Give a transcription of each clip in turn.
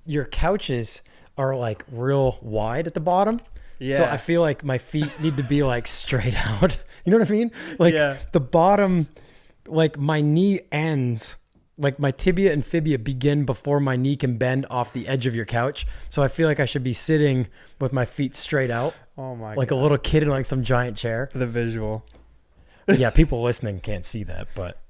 your couches are like real wide at the bottom. Yeah. So I feel like my feet need to be like straight out. You know what I mean? Like Yeah. the bottom, like my knee ends, like my tibia and fibia begin before my knee can bend off the edge of your couch. So I feel like I should be sitting with my feet straight out. Oh my Like God. a little kid in like some giant chair. The visual. Yeah, people listening can't see that, but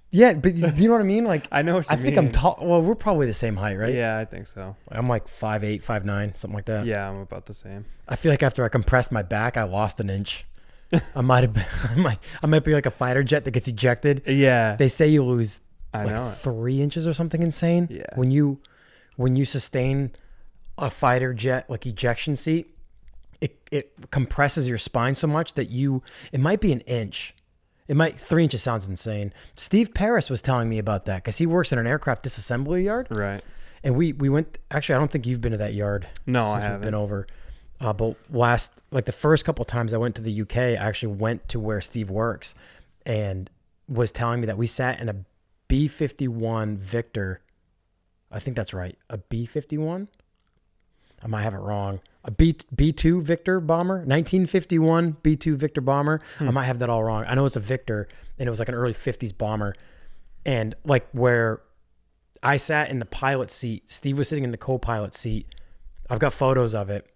yeah, but you know what I mean? Like I know what you I mean. think I'm tall. Well, we're probably the same height, right? Yeah, I think so. I'm like 5'8", 5'9", something like that. Yeah, I'm about the same. I feel like after I compressed my back, I lost an inch. I might have been, I might be like a fighter jet that gets ejected. Yeah. They say you lose I like know it. 3 inches or something insane. Yeah. When you sustain a fighter jet like ejection seat, it compresses your spine so much that it might be an inch. 3 inches sounds insane. Steve Paris was telling me about that because he works in an aircraft disassembly yard. Right. And we went, actually, I don't think you've been to that yard. No, I since we've haven't. been over. But the first couple of times I went to the UK, I actually went to where Steve works and was telling me that we sat in a B-51 Victor. I think that's right. A B-51? I might have it wrong. A B-2 Victor bomber, 1951 B-2 Victor bomber. I might have that all wrong. I know it's a Victor, and it was like an early 50s bomber. And like where I sat in the pilot seat, Steve was sitting in the co-pilot seat. I've got photos of it.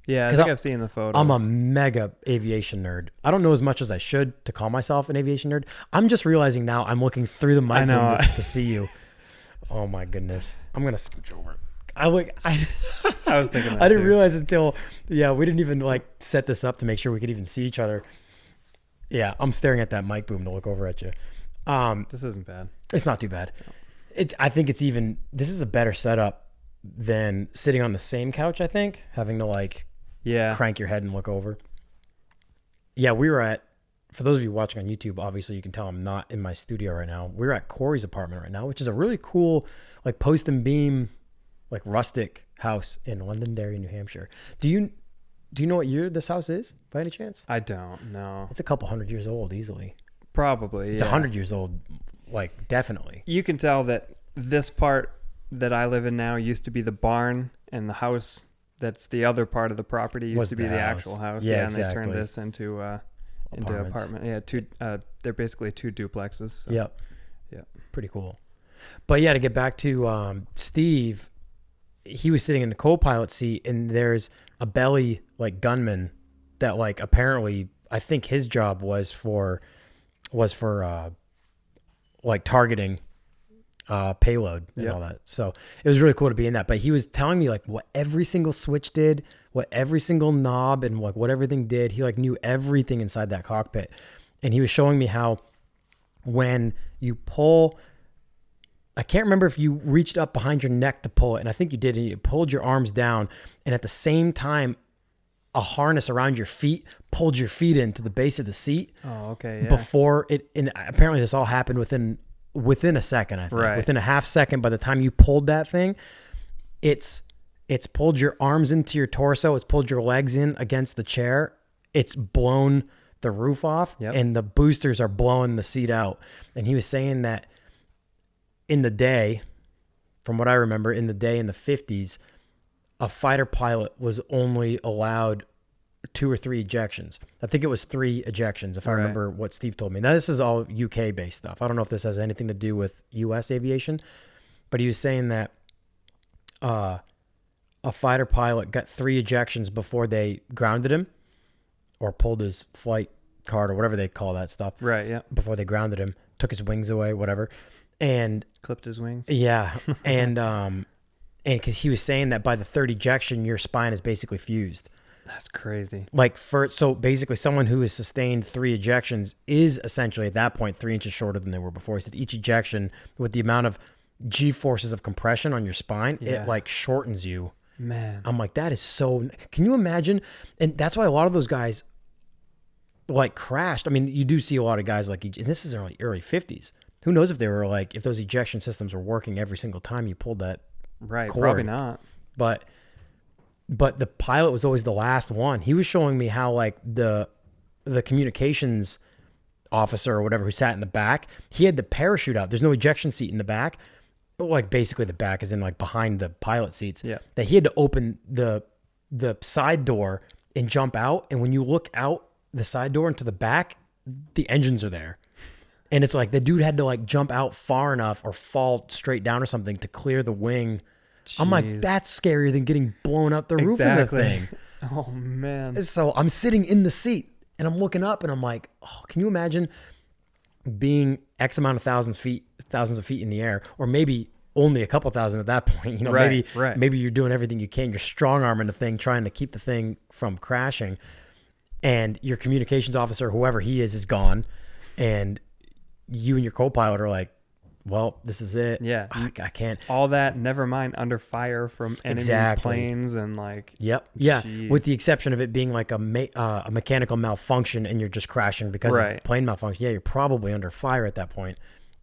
Yeah, I think I've seen the photos. I'm a mega aviation nerd. I don't know as much as I should to call myself an aviation nerd. I'm just realizing now I'm looking through the mic to see you. Oh my goodness. I'm going to scooch over. I was thinking that I didn't realize until, we didn't even like set this up to make sure we could even see each other. Yeah, I'm staring at that mic boom to look over at you. This isn't bad. It's not too bad. I think this is a better setup than sitting on the same couch, I think, having to like crank your head and look over. Yeah, we were for those of you watching on YouTube, obviously you can tell I'm not in my studio right now. We're at Corey's apartment right now, which is a really cool like post and beam, like rustic house in Londonderry, New Hampshire. Do you know what year this house is by any chance? I don't know. It's a couple hundred years old easily. Probably. It's 100 years old, like definitely. You can tell that this part that I live in now used to be the barn, and the house that's the other part of the property used to be the actual house. Yeah, exactly. And they turned this into Apartments. apartment. Yeah, they're basically 2 duplexes. So. Yep. Yeah. Pretty cool. But yeah, to get back to Steve, he was sitting in the co-pilot seat, and there's a belly like gunman that like apparently I think his job was for like targeting payload and all that. So it was really cool to be in that. But he was telling me like what every single switch did, what every single knob and like what everything did. He like knew everything inside that cockpit. And he was showing me how when you pull, I can't remember if you reached up behind your neck to pull it, and I think you did, and you pulled your arms down, and at the same time, a harness around your feet pulled your feet into the base of the seat. Oh, okay. Yeah. Before it, and apparently this all happened within a second, I think. Right. Within a half second, by the time you pulled that thing, it's pulled your arms into your torso, it's pulled your legs in against the chair, it's blown the roof off, and the boosters are blowing the seat out. And he was saying that in the day, from what I remember, in the 50s, a fighter pilot was only allowed 2 or 3 ejections. I think it was 3 ejections, if I remember what Steve told me. Now, this is all UK-based stuff. I don't know if this has anything to do with U.S. aviation, but he was saying that a fighter pilot got 3 ejections before they grounded him or pulled his flight card or whatever they call that stuff. Right, yeah. Before they grounded him, took his wings away, whatever. And clipped his wings. Yeah. And because he was saying that by the 3rd ejection, your spine is basically fused. That's crazy. So basically someone who has sustained 3 ejections is essentially at that point 3 inches shorter than they were before. He said each ejection, with the amount of G forces of compression on your spine, it like shortens you. Man. I'm like, that is so, can you imagine? And that's why a lot of those guys like crashed. I mean, you do see a lot of guys like, and this is early 50s. Who knows if they were like, if those ejection systems were working every single time you pulled that cord. Probably not. But the pilot was always the last one. He was showing me how like the communications officer or whatever who sat in the back, he had the parachute out. There's no ejection seat in the back. like basically the back is in like behind the pilot seats. Yeah. That he had to open the side door and jump out. And when you look out the side door into the back, the engines are there. And it's like the dude had to like jump out far enough or fall straight down or something to clear the wing. Jeez. I'm like, that's scarier than getting blown out the roof of the thing. Oh man. So I'm sitting in the seat and I'm looking up and I'm like, oh, can you imagine being X amount of thousands of feet in the air, or maybe only a couple thousand at that point, maybe you're doing everything you can. You're strong arming the thing, trying to keep the thing from crashing, and your communications officer, whoever he is gone. And you and your co-pilot are like, well, this is it. Yeah. I can't. All that, never mind under fire from enemy planes and like. Yep. Yeah. Geez. With the exception of it being like a mechanical malfunction and you're just crashing because of plane malfunction. Yeah, you're probably under fire at that point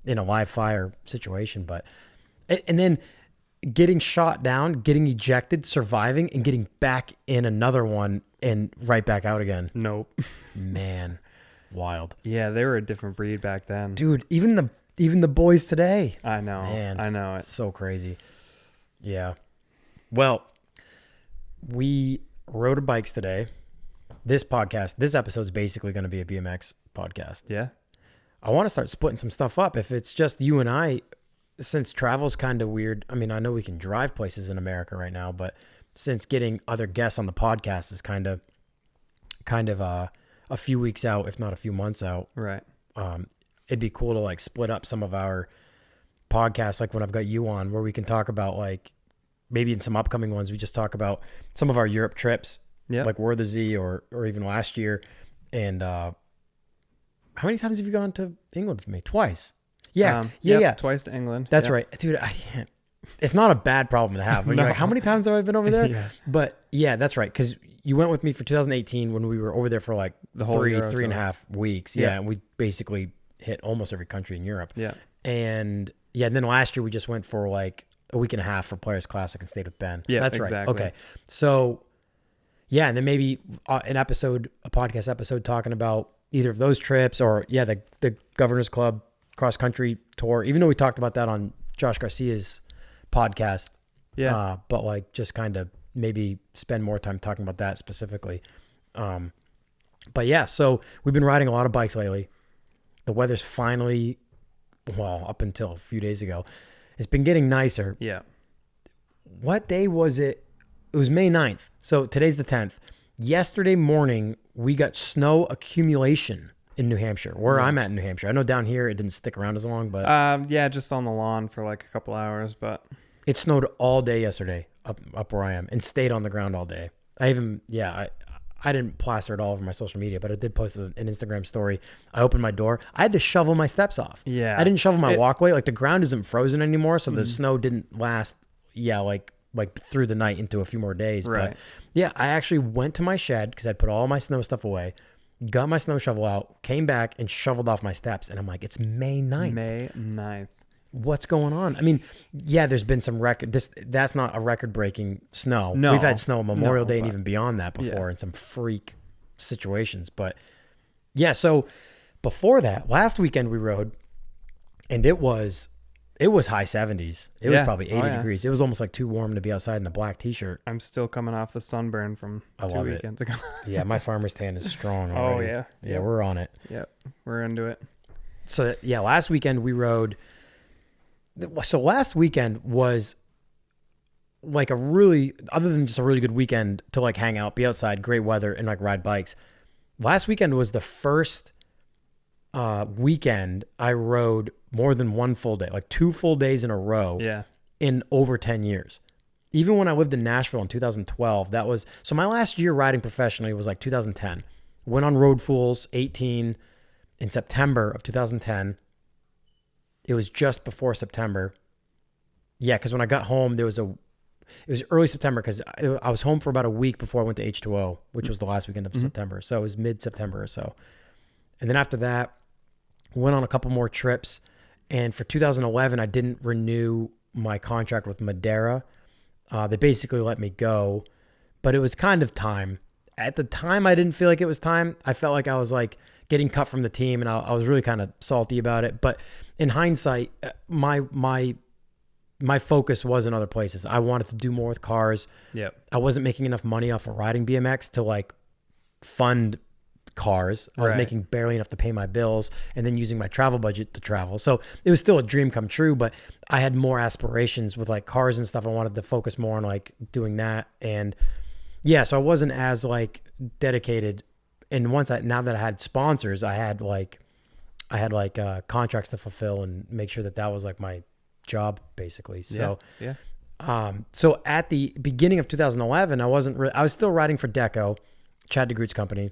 in a live fire situation. But, and then getting shot down, getting ejected, surviving, and getting back in another one and right back out again. Nope. Man, wild. Yeah, they were a different breed back then. Dude, even the boys today. I know. Man, I know it. So crazy. Yeah. Well, we rode bikes today. This episode is basically going to be a BMX podcast. Yeah. I want to start splitting some stuff up. If it's just you and I, since travel's kind of weird. I mean, I know we can drive places in America right now, but since getting other guests on the podcast is kind of a few weeks out, if not a few months out. Right. It'd be cool to like split up some of our podcasts, like when I've got you on, where we can talk about like maybe in some upcoming ones, we just talk about some of our Europe trips, like Worthersea or even last year. And how many times have you gone to England with me? Twice. Yeah. Twice to England. That's right. Dude, I can't. It's not a bad problem to have. When you're like, how many times have I been over there? Yeah. But yeah, that's right. Because you went with me for 2018 when we were over there for like the whole 3.5 weeks. Yeah. And we basically hit almost every country in Europe. Yeah. And then last year we just went for like a week and a half for Players Classic and stayed with Ben. Yeah, that's exactly. Right. Okay. So yeah. And then maybe a podcast episode talking about either of those trips or the Governor's Club cross country tour, even though we talked about that on Josh Garcia's podcast. Yeah. But like just kind of maybe spend more time talking about that specifically. But yeah, so we've been riding a lot of bikes lately. The weather's finally, up until a few days ago, it's been getting nicer. Yeah. What day was it? It was May 9th. So today's the 10th. Yesterday morning, we got snow accumulation in New Hampshire, where I'm at in New Hampshire. I know down here it didn't stick around as long, but just on the lawn for like a couple hours, but it snowed all day yesterday up where I am and stayed on the ground all day. I didn't plaster it all over my social media, but I did post an Instagram story. I opened my door. I had to shovel my steps off. Yeah. I didn't shovel my walkway. Like the ground isn't frozen anymore, so the snow didn't last. Yeah, like through the night into a few more days. Right. But yeah, I actually went to my shed because I'd put all my snow stuff away, got my snow shovel out, came back and shoveled off my steps. And I'm like, it's May 9th. May 9th. What's going on? I mean, yeah, there's been some that's not a record-breaking snow. No. We've had snow Memorial Day and even beyond that before in some freak situations. But yeah, so before that, last weekend we rode and it was high 70s. It was probably 80 degrees. It was almost like too warm to be outside in a black t-shirt. I'm still coming off the sunburn from 2 weekends ago. Yeah, my farmer's tan is strong already. Oh, yeah. Yeah, we're on it. Yep, we're into it. So yeah, last weekend we rode. So last weekend was like other than just a really good weekend to like hang out, be outside, great weather, and like ride bikes. Last weekend was the first weekend I rode more than one full day, like 2 full days in a row in over 10 years. Even when I lived in Nashville in 2012, so my last year riding professionally was like 2010. Went on Road Fools 18 in September of 2010. It was just before September. Yeah, because when I got home, it was early September because I was home for about a week before I went to H2O, which was the last weekend of September. So it was mid-September or so. And then after that, went on a couple more trips. And for 2011, I didn't renew my contract with Madeira. They basically let me go, but it was kind of time. At the time, I didn't feel like it was time. I felt like I was like getting cut from the team, and I was really kind of salty about it. But in hindsight, my my focus was in other places. I wanted to do more with cars. Yep. I wasn't making enough money off of riding BMX to like fund cars. I was making barely enough to pay my bills and then using my travel budget to travel. So it was still a dream come true, but I had more aspirations with like cars and stuff. I wanted to focus more on like doing that. And yeah, so I wasn't as like dedicated. And now that I had sponsors, I had contracts to fulfill and make sure that was like my job basically. So, so at the beginning of 2011, I was still riding for Deco, Chad DeGroot's company.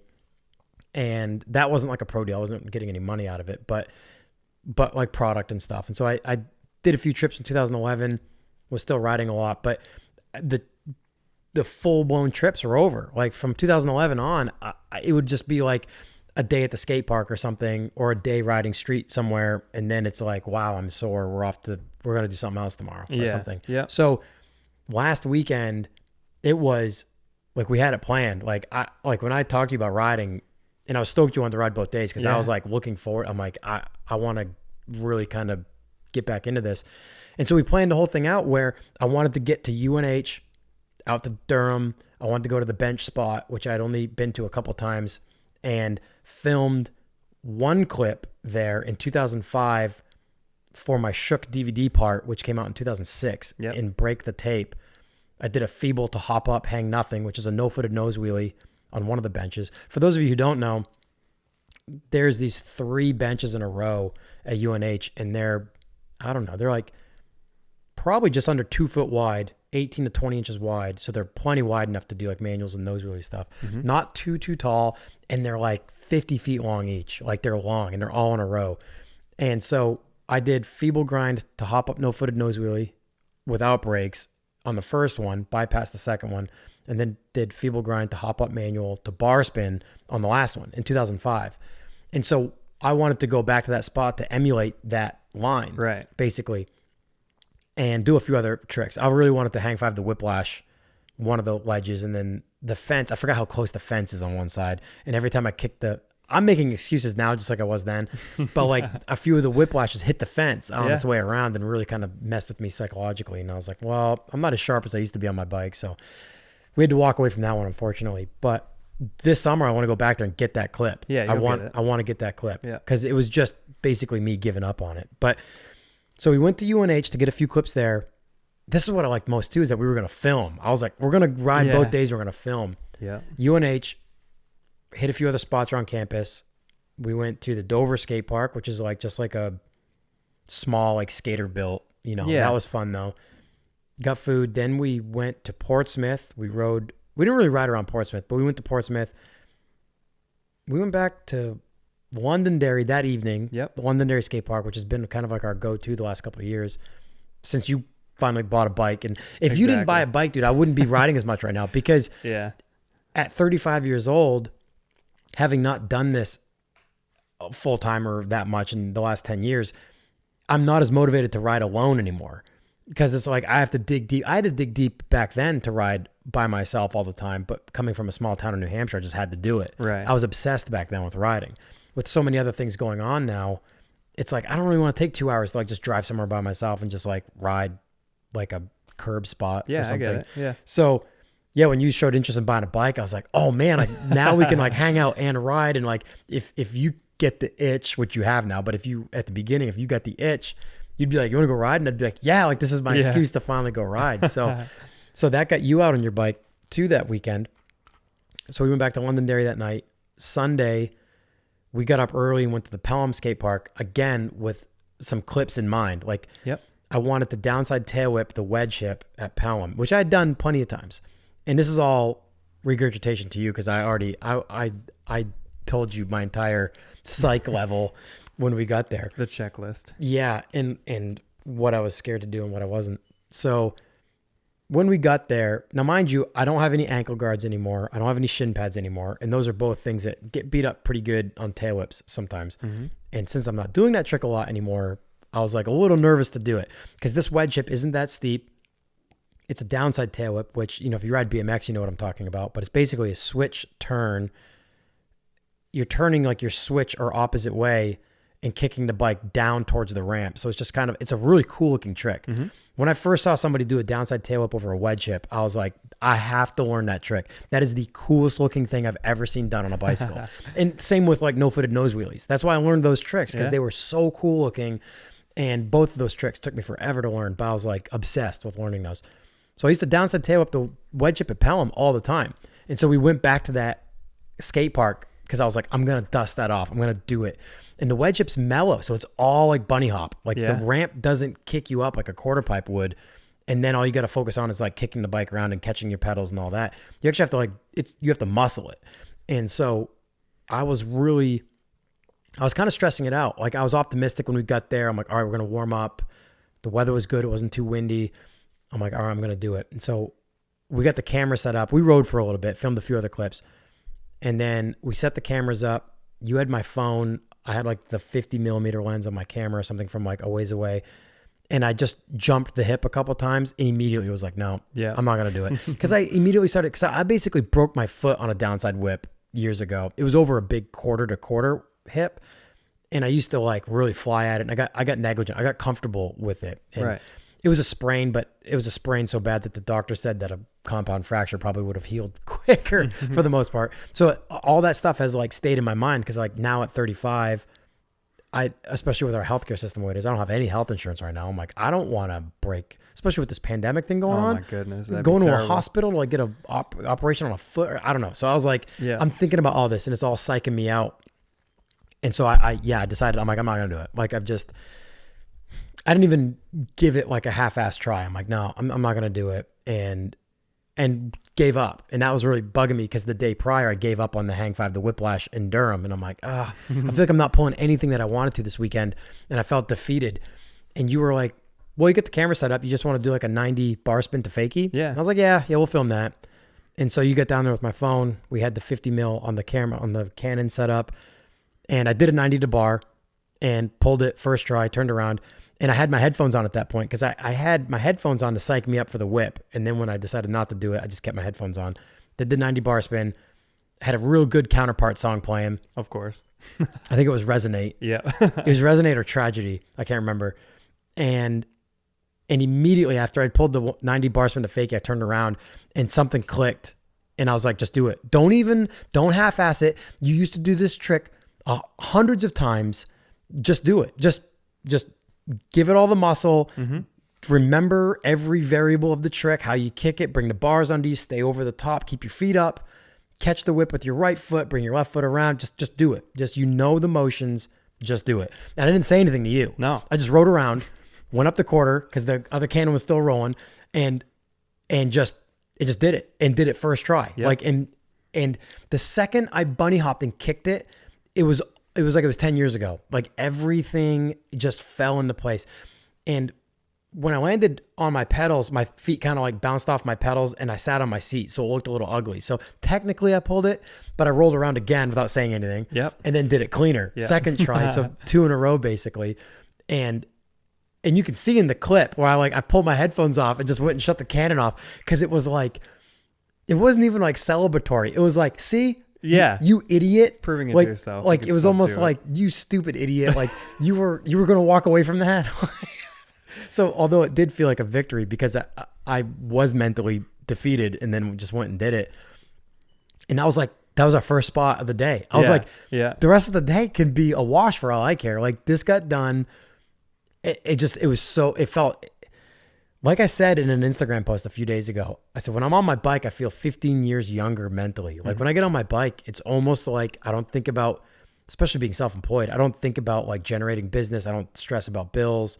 And that wasn't like a pro deal. I wasn't getting any money out of it, but like product and stuff. And so I did a few trips in 2011, was still riding a lot, but the full blown trips were over. Like from 2011 on, it would just be like a day at the skate park or something, or a day riding street somewhere. And then it's like, wow, I'm sore. We're going to do something else tomorrow or something. Yeah. So last weekend it was like, we had it planned. Like when I talked to you about riding, and I was stoked you wanted to ride both days because I was like looking forward. I'm like, I want to really kind of get back into this. And so we planned the whole thing out where I wanted to get to UNH, out to Durham. I wanted to go to the bench spot, which I'd only been to a couple times, and filmed one clip there in 2005 for my Shook DVD part, which came out in 2006 in Break the Tape. I did a feeble to hop up, hang nothing, which is a no-footed nose wheelie on one of the benches. For those of you who don't know, there's these 3 benches in a row at UNH, and they're like probably just under 2 foot wide, 18 to 20 inches wide. So they're plenty wide enough to do like manuals and nose wheelie stuff. Mm-hmm. Not too tall. And they're like 50 feet long each. Like they're long and they're all in a row. And so I did feeble grind to hop up no-footed nose wheelie without brakes on the first one, bypassed the second one, and then did feeble grind to hop up manual to bar spin on the last one in 2005. And so I wanted to go back to that spot to emulate that line, basically, and do a few other tricks. I really wanted to hang 5 the whiplash, one of the ledges, and then the fence. I forgot how close the fence is on one side. And every time I kicked I'm making excuses now just like I was then, but like a few of the whiplashes hit the fence on its way around and really kind of messed with me psychologically. And I was like, well, I'm not as sharp as I used to be on my bike. So we had to walk away from that one, unfortunately. But this summer, I want to go back there and get that clip. Yeah, I want to get that clip because it was just basically me giving up on it. But so we went to UNH to get a few clips there. This is what I liked most too, is that we were going to film. I was like, we're going to ride both days. We're going to film. Yeah. UNH, hit a few other spots around campus. We went to the Dover skate park, which is like just like a small like skater built. That was fun though. Got food. Then we went to Portsmouth. We didn't really ride around Portsmouth, but we went to Portsmouth. We went back to Londonderry that evening. Yep. The Londonderry skate park, which has been kind of like our go-to the last couple of years since you finally bought a bike. And if you didn't buy a bike, dude, I wouldn't be riding as much right now because at 35 years old, having not done this full-time or that much in the last 10 years, I'm not as motivated to ride alone anymore. Because it's like I have to dig deep. I had to dig deep back then to ride by myself all the time. But coming from a small town in New Hampshire, I just had to do it. Right. I was obsessed back then with riding. With so many other things going on now, it's like I don't really want to take 2 hours to like just drive somewhere by myself and just like ride like a curb spot or something. I get it. Yeah. So when you showed interest in buying a bike, I was like, oh man, now we can like hang out and ride. And like if you get the itch, which you have now, but if you at the beginning, if you got the itch, you'd be like, you want to go ride? And I'd be like, yeah, like this is my excuse to finally go ride. So that got you out on your bike too that weekend. So we went back to Londonderry that night. Sunday, we got up early and went to the Pelham skate park again with some clips in mind. Like I wanted to downside tail whip the wedge hip at Pelham, which I had done plenty of times. And this is all regurgitation to you because I told you my entire psych level when we got there. The checklist. Yeah, and what I was scared to do and what I wasn't. So when we got there, now mind you, I don't have any ankle guards anymore. I don't have any shin pads anymore. And those are both things that get beat up pretty good on tail whips sometimes. Mm-hmm. And since I'm not doing that trick a lot anymore, I was like a little nervous to do it because this wedge hip isn't that steep. It's a downside tail whip, which, if you ride BMX, you know what I'm talking about, but it's basically a switch turn. You're turning like your switch or opposite way. and kicking the bike down towards the ramp. So it's just kind of, it's a really cool looking trick. When I first saw somebody do a downside tail whip over a wedge hip, I was like, I have to learn that trick. That is the coolest looking thing I've ever seen done on a bicycle. And same with like no-footed nose wheelies. That's why I learned those tricks, because they were so cool looking. And both of those tricks took me forever to learn, but I was like obsessed with learning those. So I used to downside tail whip the wedge hip at Pelham all the time. And so we went back to that skate park because I was like, I'm going to dust that off. I'm going to do it. And the wedge hip's mellow. So it's all like bunny hop. Like the ramp doesn't kick you up like a quarter pipe would. And then all you got to focus on is like kicking the bike around and catching your pedals and all that. You actually have to you have to muscle it. And so I was kind of stressing it out. Like I was optimistic when we got there. I'm like, all right, we're going to warm up. The weather was good. It wasn't too windy. I'm like, all right, I'm going to do it. And so we got the camera set up. We rode for a little bit, filmed a few other clips. And then we set the cameras up. You had my phone. I had like the 50 millimeter lens on my camera or something from like a ways away. And I just jumped the hip a couple times and immediately was like, no, I'm not going to do it. Because I immediately started, because I basically broke my foot on a downside whip years ago. It was over a big quarter to quarter hip. And I used to like really fly at it. And I got negligent. I got comfortable with it. And it was a sprain, but it was a sprain so bad that the doctor said that a compound fracture probably would have healed quicker for the most part. So all that stuff has like stayed in my mind, because like now at 35, especially with our healthcare system the way it is, I don't have any health insurance right now. I'm like, I don't want to break, especially with this pandemic thing going on. Oh my goodness. Going to a hospital to like get a operation on a foot, or I don't know. So I was like, I'm thinking about all this and it's all psyching me out. And so I decided, I'm like, I'm not going to do it. Like I didn't even give it like a half-assed try. I'm like, no, I'm not going to do it. And gave up. And that was really bugging me, because the day prior I gave up on the Hang 5, the Whiplash in Durham. And I'm like, I feel like I'm not pulling anything that I wanted to this weekend. And I felt defeated. And you were like, well, you get the camera set up. You just want to do like a 90 bar spin to fakie? Yeah. And I was like, yeah, we'll film that. And so you get down there with my phone. We had the 50 mil on the camera, on the Canon set up. And I did a 90 to bar and pulled it first try, turned around. And I had my headphones on at that point, because I had my headphones on to psych me up for the whip. And then when I decided not to do it, I just kept my headphones on. Did the 90 bar spin. Had a real good counterpart song playing. Of course. I think it was Resonate. Yeah. It was Resonate or Tragedy. I can't remember. And immediately after I pulled the 90 bar spin to fake, I turned around and something clicked. And I was like, just do it. Don't half-ass it. You used to do this trick hundreds of times. Just do it. Just give it all the muscle. Remember every variable of the trick, how you kick it, bring the bars under you, stay over the top, keep your feet up, catch the whip with your right foot, bring your left foot around. Just do it. Just, the motions, just do it. And I didn't say anything to you. No. I just rode around, went up the quarter because the other cannon was still rolling, and just did it, and did it first try. Yep. Like, and the second I bunny hopped and kicked it, it was like it was 10 years ago. Like everything just fell into place. And when I landed on my pedals, my feet kind of like bounced off my pedals and I sat on my seat. So it looked a little ugly. So technically I pulled it, but I rolled around again without saying anything. Yep. And then did it cleaner. Yep. Second try. So 2 in a row basically. And you can see in the clip where I pulled my headphones off and just went and shut the cannon off. Cause it was like, it wasn't even like celebratory. It was like, see, yeah, you idiot, proving it to yourself. Like it was almost like, you stupid idiot. Like you were going to walk away from that. So although it did feel like a victory, because I was mentally defeated and then just went and did it. And that was our first spot of the day. I was like, the rest of the day can be a wash for all I care. Like this got done. It felt like I said in an Instagram post a few days ago, I said, when I'm on my bike, I feel 15 years younger mentally. Like when I get on my bike, it's almost like I don't think about, especially being self-employed, I don't think about like generating business. I don't stress about bills.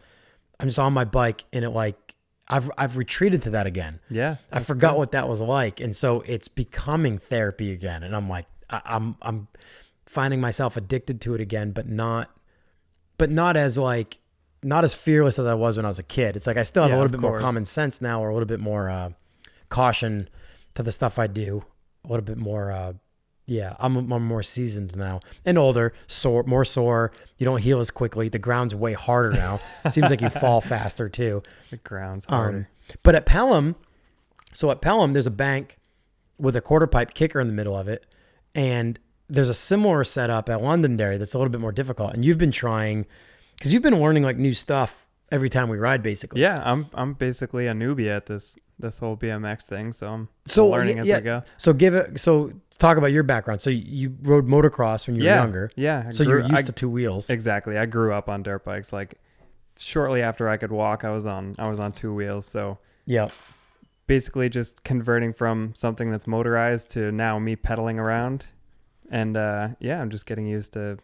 I'm just on my bike, and I've retreated to that again. Yeah. I forgot what that was like. And so it's becoming therapy again. And I'm like, I'm finding myself addicted to it again, but not as fearless as I was when I was a kid. It's like I still have a little bit more common sense now, or a little bit more caution to the stuff I do. A little bit more, I'm more seasoned now and older, more sore. You don't heal as quickly. The ground's way harder now. Seems like you fall faster too. The ground's harder. But at Pelham, there's a bank with a quarter pipe kicker in the middle of it, and there's a similar setup at Londonderry that's a little bit more difficult. And you've been trying, because you've been learning like new stuff every time we ride, basically. Yeah, I'm basically a newbie at this whole BMX thing, so I'm learning as we go. So talk about your background. So you rode motocross when you were younger. Yeah. So you're used to two wheels. Exactly. I grew up on dirt bikes. Like shortly after I could walk, I was on two wheels. So yeah. Basically just converting from something that's motorized to now me pedaling around. And I'm just getting used to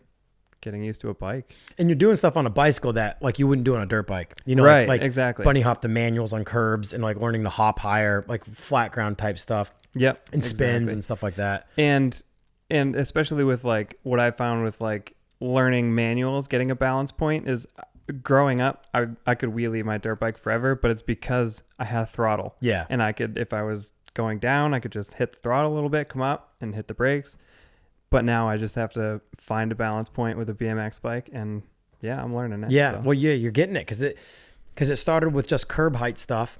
a bike. And you're doing stuff on a bicycle that like you wouldn't do on a dirt bike. You know, right, like exactly. Bunny hop the manuals on curbs and like learning to hop higher, like flat ground type stuff. Yep. And spins and stuff like that. And especially with like what I found with like learning manuals, getting a balance point is growing up, I could wheelie my dirt bike forever, but it's because I had throttle. Yeah. And I could, if I was going down, I could just hit the throttle a little bit, come up and hit the brakes. But now I just have to find a balance point with a BMX bike, and yeah, I'm learning it. Yeah, so. Well, yeah, you're getting it because it started with just curb height stuff,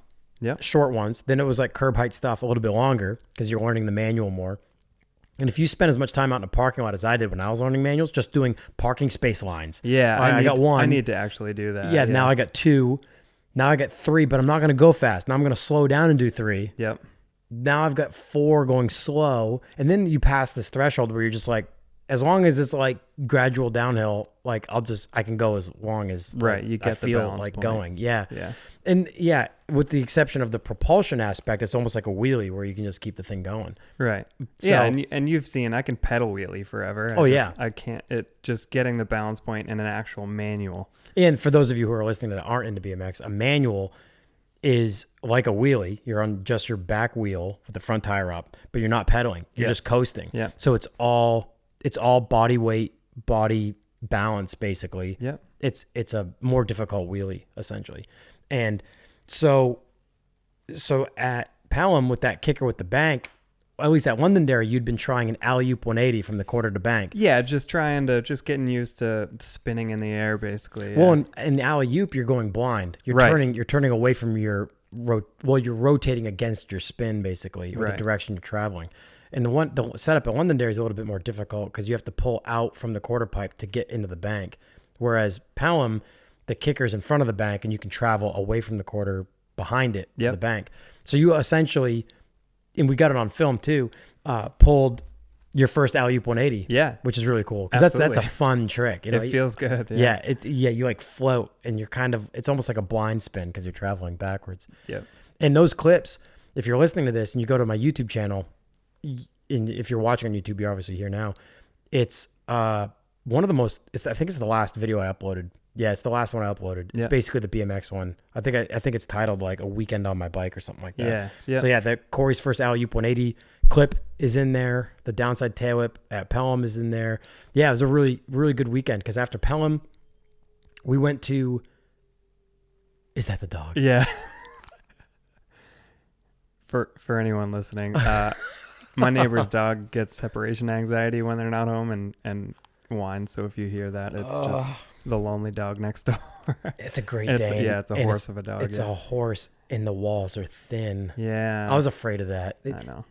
short ones. Then it was like curb height stuff a little bit longer because you're learning the manual more. And if you spend as much time out in a parking lot as I did when I was learning manuals, just doing parking space lines. Yeah, I got one. I need to actually do that. Yeah, now I got 2. Now I got 3, but I'm not going to go fast. Now I'm going to slow down and do 3. Yep. Now I've got 4 going slow, and then you pass this threshold where you're just like, as long as it's like gradual downhill, like I can go as long as right. You get I feel the balance like point. going. Yeah. Yeah. And yeah, with the exception of the propulsion aspect, it's almost like a wheelie where you can just keep the thing going. Right. So, yeah. And you've seen I can pedal wheelie forever. I can't. It just getting the balance point in an actual manual. And for those of you who are listening that aren't into BMX, a manual is like a wheelie. You're on just your back wheel with the front tire up, but you're not pedaling. You're just coasting. Yeah. So it's all body weight, body balance, basically. Yeah. It's a more difficult wheelie, essentially. And so at Pelham with that kicker with the bank, at least at Londonderry, you'd been trying an alley-oop 180 from the quarter to bank. Yeah, just getting used to spinning in the air, basically. Yeah. Well, in the alley-oop, you're going blind. You're turning away from you're rotating against your spin, basically, or the direction you're traveling. And the setup at Londonderry is a little bit more difficult because you have to pull out from the quarter pipe to get into the bank. Whereas Pelham, the kicker's in front of the bank and you can travel away from the quarter behind it to the bank. So you essentially, and we got it on film too, pulled your first alley-oop 180. Yeah. Which is really cool. Because that's a fun trick. You know? It feels good. Yeah. You like float and you're it's almost like a blind spin because you're traveling backwards. Yep. And those clips, if you're listening to this and you go to my YouTube channel, and if you're watching on YouTube, you're obviously here now. It's one of the most. I think it's the last video I uploaded. Yeah, it's the last one I uploaded. It's basically the BMX one. I think it's titled like "A Weekend on My Bike" or something like that. Yeah, yeah. So yeah, Corey's first alley-oop 180 clip is in there. The downside tail whip at Pelham is in there. Yeah, it was a really really good weekend because after Pelham, we went to. Is that the dog? Yeah. For anyone listening. My neighbor's dog gets separation anxiety when they're not home and whines. So if you hear that, it's just the lonely dog next door. It's a great day. It's a horse of a dog. It's a horse and the walls are thin. Yeah. I was afraid of that. I know.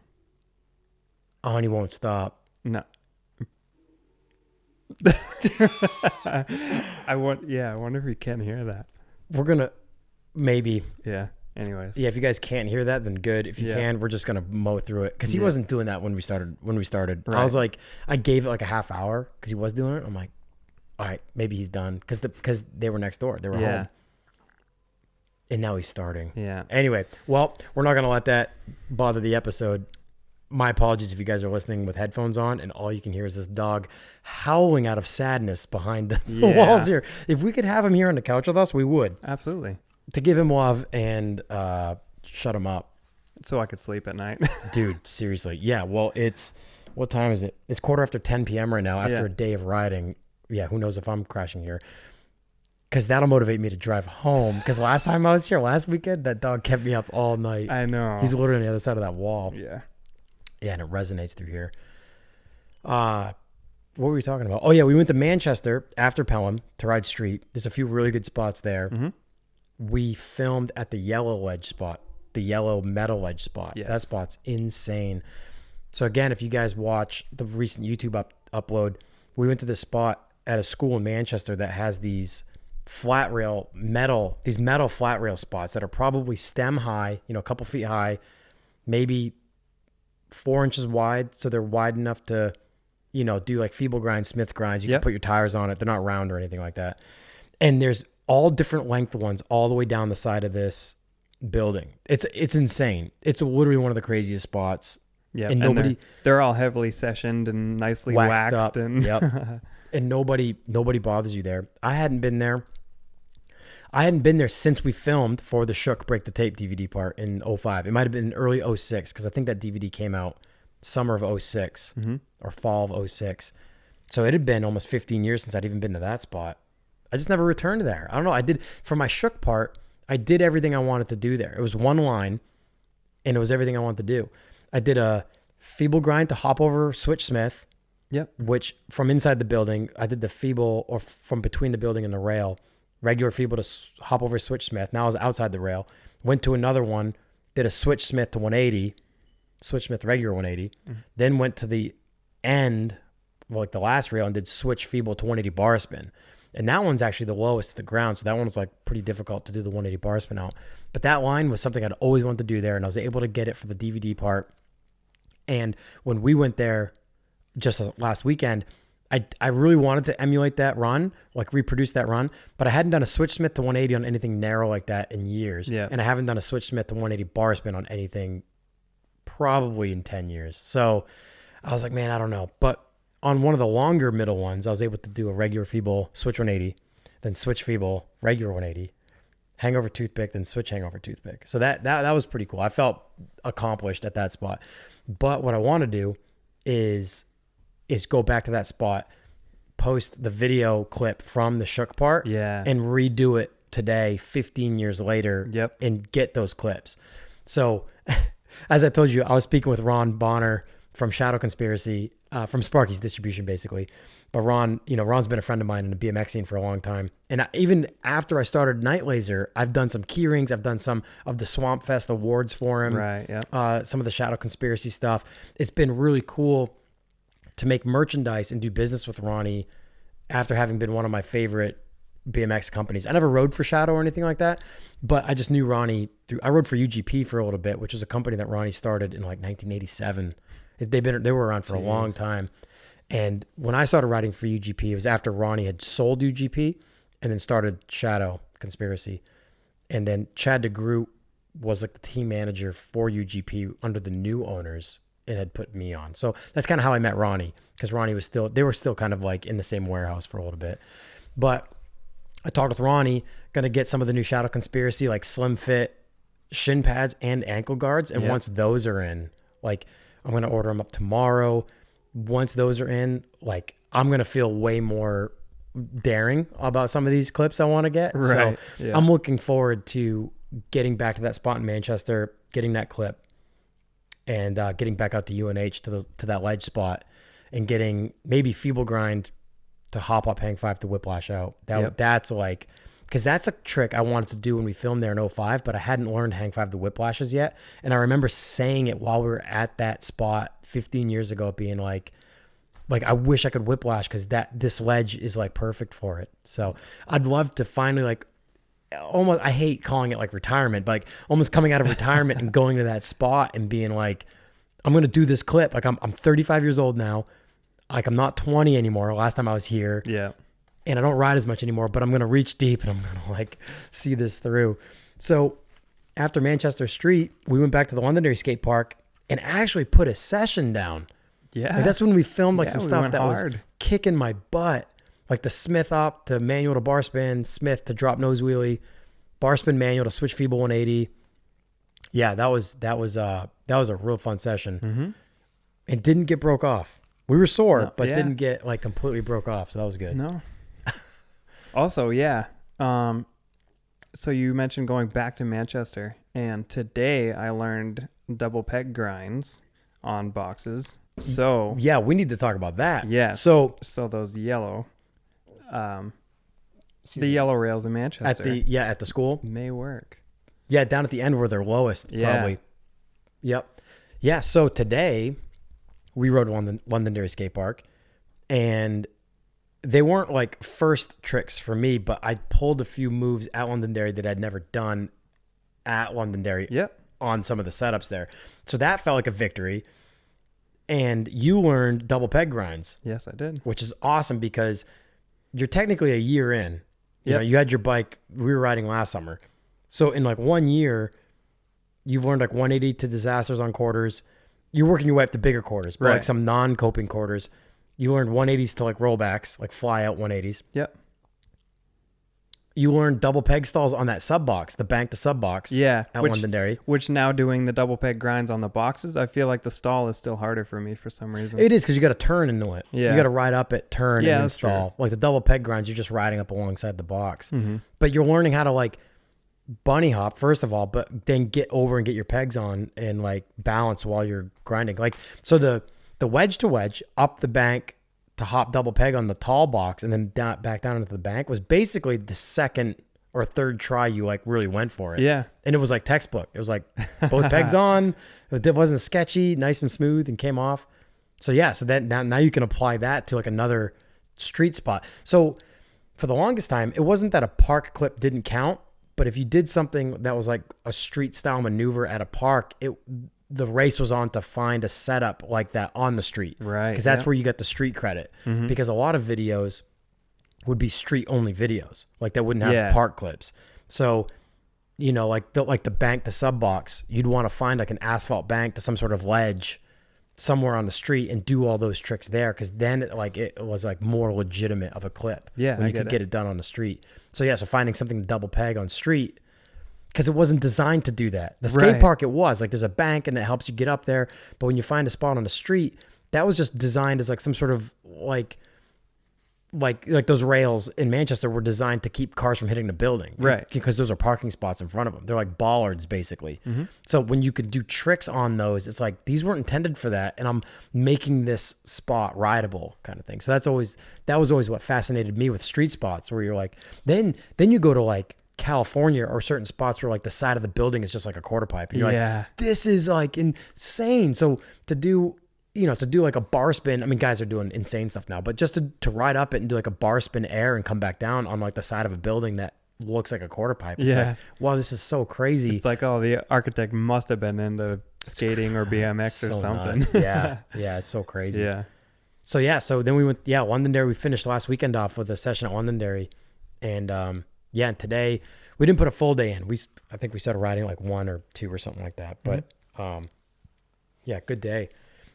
Oh, and he won't stop. No. I wonder if you can hear that. We're going to maybe. Yeah. Anyways. Yeah, if you guys can't hear that, then good. If you can, we're just gonna mow through it because he wasn't doing that when we started. Right. I was like, I gave it like a half hour because he was doing it. I'm like, all right, maybe he's done because they were next door. They were home, and now he's starting. Yeah. Anyway, well, we're not gonna let that bother the episode. My apologies if you guys are listening with headphones on and all you can hear is this dog howling out of sadness behind the walls here. If we could have him here on the couch with us, we would. Absolutely. To give him love and shut him up. So I could sleep at night. Dude, seriously. Yeah, well, what time is it? It's 10:15 p.m. right now after a day of riding. Yeah, who knows if I'm crashing here. Because that'll motivate me to drive home. Because last time I was here, last weekend, that dog kept me up all night. I know. He's literally on the other side of that wall. Yeah. Yeah, and it resonates through here. What were we talking about? Oh, yeah, we went to Manchester after Pelham to ride street. There's a few really good spots there. Mm-hmm. We filmed at the yellow ledge spot, the yellow metal ledge spot. Yes. That spot's insane. So again, if you guys watch the recent YouTube upload. We went to this spot at a school in Manchester that has these metal flat rail spots that are probably stem high, a couple feet high, maybe 4 inches wide. So they're wide enough to, do like feeble grind, Smith grinds. You can put your tires on it. They're not round or anything like that. And there's all different length ones all the way down the side of this building. It's insane. It's literally one of the craziest spots. Yeah, and they're all heavily sessioned and nicely waxed up. And yep. And nobody bothers you there. I hadn't been there since we filmed for the Shook Break the Tape DVD part in 05. It might have been early 06 because I think that DVD came out summer of 06 or fall of 06. So it had been almost 15 years since I'd even been to that spot. I just never returned there. I don't know. I did, for my Shook part, I did everything I wanted to do there. It was one line and it was everything I wanted to do. I did a feeble grind to hop over switch Smith. Yep. Which from inside the building, I did the feeble, or from between the building and the rail, regular feeble to hop over switch Smith. Now I was outside the rail. Went to another one, did a switch Smith to 180, switch Smith regular 180. Then went to the end, like the last rail, and did switch feeble to 180 bar spin. And that one's actually the lowest to the ground. So that one was like pretty difficult to do the 180 bar spin out. But that line was something I'd always wanted to do there. And I was able to get it for the DVD part. And when we went there just last weekend, I really wanted to emulate that run, like reproduce that run, but I hadn't done a switch Smith to 180 on anything narrow like that in years. Yeah. And I haven't done a switch Smith to 180 bar spin on anything probably in 10 years. So I was like, man, I don't know. But on one of the longer middle ones, I was able to do a regular feeble switch 180, then switch feeble, regular 180, hangover toothpick, then switch hangover toothpick. So that was pretty cool. I felt accomplished at that spot. But what I want to do is go back to that spot, post the video clip from the Shook part, and redo it today, 15 years later, and get those clips. So as I told you, I was speaking with Ron Bonner from Shadow Conspiracy, from Sparky's Distribution, basically. But Ron's been a friend of mine in the BMX scene for a long time. And even after I started Night Laser, I've done some key rings. I've done some of the Swamp Fest awards for him. Right, yeah. Some of the Shadow Conspiracy stuff. It's been really cool to make merchandise and do business with Ronnie after having been one of my favorite BMX companies. I never rode for Shadow or anything like that, but I just knew Ronnie I rode for UGP for a little bit, which was a company that Ronnie started in like 1987. They were around for a long time. And when I started riding for UGP, it was after Ronnie had sold UGP and then started Shadow Conspiracy. And then Chad DeGroot was like the team manager for UGP under the new owners and had put me on. So that's kind of how I met Ronnie, because Ronnie they were still kind of like in the same warehouse for a little bit. But I talked with Ronnie, going to get some of the new Shadow Conspiracy, like slim fit shin pads and ankle guards. And once those are in, like I'm going to order them up tomorrow. Once those are in, like I'm going to feel way more daring about some of these clips I want to get. Right. So I'm looking forward to getting back to that spot in Manchester, getting that clip, and getting back out to UNH to that ledge spot, and getting maybe feeble grind to hop up hang 5 to whiplash out. That's like, because that's a trick I wanted to do when we filmed there in 05, but I hadn't learned hang 5 to whiplashes yet. And I remember saying it while we were at that spot 15 years ago, being like I wish I could whiplash because this ledge is like perfect for it. So I'd love to finally like almost, I hate calling it like retirement, but like almost coming out of retirement and going to that spot and being like, I'm going to do this clip. Like I'm 35 years old now. Like I'm not 20 anymore. Last time I was here. Yeah. And I don't ride as much anymore, but I'm going to reach deep and I'm going to like see this through. So after Manchester Street, we went back to the Londonderry skate park and actually put a session down. Yeah. Like that's when we filmed like some stuff that hard. was kicking my butt. Like the Smith up to manual to bar spin, Smith to drop nose wheelie, bar spin manual to switch feeble 180. Yeah, that was a real fun session. Mm-hmm. It didn't get broke off. We were sore, but didn't get like completely broke off. So that was good. No. Also, yeah. So you mentioned going back to Manchester, and today I learned double peg grinds on boxes. So yeah, we need to talk about that. Yeah. So those yellow, the yellow rails in Manchester at the school may work. Yeah, down at the end where they're lowest. Yeah. Probably. Yep. Yeah. So today we rode Londonderry skate park, and they weren't like first tricks for me, but I pulled a few moves at Londonderry that I'd never done at Londonderry on some of the setups there. So that felt like a victory. And you learned double peg grinds. Yes, I did. Which is awesome because you're technically a year in. You know, you had your bike, we were riding last summer. So in like 1 year, you've learned like 180 to disasters on quarters. You're working your way up to bigger quarters, but like some non-coping quarters. You learned 180s to like rollbacks, like fly out 180s. Yep. You learned double peg stalls on that sub box, the bank to sub box. Yeah. At Londonderry. Which now doing the double peg grinds on the boxes, I feel like the stall is still harder for me for some reason. It is because you got to turn into it. Yeah. You got to ride up it, turn, and install. True. Like the double peg grinds, you're just riding up alongside the box. Mm-hmm. But you're learning how to like bunny hop first of all, but then get over and get your pegs on and like balance while you're grinding. Like so the wedge to wedge up the bank to hop double peg on the tall box and then back down into the bank was basically the second or third try you like really went for it. Yeah. And it was like textbook. It was like both pegs on. It wasn't sketchy, nice and smooth and came off. So yeah, so that now you can apply that to like another street spot. So for the longest time, it wasn't that a park clip didn't count, but if you did something that was like a street style maneuver at a park, the race was on to find a setup like that on the street. Right. Because that's where you get the street credit. Mm-hmm. Because a lot of videos would be street only videos. Like that wouldn't have park clips. So, you know, like the bank to sub box, you'd want to find like an asphalt bank to some sort of ledge somewhere on the street and do all those tricks there. Cause then it was like more legitimate of a clip. Yeah. When you could get it done on the street. So yeah, so finding something to double peg on street, because it wasn't designed to do that. The skate park, it was like there's a bank and it helps you get up there. But when you find a spot on the street, that was just designed as like some sort of like those rails in Manchester were designed to keep cars from hitting the building. Right. Because those are parking spots in front of them. They're like bollards basically. Mm-hmm. So when you could do tricks on those, it's like these weren't intended for that. And I'm making this spot rideable kind of thing. So that was always what fascinated me with street spots where you're like, then you go to like California or certain spots where like the side of the building is just like a quarter pipe. And you're like, this is like insane. So to do like a bar spin, I mean, guys are doing insane stuff now, but just to ride up it and do like a bar spin air and come back down on like the side of a building that looks like a quarter pipe. It's like, wow, this is so crazy. It's like, oh, the architect must have been into skating or BMX or something. Yeah. It's so crazy. Yeah. So then we went, Londonderry, we finished last weekend off with a session at Londonderry. And, and today we didn't put a full day in. I think we started riding like 1 or 2 or something like that. But, good day.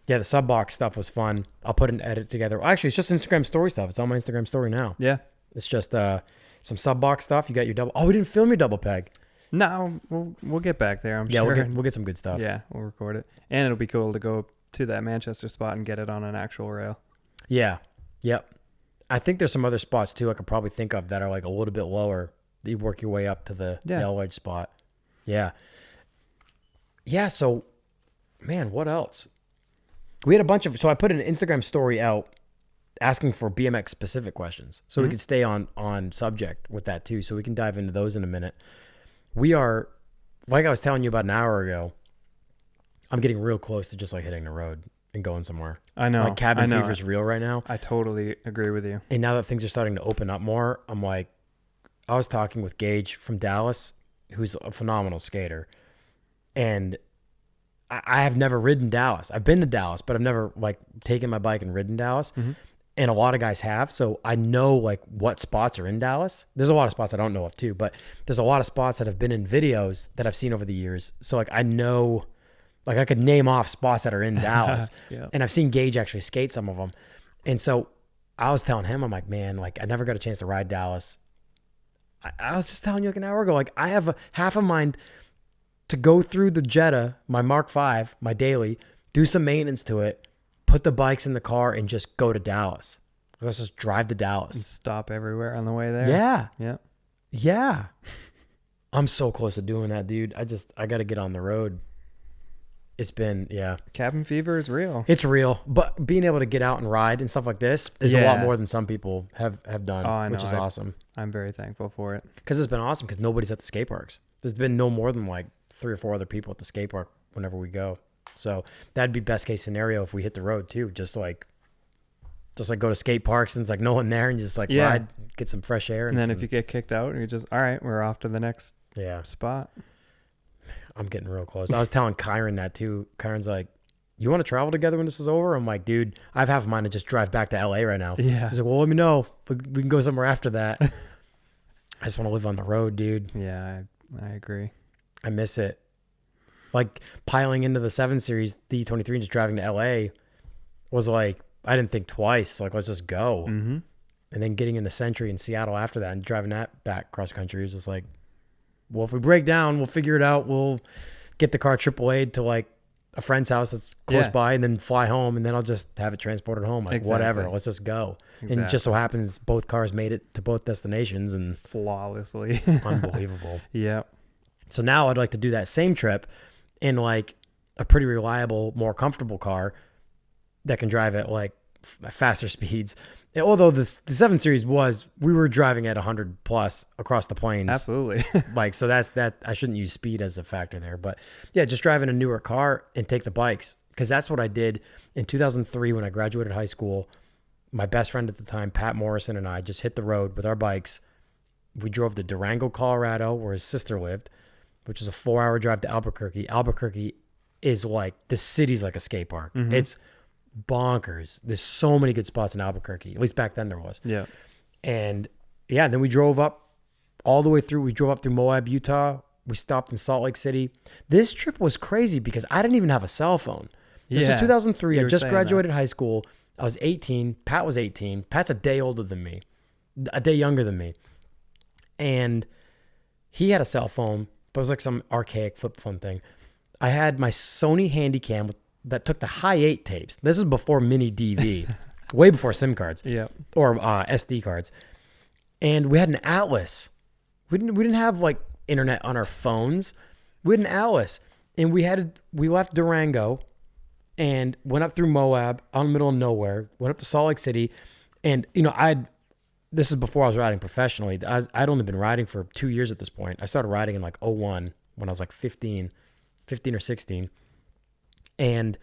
Yeah, the sub box stuff was fun. I'll put an edit together. Actually, it's just Instagram story stuff. It's on my Instagram story now. Yeah. It's just some sub box stuff. You got your double. Oh, we didn't film your double peg. No, we'll get back there. I'm sure. We'll get some good stuff. Yeah, we'll record it, and it'll be cool to go to that Manchester spot and get it on an actual rail. Yeah. Yep. I think there's some other spots too I could probably think of that are like a little bit lower. You work your way up to the L wedge spot. Yeah. Yeah. So, man, what else? We had a bunch of, so I put an Instagram story out asking for BMX specific questions so we could stay on subject with that too. So we can dive into those in a minute. We are, like I was telling you about an hour ago, I'm getting real close to just like hitting the road and going somewhere. I know. Like cabin fever is real right now. I totally agree with you. And now that things are starting to open up more, I'm like, I was talking with Gage from Dallas, who's a phenomenal skater. And I have never ridden Dallas. I've been to Dallas, but I've never like taken my bike and ridden Dallas. Mm-hmm. And a lot of guys have. So I know like what spots are in Dallas. There's a lot of spots I don't know of too, but there's a lot of spots that have been in videos that I've seen over the years. So like I know, like I could name off spots that are in Dallas. And I've seen Gage actually skate some of them. And so I was telling him, I'm like, man, like I never got a chance to ride Dallas. I was just telling you like an hour ago, like I have half a mind to go through the Jetta, my Mark V, my daily, do some maintenance to it, put the bikes in the car and just go to Dallas. Let's just drive to Dallas. And stop everywhere on the way there. Yeah. Yeah. Yeah. I'm so close to doing that, dude. I got to get on the road. It's been, cabin fever is real. It's real. But being able to get out and ride and stuff like this is a lot more than some people have done, which is awesome. I'm very thankful for it. Because it's been awesome because nobody's at the skate parks. There's been no more than like 3 or 4 other people at the skate park whenever we go. So that'd be best case scenario if we hit the road too. Just like just like go to skate parks and it's like no one there and you just like ride, get some fresh air. And then if you get kicked out, you're just, all right, we're off to the next spot. I'm getting real close. I was telling Kyron that too. Kyron's like, you want to travel together when this is over? I'm like, dude, I have half of mine to just drive back to LA right now. Yeah. He's like, well, let me know. We can go somewhere after that. I just want to live on the road, dude. Yeah, I agree. I miss it. Like piling into the 7 Series, the E23 and just driving to LA was like, I didn't think twice. Like, let's just go. Mm-hmm. And then getting into Century in Seattle after that and driving that back cross country was just like, well, if we break down, we'll figure it out. We'll get the car AAA'd to like a friend's house that's close by and then fly home. And then I'll just have it transported home. Like, whatever. Let's just go. Exactly. And it just so happens both cars made it to both destinations and flawlessly. Unbelievable. Yeah. So now I'd like to do that same trip in like a pretty reliable, more comfortable car that can drive at like faster speeds. And although the 7 Series we were driving at 100 plus across the plains. Absolutely. Like, so that I shouldn't use speed as a factor there, but yeah, just driving a newer car and take the bikes. Cause that's what I did in 2003 when I graduated high school. My best friend at the time, Pat Morrison, and I just hit the road with our bikes. We drove to Durango, Colorado, where his sister lived, which is a 4-hour drive to Albuquerque. Albuquerque is like, the city's like a skate park. Mm-hmm. It's bonkers. There's so many good spots in Albuquerque. At least back then there was. Yeah. And yeah, then we drove up all the way through. We drove up through Moab, Utah. We stopped in Salt Lake City. This trip was crazy because I didn't even have a cell phone. This was 2003. I just graduated high school. I was 18. Pat was 18. Pat's a day older than me, a day younger than me. And he had a cell phone, but it was like some archaic flip phone thing. I had my Sony Handycam that took the high 8 tapes. This is before mini DV, way before SIM cards, or SD cards. And we had an Atlas. We didn't have like internet on our phones. We had an Atlas, and we left Durango, and went up through Moab, out in the middle of nowhere. Went up to Salt Lake City, and this is before I was riding professionally. I'd only been riding for 2 years at this point. I started riding in like 2001 when I was like 15 or 16. And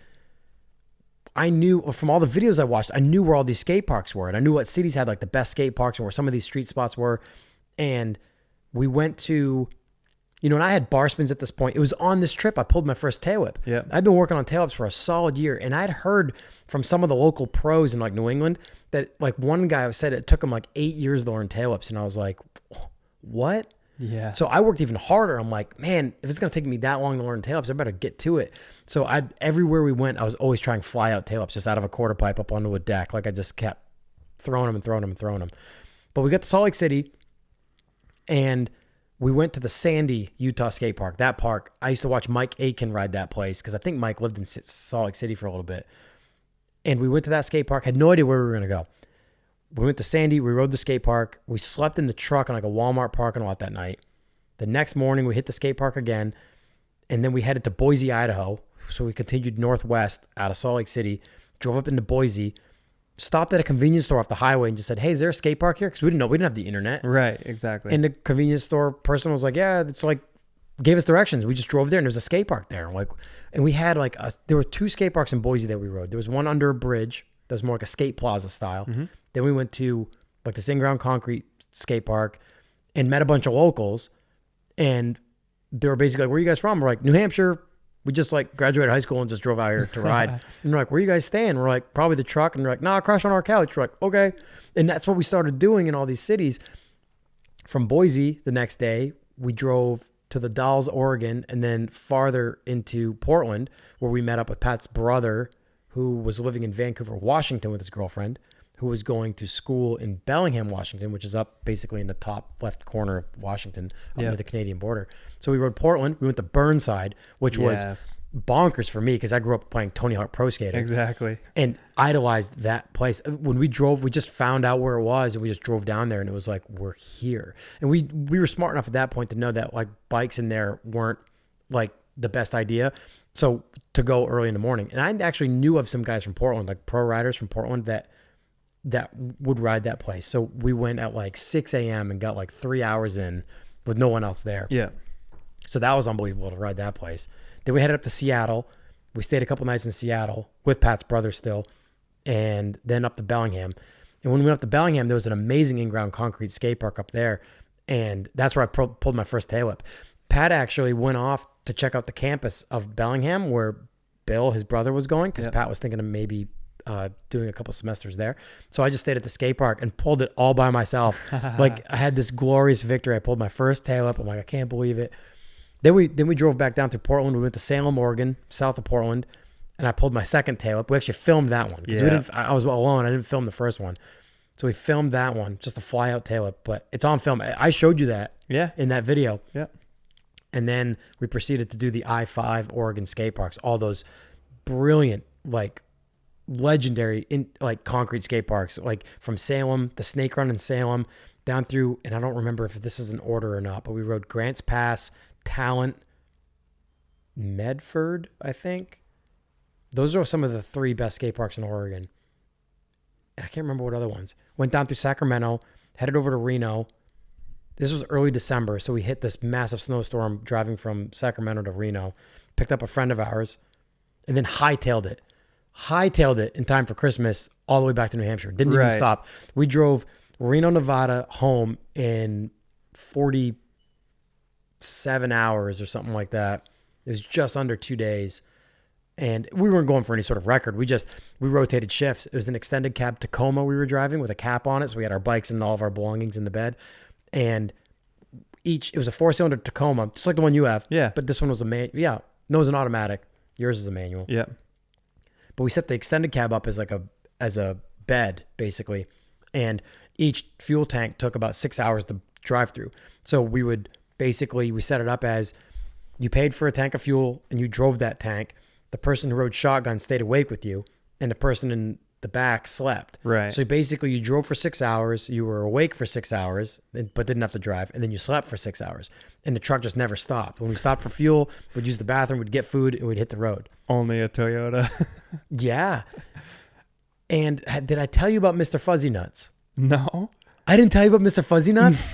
I knew from all the videos I watched, I knew where all these skate parks were. And I knew what cities had like the best skate parks and where some of these street spots were. And we went to, and I had bar spins at this point. It was on this trip I pulled my first tail whip. Yeah. I'd been working on tail whips for a solid year. And I'd heard from some of the local pros in like New England that like one guy said it took him like 8 years to learn tail whips. And I was like, what? Yeah. So I worked even harder. I'm like, man, if it's going to take me that long to learn tail ups, I better get to it. So everywhere we went, I was always trying fly out tail ups just out of a quarter pipe up onto a deck. Like I just kept throwing them. But we got to Salt Lake City and we went to the Sandy, Utah skate park. That park, I used to watch Mike Aiken ride that place because I think Mike lived in Salt Lake City for a little bit. And we went to that skate park, had no idea where we were going to go. We went to Sandy, we rode the skate park, we slept in the truck in like a Walmart parking lot that night. The next morning, we hit the skate park again, and then we headed to Boise, Idaho. So we continued northwest out of Salt Lake City, drove up into Boise, stopped at a convenience store off the highway and just said, hey, is there a skate park here? Because we didn't know, we didn't have the internet. Right, exactly. And the convenience store person was like, yeah, it's like, gave us directions. We just drove there and there was a skate park there. And we had like, there were 2 skate parks in Boise that we rode. There was one under a bridge that was more like a skate plaza style. Mm-hmm. Then we went to like this in-ground concrete skate park and met a bunch of locals. And they were basically like, where are you guys from? We're like, New Hampshire. We just like graduated high school and just drove out here to ride. And they're like, where are you guys staying? We're like, probably the truck. And they're like, nah, crash on our couch. We're like, okay. And that's what we started doing in all these cities. From Boise the next day, we drove to the Dalles, Oregon, and then farther into Portland, where we met up with Pat's brother, who was living in Vancouver, Washington with his girlfriend, who was going to school in Bellingham, Washington, which is up basically in the top left corner of Washington, up near the Canadian border. So we rode Portland. We went to Burnside, which was bonkers for me because I grew up playing Tony Hawk Pro Skater. Exactly. And idolized that place. When we drove, we just found out where it was and we just drove down there and it was like, we're here. And we were smart enough at that point to know that like bikes in there weren't like the best idea. So to go early in the morning. And I actually knew of some guys from Portland, like pro riders from Portland that would ride that place. So we went at like 6 a.m. and got like 3 hours in with no one else there. Yeah. So that was unbelievable to ride that place. Then we headed up to Seattle. We stayed a couple nights in Seattle with Pat's brother still. and then up to Bellingham. And when we went up to Bellingham, there was an amazing in-ground concrete skate park up there. And that's where I pulled my first tail whip. Pat actually went off to check out the campus of Bellingham where Bill, his brother, was going, because Pat was thinking of maybe doing a couple semesters there. So I just stayed at the skate park and pulled it all by myself. Like, I had this glorious victory. I pulled my first tail whip. I'm like, I can't believe it. Then we drove back down through Portland. We went to Salem, Oregon, south of Portland, and I pulled my second tail whip. We actually filmed that one because I was alone. I didn't film the first one. So we filmed that one, just a fly out tail whip, but it's on film. I showed you that in that video. Yeah. And then we proceeded to do the I-5 Oregon skate parks, all those brilliant, like legendary concrete skate parks, like from Salem, the Snake Run in Salem, down through, and I don't remember if this is in order or not, but we rode Grants Pass, Talent, Medford, I think. Those are some of the 3 best skate parks in Oregon. And I can't remember what other ones. Went down through Sacramento, headed over to Reno. This was early December, so we hit this massive snowstorm driving from Sacramento to Reno. Picked up a friend of ours, and then hightailed it. Hightailed it in time for Christmas all the way back to New Hampshire. Didn't even stop. We drove Reno, Nevada home in 47 hours or something like that. It was just under 2 days. And we weren't going for any sort of record. We rotated shifts. It was an extended cab Tacoma we were driving with a cap on it. So we had our bikes and all of our belongings in the bed. And it was a 4-cylinder Tacoma, just like the one you have. Yeah. But this one was no, it was an automatic. Yours is a manual. Yeah. But we set the extended cab up as a bed, basically. And each fuel tank took about 6 hours to drive through. So we set it up as you paid for a tank of fuel and you drove that tank. The person who rode shotgun stayed awake with you, and the person in the back slept. Right. So basically you drove for 6 hours, you were awake for 6 hours, but didn't have to drive, and then you slept for 6 hours. And the truck just never stopped. When we stopped for fuel, we'd use the bathroom, we'd get food, and we'd hit the road. Only a Toyota. Yeah. And did I tell you about Mr. Fuzzy Nuts? No. I didn't tell you about Mr. Fuzzy Nuts?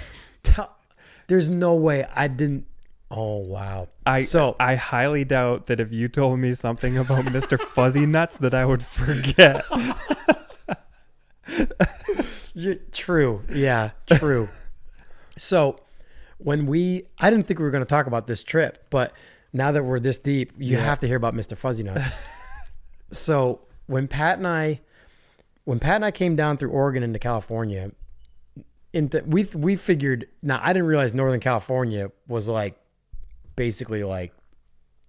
There's no way I didn't. Oh, wow. I highly doubt that if you told me something about Mr. Fuzzy Nuts that I would forget. True. Yeah, true. So I didn't think we were going to talk about this trip, but now that we're this deep, you have to hear about Mr. Fuzzy Nuts. So when Pat and I came down through Oregon into California, we figured, now I didn't realize Northern California was basically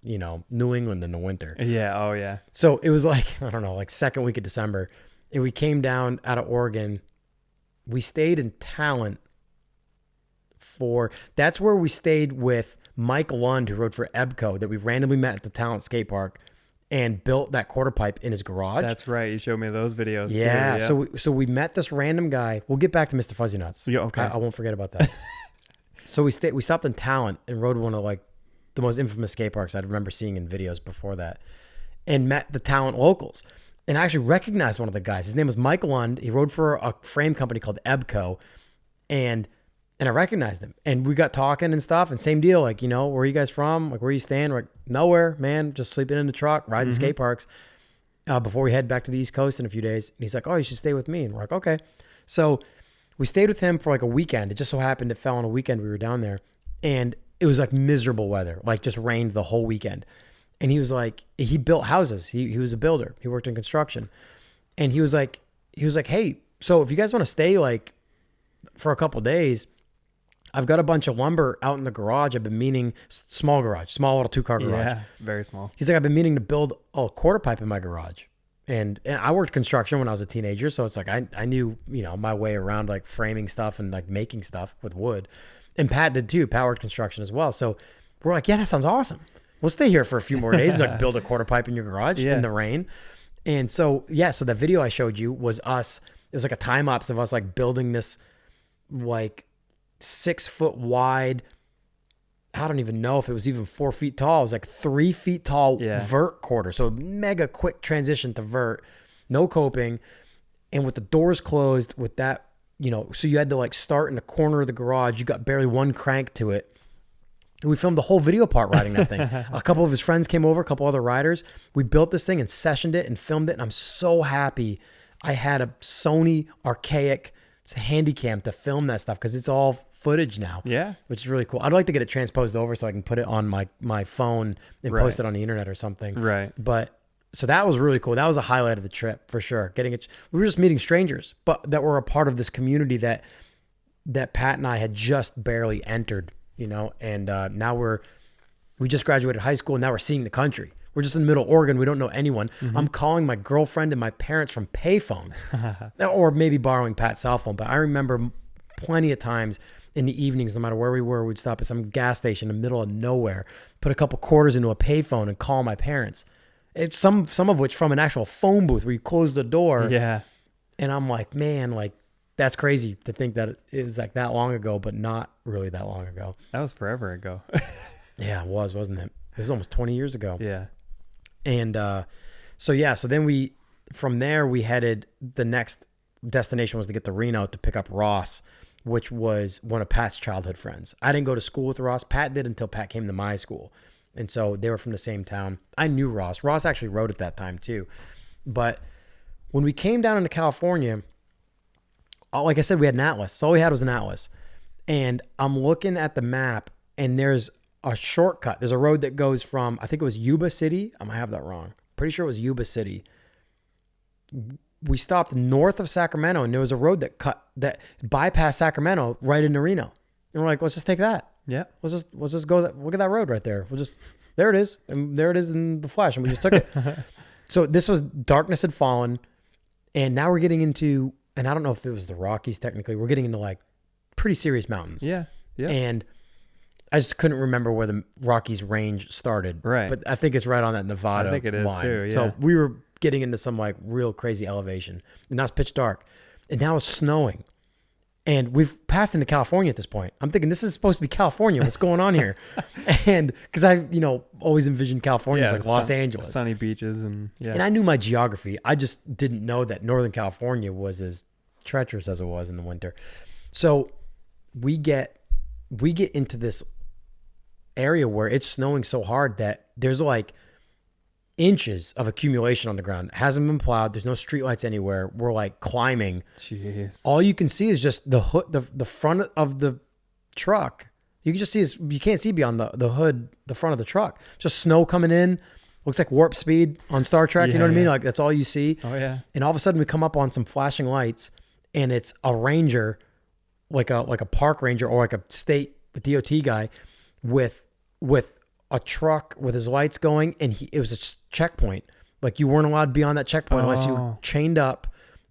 New England in the winter. Yeah. Oh yeah. So it was I don't know, second week of December, and we came down out of Oregon. We stayed in Talent that's where we stayed with Mike Lund, who rode for EBCO, that we randomly met at the Talent skate park and built that quarter pipe in his garage. That's right. You showed me those videos. Yeah. Too. Yeah. So we met this random guy. We'll get back to Mr. Fuzzy Nuts. Yeah. Okay. I won't forget about that. So we stopped in Talent and rode one of the most infamous skate parks I'd remember seeing in videos before that, and met the Talent locals. And I actually recognized one of the guys. His name was Mike Lund. He rode for a frame company called EBCO, and I recognized him. And we got talking and stuff, and same deal, where are you guys from? Where are you staying? We're nowhere, man, just sleeping in the truck, riding skate parks before we head back to the East Coast in a few days. And he's like, oh, you should stay with me. And we're like, okay. So we stayed with him for a weekend. It just so happened it fell on a weekend we were down there. And it was miserable weather, just rained the whole weekend. And he was he built houses. He was a builder. He worked in construction. And he was like, hey, so if you guys want to stay for a couple days, I've got a bunch of lumber out in the garage. I've been meaning, small little 2-car garage. Yeah, very small. He's like, I've been meaning to build a quarter pipe in my garage. And I worked construction when I was a teenager. So it's I knew, my way around framing stuff and making stuff with wood. And Pat did too. Pat worked construction as well. So we're like, yeah, that sounds awesome. We'll stay here for a few more days. Build a quarter pipe in your garage in the rain. And so, so that video I showed you was us. It was a time lapse of us building this 6 foot wide. I don't even know if it was even 4 feet tall. It was 3 feet tall vert quarter. So mega quick transition to vert, no coping. And with the doors closed with that, so you had to start in the corner of the garage. You got barely one crank to it. And we filmed the whole video part riding that thing. A couple of his friends came over, a couple other riders. We built this thing and sessioned it and filmed it. And I'm so happy I had a Sony archaic Handycam to film that stuff because it's all footage now. Yeah. Which is really cool. I'd like to get it transposed over so I can put it on my phone and post it on the internet or something. Right. But so that was really cool. That was a highlight of the trip for sure. We were just meeting strangers, but that were a part of this community that Pat and I had just barely entered, you know, and now we just graduated high school and now we're seeing the country. We're just in Middle Oregon. We don't know anyone. Mm-hmm. I'm calling my girlfriend and my parents from payphones or maybe borrowing Pat's cell phone. But I remember plenty of times in the evenings, no matter where we were, we'd stop at some gas station in the middle of nowhere, put a couple quarters into a payphone and call my parents. It's some of which from an actual phone booth where you close the door. Yeah. And I'm like, man, like that's crazy to think that it was like that long ago, but not really that long ago. That was forever ago. Yeah, it was, wasn't it? It was almost 20 years ago. Yeah. And so then from there we headed, the next destination was to get to Reno to pick up Ross, which was one of Pat's childhood friends. I didn't go to school with Ross. Pat did until Pat came to my school. And so they were from the same town. I knew Ross. Ross actually rode at that time too. But when we came down into California, like I said, we had an atlas. So all we had was an atlas. And I'm looking at the map and there's a shortcut. There's a road that goes from, I think it was Yuba City. I might have that wrong. Pretty sure it was Yuba City. We stopped north of Sacramento and there was a road that bypassed Sacramento right into Reno. And we're like, let's just take that. Yeah. Let's just go look at that road right there. There it is. And there it is in the flesh. And we just took it. So this was, darkness had fallen. And now we're getting into, and I don't know if it was the Rockies technically, we're getting into like pretty serious mountains. Yeah. Yeah. And I just couldn't remember where the Rockies range started. Right. But I think it's right on that Nevada line. I think it is too, yeah. So we were getting into some like real crazy elevation. And now it's pitch dark. And now it's snowing. And we've passed into California at this point. I'm thinking this is supposed to be California. What's going on here? And because I, always envisioned California as like Los Angeles. Sunny beaches and yeah. And I knew my geography. I just didn't know that Northern California was as treacherous as it was in the winter. So we get into this area where it's snowing so hard that there's like inches of accumulation on the ground. It hasn't been plowed. There's no streetlights anywhere. We're like climbing. Jeez. All you can see is just the hood, the front of the truck. You can just see you can't see beyond the hood, the front of the truck. Just snow coming in. Looks like warp speed on Star Trek. Yeah, you know what I mean? Like that's all you see. Oh yeah. And all of a sudden we come up on some flashing lights and it's a ranger, like a park ranger or like a state DOT guy with a truck with his lights going, and it was a checkpoint. Like you weren't allowed to be on that checkpoint unless you were chained up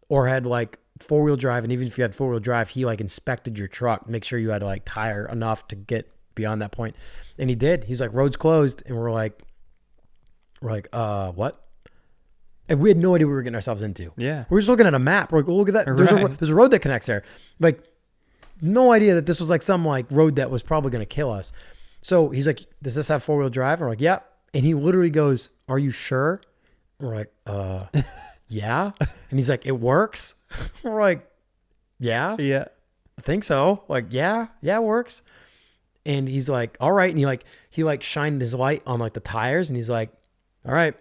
or had like 4-wheel drive. And even if you had 4-wheel drive, he like inspected your truck, make sure you had like tire enough to get beyond that point. And he did. He's like, road's closed. And we're like, what? And we had no idea what we were getting ourselves into. Yeah. We were just looking at a map. We're like, look at that. There's a road that connects there. Like, no idea that this was like some like road that was probably going to kill us. So he's like, does this have 4-wheel drive? And we're like, yeah. And he literally goes, are you sure? And we're like, yeah. And he's like, it works? We're like, yeah. Yeah. I think so. Like, yeah, it works. And he's like, all right. And he shined his light on like the tires and he's like, all right.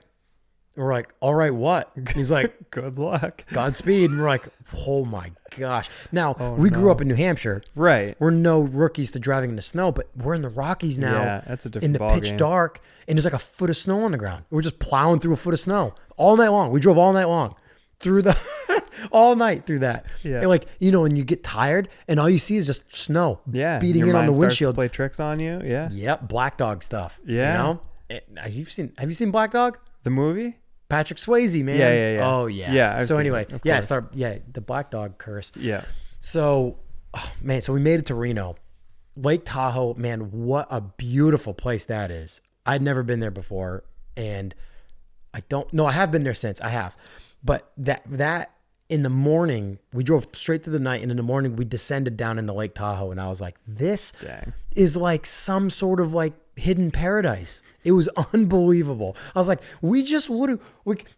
And we're like, all right, what? And he's like, good luck. Godspeed. And we're like, oh my gosh. Now, we grew up in New Hampshire. Right. We're no rookies to driving in the snow, but we're in the Rockies now. Yeah, that's a different in the pitch dark, and there's like a foot of snow on the ground. We're just plowing through a foot of snow all night long. We drove all night long through all night through that. Yeah. And like, and you get tired and all you see is just snow beating in on the windshield. Play tricks on you. Yeah. Yep. Black Dog stuff. Yeah. Have you seen Black Dog? The movie? Patrick Swayze, man. Yeah. Oh yeah. Yeah. So anyway, the Black Dog curse. Yeah. So, so we made it to Reno. Lake Tahoe, man, what a beautiful place that is. I'd never been there before, and I have been there since. I have. But that in the morning, we drove straight through the night, and in the morning we descended down into Lake Tahoe, and I was like, this is like some sort of like hidden paradise. It was unbelievable. I was like, when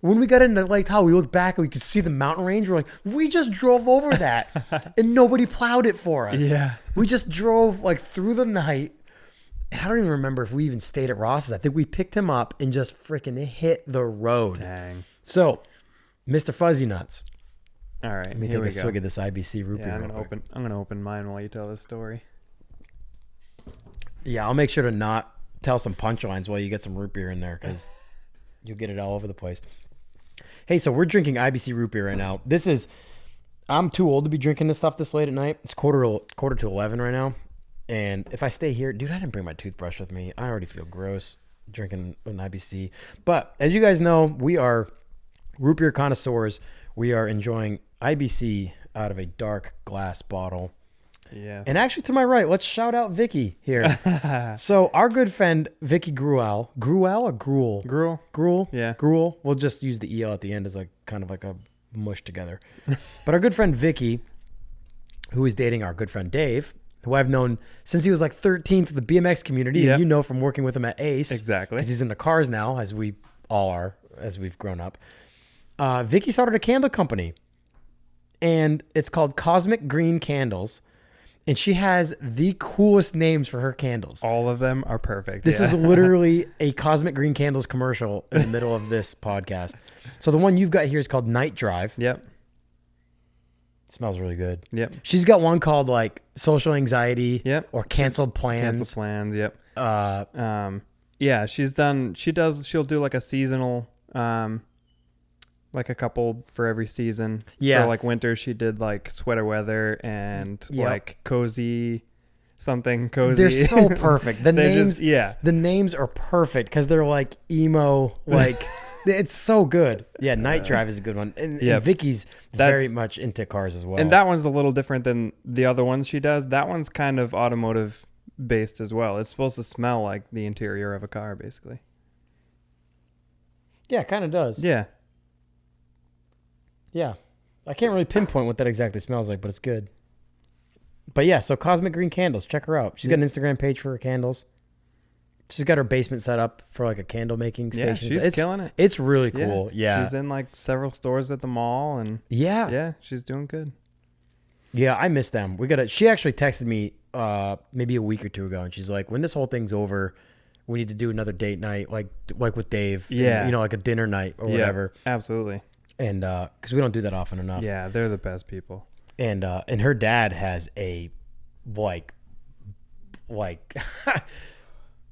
we got into Lake Tahoe, we looked back and we could see the mountain range. We're like, we just drove over that and nobody plowed it for us. Yeah. We just drove like through the night And I don't even remember if we even stayed at Ross's. I think we picked him up and just freaking hit the road. Dang. So, Mr. Fuzzy Nuts. All right, Let me here take we a go. swig of this IBC root beer. I'm gonna open mine while you tell this story. Yeah, I'll make sure to not tell some punchlines while you get some root beer in there, because you'll get it all over the place. Hey, so we're drinking IBC root beer right now. I'm too old to be drinking this stuff this late at night. It's quarter to 11 right now. And if I stay here, dude, I didn't bring my toothbrush with me. I already feel gross drinking an IBC. But as you guys know, we are root beer connoisseurs. We are enjoying IBC out of a dark glass bottle. Yes. And actually, to my right, let's shout out Vicky here. So our good friend Vicky Gruel or Gruel? Gruel. Yeah. Gruel. We'll just use the EL at the end as kind of like a mush together. But our good friend Vicky, who is dating our good friend Dave, who I've known since he was like 13 through the BMX community, Yep. and you know from working with him at Ace. Exactly. Because he's into cars now, as we all are, as we've grown up. Vicky started a candle company, and it's called Cosmic Green Candles. And she has the coolest names for her candles. All of them are perfect. This is literally a Cosmic Green Candles commercial in the middle of this podcast. So the one you've got here is called Night Drive. Yep. It smells really good. Yep. She's got one called like Social Anxiety. Yep. Or Canceled Plans. Cancel plans. Yep. Yeah, she'll do like a seasonal, like a couple for every season. Yeah. For like winter, she did like sweater weather and like cozy. They're so perfect. The names, yeah. The names are perfect because they're like emo, like it's so good. Yeah, Night Drive is a good one, and Vicky's very much into cars as well. And that one's a little different than the other ones she does. That one's kind of automotive based as well. It's supposed to smell like the interior of a car, basically. Yeah, it kind of does. Yeah. Yeah. I can't really pinpoint what that exactly smells like, but it's good. But yeah, so Cosmic Green Candles, check her out. She's got an Instagram page for her candles. She's got her basement set up for like a candle making station. Yeah, she's killing it. It's really cool. Yeah. She's in like several stores at the mall, and yeah, she's doing good. Yeah, I miss them. She actually texted me maybe a week or two ago, and she's like, when this whole thing's over, we need to do another date night, like with Dave. Yeah. And, like a dinner night or whatever. Absolutely. And because we don't do that often enough. Yeah, they're the best people. And her dad has a like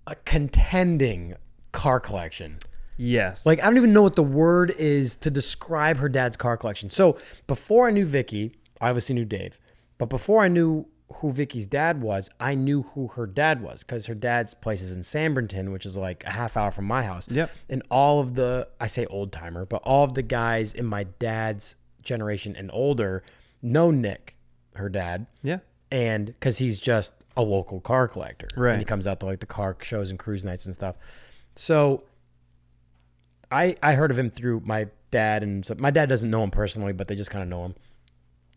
a contending car collection. Yes. Like I don't even know what the word is to describe her dad's car collection. So before I knew Vicky, I obviously knew Dave, but before I knew who Vicky's dad was, I knew who her dad was because her dad's place is in Sambrinton, which is like a half hour from my house. Yep. And all of I say old timer, but all of the guys in my dad's generation and older know Nick, her dad. Yeah. And because he's just a local car collector. Right. And he comes out to like the car shows and cruise nights and stuff. So I heard of him through my dad. And so my dad doesn't know him personally, but they just kind of know him.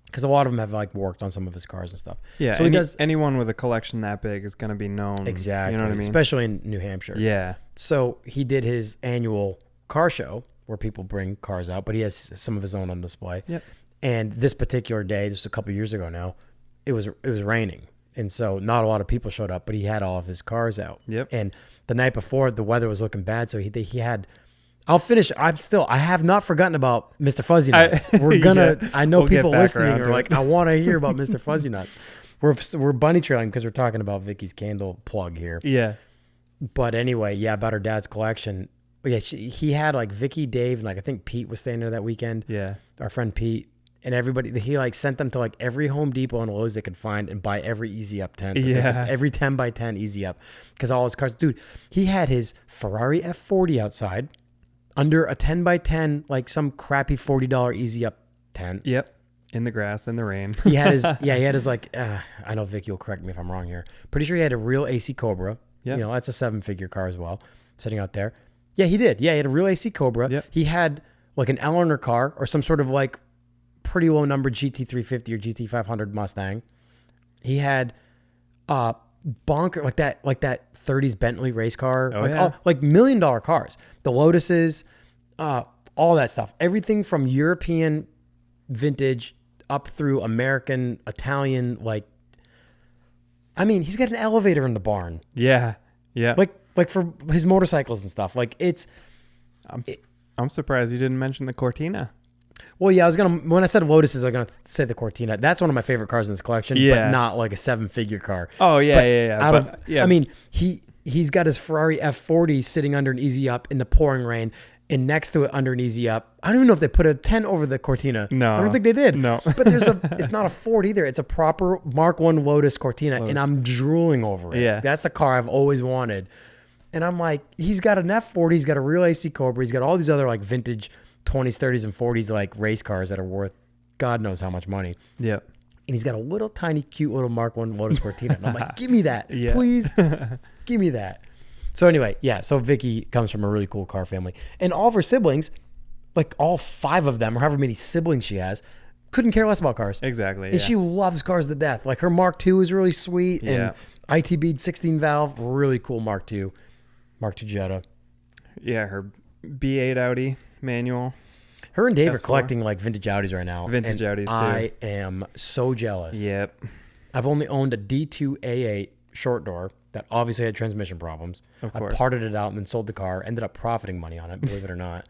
Because a lot of them have like worked on some of his cars and stuff. Yeah. So anyone with a collection that big is going to be known. Exactly. You know what I mean? Especially in New Hampshire. Yeah. So he did his annual car show where people bring cars out, but he has some of his own on display. Yep. And this particular day, this was a couple years ago now, it was raining. And so not a lot of people showed up, but he had all of his cars out. Yep. And the night before, the weather was looking bad. So he had, I have not forgotten about Mr. Fuzzy Nuts. I know people listening are like, I want to hear about Mr. Fuzzy Nuts. We're bunny trailing because we're talking about Vicky's candle plug here. Yeah. But anyway, yeah, about her dad's collection. Yeah, he had like Vicky, Dave, and like I think Pete was staying there that weekend. Yeah. Our friend Pete. And everybody, he like sent them to like every Home Depot and Lowe's they could find and buy every Easy Up tent. Every 10 by 10 Easy Up. Because all his cars, dude, he had his Ferrari F40 outside under a 10 by 10, like some crappy $40 Easy Up tent. Yep. In the grass, in the rain. he had his like, I know Vicky will correct me if I'm wrong here. Pretty sure he had a real AC Cobra. Yep. You know, that's a 7-figure car as well, sitting out there. Yeah, he did. Yeah, he had a real AC Cobra. Yep. He had like an Eleanor car or some sort of like pretty low number GT350 or GT500 Mustang. He had bonker like that 30s Bentley race car, like $1 million cars. The Lotuses, all that stuff. Everything from European vintage up through American, Italian, like I mean, he's got an elevator in the barn. Yeah. Yeah. Like for his motorcycles and stuff. Like I'm surprised you didn't mention the Cortina. Well, yeah, when I said Lotuses, I'm gonna say the Cortina. That's one of my favorite cars in this collection, but not like a 7-figure car. Oh yeah. I mean, he's got his Ferrari F40 sitting under an easy up in the pouring rain, and next to it under an easy up. I don't even know if they put a tent over the Cortina. No, I don't think they did. No, but it's not a Ford either. It's a proper Mark I Lotus Cortina, and I'm drooling over it. Yeah, that's a car I've always wanted. And I'm like, he's got an F40, he's got a real AC Cobra, he's got all these other like vintage 20s, 30s, and 40s like race cars that are worth God knows how much money. Yeah. And he's got a little tiny cute little Mark I Lotus Cortina. And I'm like, give me that. Please give me that. So anyway, yeah. So Vicky comes from a really cool car family. And all of her siblings, like all 5 of them, or however many siblings she has, couldn't care less about cars. Exactly. And she loves cars to death. Like her Mark II is really sweet. And ITB 16 valve, really cool Mark II Jetta. Yeah, her B8 Audi manual. Her and Dave S4. are collecting like vintage Audis right now. Vintage Audis too. I am so jealous. Yep. I've only owned a D2 A8 short door that obviously had transmission problems. Of course. I parted it out and then sold the car. Ended up profiting money on it, believe it or not.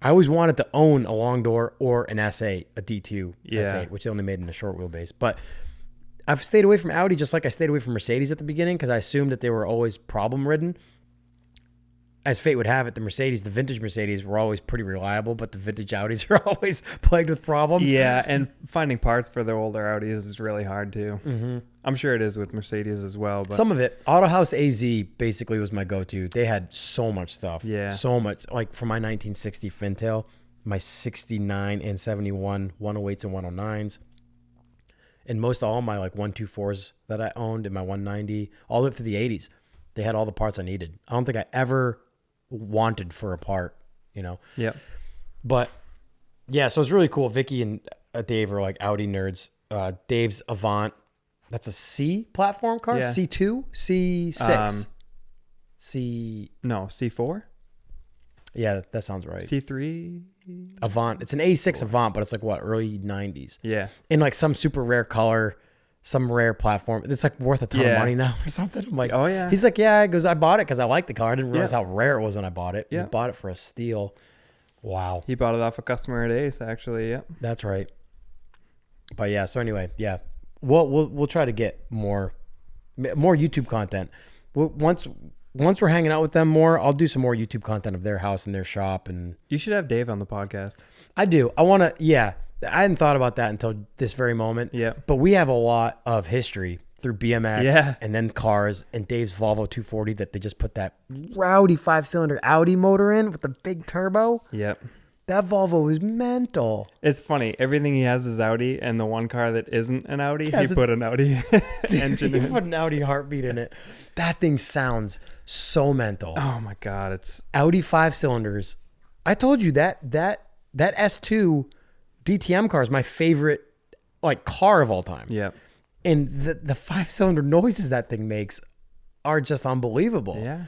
I always wanted to own a long door or an S8, a D2 S8, which they only made in a short wheelbase. But I've stayed away from Audi just like I stayed away from Mercedes at the beginning because I assumed that they were always problem ridden. As fate would have it, the vintage Mercedes were always pretty reliable, but the vintage Audis are always plagued with problems. Yeah, and finding parts for the older Audis is really hard too. Mm-hmm. I'm sure it is with Mercedes as well. But some of it, Autohaus AZ basically was my go-to. They had so much stuff. Yeah. So much. Like for my 1960 Fintail, my 69 and 71 108s and 109s, and most all my like 124s that I owned in my 190, all the way up to the 80s. They had all the parts I needed. I don't think I ever wanted for a part, you know? Yeah. But yeah, so it's really cool. Vicky and Dave are like Audi nerds. Dave's Avant, that's a C platform car? Yeah. C2? C6? No, C4? Yeah, that sounds right. C3? Avant. It's an A6 Avant, but it's like what, early 90s. Yeah. In like some super rare color, some rare platform. It's like worth a ton of money now or something. I'm like, oh yeah. He's like, yeah, because I bought it because I liked the car. I didn't realize how rare it was when I bought it. Yeah. He bought it for a steal. Wow. He bought it off a customer at Ace, actually. Yeah. That's right. But yeah, so anyway, yeah. We'll try to get more YouTube content. Once we're hanging out with them more, I'll do some more YouTube content of their house and their shop. And you should have Dave on the podcast. I do. I want to, yeah. I hadn't thought about that until this very moment. Yeah. But we have a lot of history through BMX Yeah. and then cars and Dave's Volvo 240 that they just put that rowdy 5-cylinder Audi motor in with the big turbo. Yep. That Volvo is mental. It's funny. Everything he has is Audi, and the one car that isn't an Audi, he put an Audi engine in. He put an Audi heartbeat in it. That thing sounds so mental. Oh my God. It's Audi 5 cylinders. I told you that S2 DTM car is my favorite like car of all time. yeah. And the 5-cylinder noises that thing makes are just unbelievable. Yeah.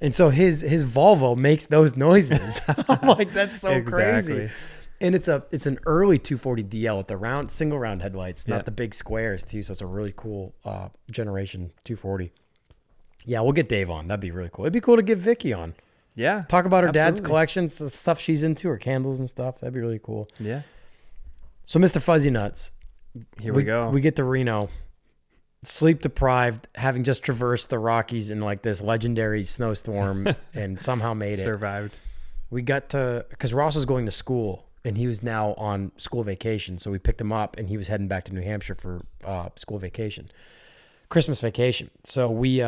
And so his Volvo makes those noises. I'm like, that's so Exactly. crazy. And it's an early 240 DL with the single round headlights, not the big squares too. So it's a really cool generation 240. Yeah, we'll get Dave on. That'd be really cool. It'd be cool to get Vicky on. Yeah. Talk about her dad's absolutely. collections, the stuff she's into, her candles and stuff. That'd be really cool. Yeah. So Mr. Fuzzy Nuts. Here we go. We get to Reno, sleep deprived, having just traversed the Rockies in like this legendary snowstorm and somehow made it. Survived. We got to, because Ross was going to school and he was now on school vacation. So we picked him up and he was heading back to New Hampshire for school vacation, Christmas vacation. So we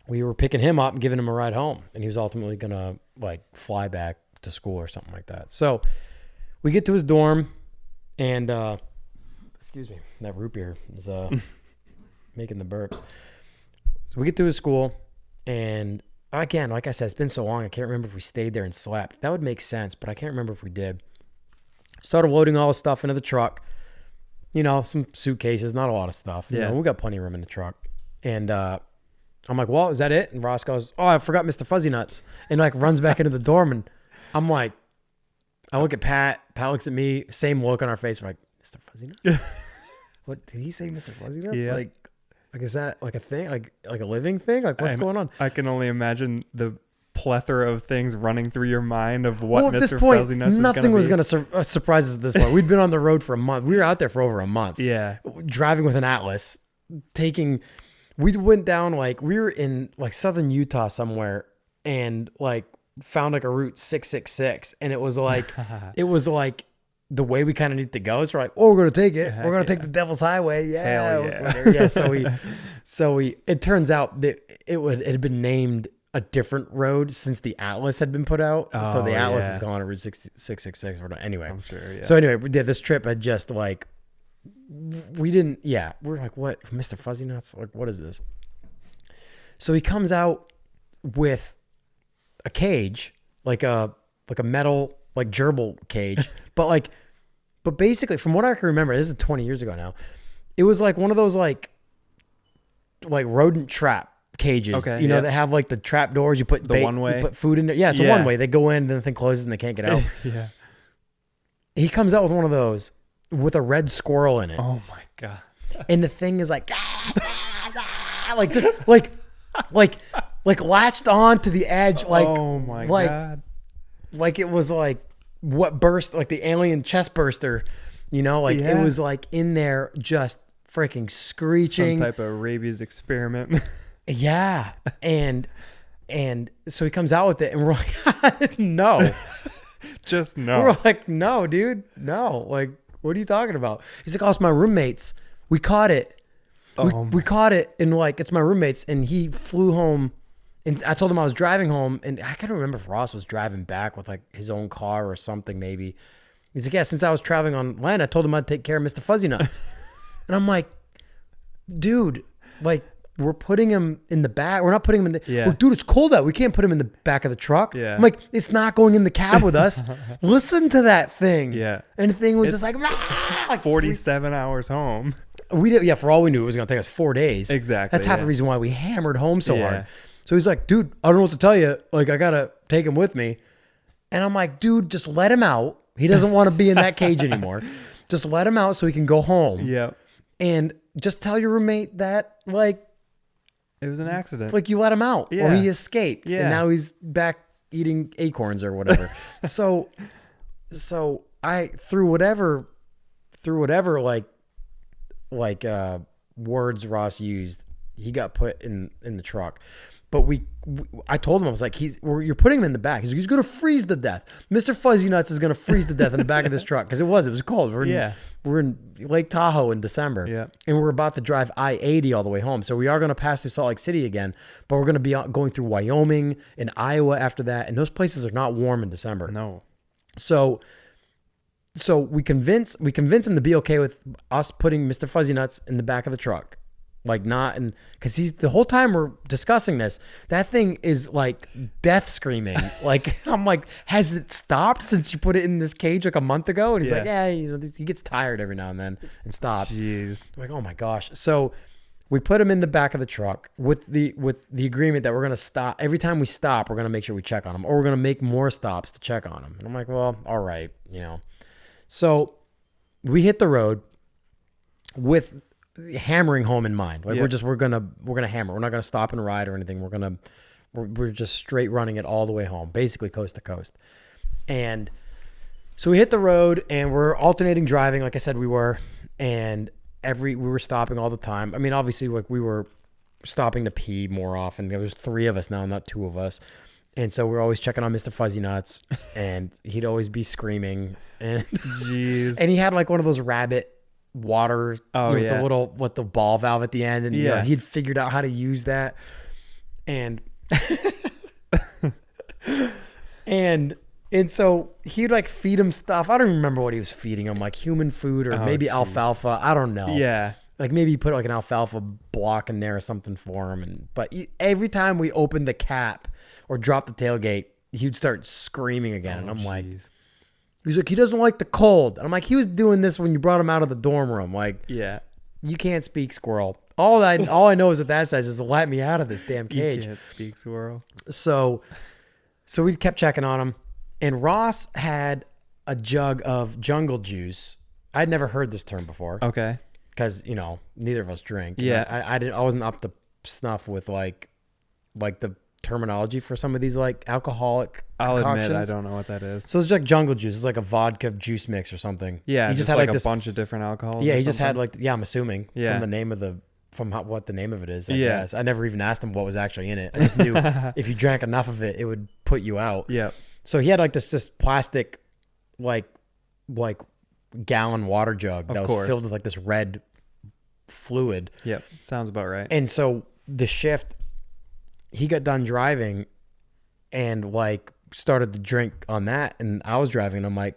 were picking him up and giving him a ride home. And he was ultimately going to like fly back to school or something like that. So we get to his dorm and, excuse me, that root beer is making the burps. So we get to his school and again, like I said, it's been so long, I can't remember if we stayed there and slept. That would make sense, but I can't remember if we did. Started loading all the stuff into the truck. You know, some suitcases, not a lot of stuff. You know, we got plenty of room in the truck. And I'm like, well, is that it? And Ross goes, oh, I forgot Mr. Fuzzy Nuts. And like runs back into the dorm. And I'm like, I look at Pat. Pat looks at me. Same look on our face. We're like, Mr. Fuzzy Nuts? What did he say, Mr. Fuzzy Nuts? Yeah. Like, Like, is that like a thing? Like a living thing? Like, what's going on? I can only imagine the plethora of things running through your mind of what at this Mr. point, Fuzzy Nuts nothing was going going to surprise us at this point. We'd been on the road for a month. We were out there for over a month. Yeah. Driving with an Atlas, we went down like, we were in like southern Utah somewhere and like found like a route 666. And it was like the way we kind of need to go. So we're like, oh, we're going to take it. We're going to take the Devil's Highway. Yeah. Hell yeah. Yeah. So it turns out that it had been named a different road since the Atlas had been put out. So the Atlas is going to Route 666 or anyway. I'm sure, yeah. So anyway, this trip had just like, we're like, what? Mr. Fuzzy Nuts? Like, what is this? So he comes out with a cage, like a metal, like gerbil cage. but basically from what I can remember, this is 20 years ago now, it was like one of those like rodent trap cages, that have like the trap doors. You put one way, you put food in there. Yeah, it's a one way. They go in, then the thing closes, and they can't get out. Yeah. He comes out with one of those with a red squirrel in it. Oh my god! And the thing is like, like just like latched on to the edge. Like, oh my god! Like it was like what burst, like the alien chest burster. It was like in there just freaking screeching. Some type of rabies experiment. Yeah. And so he comes out with it and we're like, no. Just no. We're like, no, dude. No. Like, what are you talking about? He's like, oh, it's my roommates. We caught it. We caught it and like, it's my roommates. And he flew home and I told him I was driving home and I can't remember if Ross was driving back with like his own car or something maybe. He's like, yeah, since I was traveling on land, I told him I'd take care of Mr. Fuzzy Nuts. And I'm like, dude, like, we're putting him in the back. We're not putting him in the... Yeah. Well, dude, it's cold out. We can't put him in the back of the truck. Yeah. I'm like, it's not going in the cab with us. Listen to that thing. Yeah. And the thing was just like 47 hours home. We did, yeah, for all we knew, it was going to take us 4 days. Exactly. That's half the reason why we hammered home so hard. So he's like, dude, I don't know what to tell you. Like, I got to take him with me. And I'm like, dude, just let him out. He doesn't want to be in that cage anymore. Just let him out so he can go home. Yeah. And just tell your roommate that, like, it was an accident. Like you let him out or he escaped and now he's back eating acorns or whatever. so I, through whatever words Ross used, he got put in the truck. But I told him, I was like, you're putting him in the back. He's going to freeze to death. Mr. Fuzzy Nuts is going to freeze to death in the back of this truck. Cause it was cold. We're in Lake Tahoe in December and we're about to drive I-80 all the way home. So we are going to pass through Salt Lake City again, but we're going to be going through Wyoming and Iowa after that. And those places are not warm in December. No. So we convince him to be okay with us putting Mr. Fuzzy Nuts in the back of the truck. Like not, and because the whole time we're discussing this, that thing is like death screaming. Like I'm like, has it stopped since you put it in this cage like a month ago? And he's like, yeah, he gets tired every now and then and stops. Jeez. I'm like, oh my gosh. So we put him in the back of the truck with the agreement that we're gonna stop every time we stop. We're gonna make sure we check on him, or we're gonna make more stops to check on him. And I'm like, well, all right, So we hit the road with hammering home in mind. Like we're gonna hammer. We're not gonna stop and ride or anything. We're just straight running it all the way home, basically coast to coast. And so we hit the road and we're alternating driving, like I said we were, and we were stopping all the time. I mean, obviously, like we were stopping to pee more often. There was 3 of us now, not 2 of us. And so we're always checking on Mr. Fuzzy Nuts, and he'd always be screaming. And jeez. And he had like one of those rabbit water with the ball valve at the end, and he'd figured out how to use that, and and so he'd like feed him stuff. I don't even remember what he was feeding him, like human food or maybe alfalfa. I don't know. Yeah, like maybe he put like an alfalfa block in there or something for him. But every time we opened the cap or dropped the tailgate, he'd start screaming again, and I'm like. He's like, he doesn't like the cold. And I'm like, he was doing this when you brought him out of the dorm room. Like, you can't speak squirrel. All I know is that says is let me out of this damn cage. You can't speak squirrel. So we kept checking on him. And Ross had a jug of jungle juice. I'd never heard this term before. Okay. because neither of us drink. Yeah. I wasn't up to snuff with like the terminology for some of these like alcoholic concoctions. Admit I don't know what that is. So it's like jungle juice. It's like a vodka juice mix or something. Yeah, he just had like a bunch of different alcohols. Yeah, he just had like I'm assuming Yeah. from the name of what the name of it is. I guess I never even asked him what was actually in it. I just knew if you drank enough of it, it would put you out. Yeah. So he had like this just plastic like gallon water jug that was filled with like this red fluid. Yep, sounds about right. And so the shift, he got done driving and like started to drink on that, and I was driving and I'm like,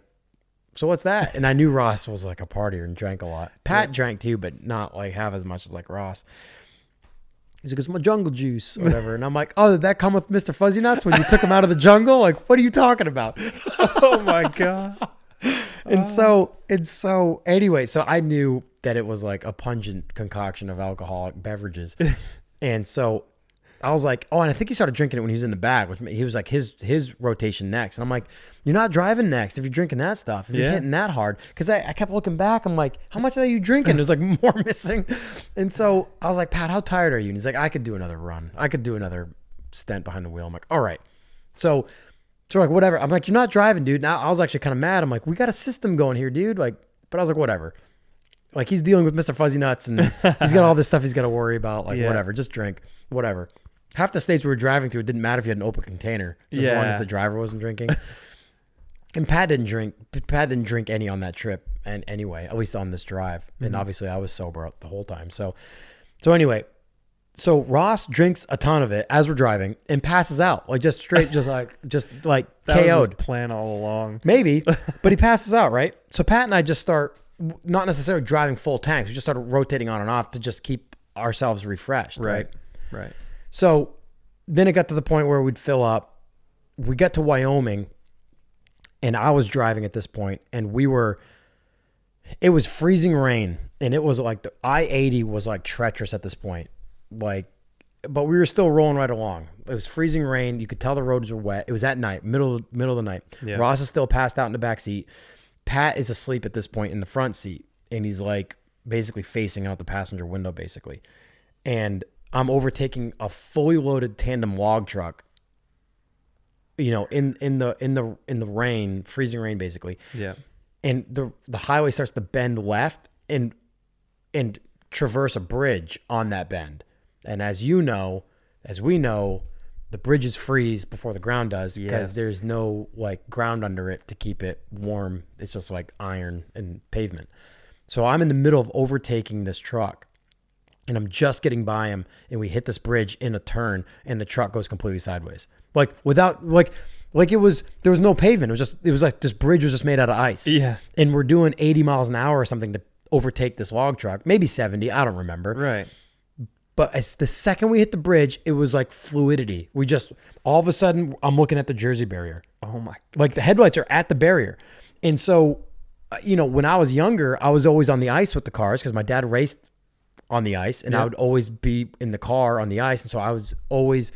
so what's that? And I knew Ross was like a partier and drank a lot. Pat drank too, but not like half as much as like Ross. He's like, it's my jungle juice or whatever. And I'm like, oh, did that come with Mr. Fuzzy Nuts when you took him out of the jungle? Like, what are you talking about? Oh my God. And so anyway, so I knew that it was like a pungent concoction of alcoholic beverages. And so I was like, oh, and I think he started drinking it when he was in the back, which he was like his rotation next. And I'm like, you're not driving next if you're drinking that stuff, if you're hitting that hard. Because I kept looking back. I'm like, how much of that are you drinking? There's like more missing. And so I was like, Pat, how tired are you? And he's like, I could do another run. I could do another stent behind the wheel. I'm like, all right. So like, whatever. I'm like, you're not driving, dude. Now I was actually kind of mad. I'm like, we got a system going here, dude. Like, but I was like, whatever. Like, he's dealing with Mr. Fuzzy Nuts and he's got all this stuff he's got to worry about. Like, whatever. Just drink. Whatever. Half the states we were driving through, it didn't matter if you had an open container, as long as the driver wasn't drinking. And Pat didn't drink. Pat didn't drink any on that trip, and anyway, at least on this drive. Mm-hmm. And obviously, I was sober the whole time. So anyway, so Ross drinks a ton of it as we're driving and passes out, like just straight, just like that KO'd. Was his plan all along, maybe, but he passes out, right? So Pat and I just start not necessarily driving full tanks. We just started rotating on and off to just keep ourselves refreshed, right? Right. So then it got to the point where we'd fill up. We got to Wyoming, and I was driving at this point, and it was freezing rain, and it was like the I-80 was like treacherous at this point. Like, but we were still rolling right along. It was freezing rain. You could tell the roads were wet. It was at night, middle of the night. Yeah. Ross is still passed out in the back seat. Pat is asleep at this point in the front seat, and he's like basically facing out the passenger window, basically. And I'm overtaking a fully loaded tandem log truck, in the rain, freezing rain, basically. Yeah. And the highway starts to bend left and traverse a bridge on that bend. And as we know, the bridges freeze before the ground does because there's no like ground under it to keep it warm. It's just like iron and pavement. So I'm in the middle of overtaking this truck. And I'm just getting by him, and we hit this bridge in a turn, and the truck goes completely sideways. Like without there was no pavement. It was like this bridge was just made out of ice. Yeah. And we're doing 80 miles an hour or something to overtake this log truck, maybe 70. I don't remember. Right. But as the second we hit the bridge, it was like fluidity. We just all of a sudden I'm looking at the Jersey barrier. Oh my! Like the headlights are at the barrier, and so when I was younger, I was always on the ice with the cars because my dad raced on the ice, and I would always be in the car on the ice. And so I was always,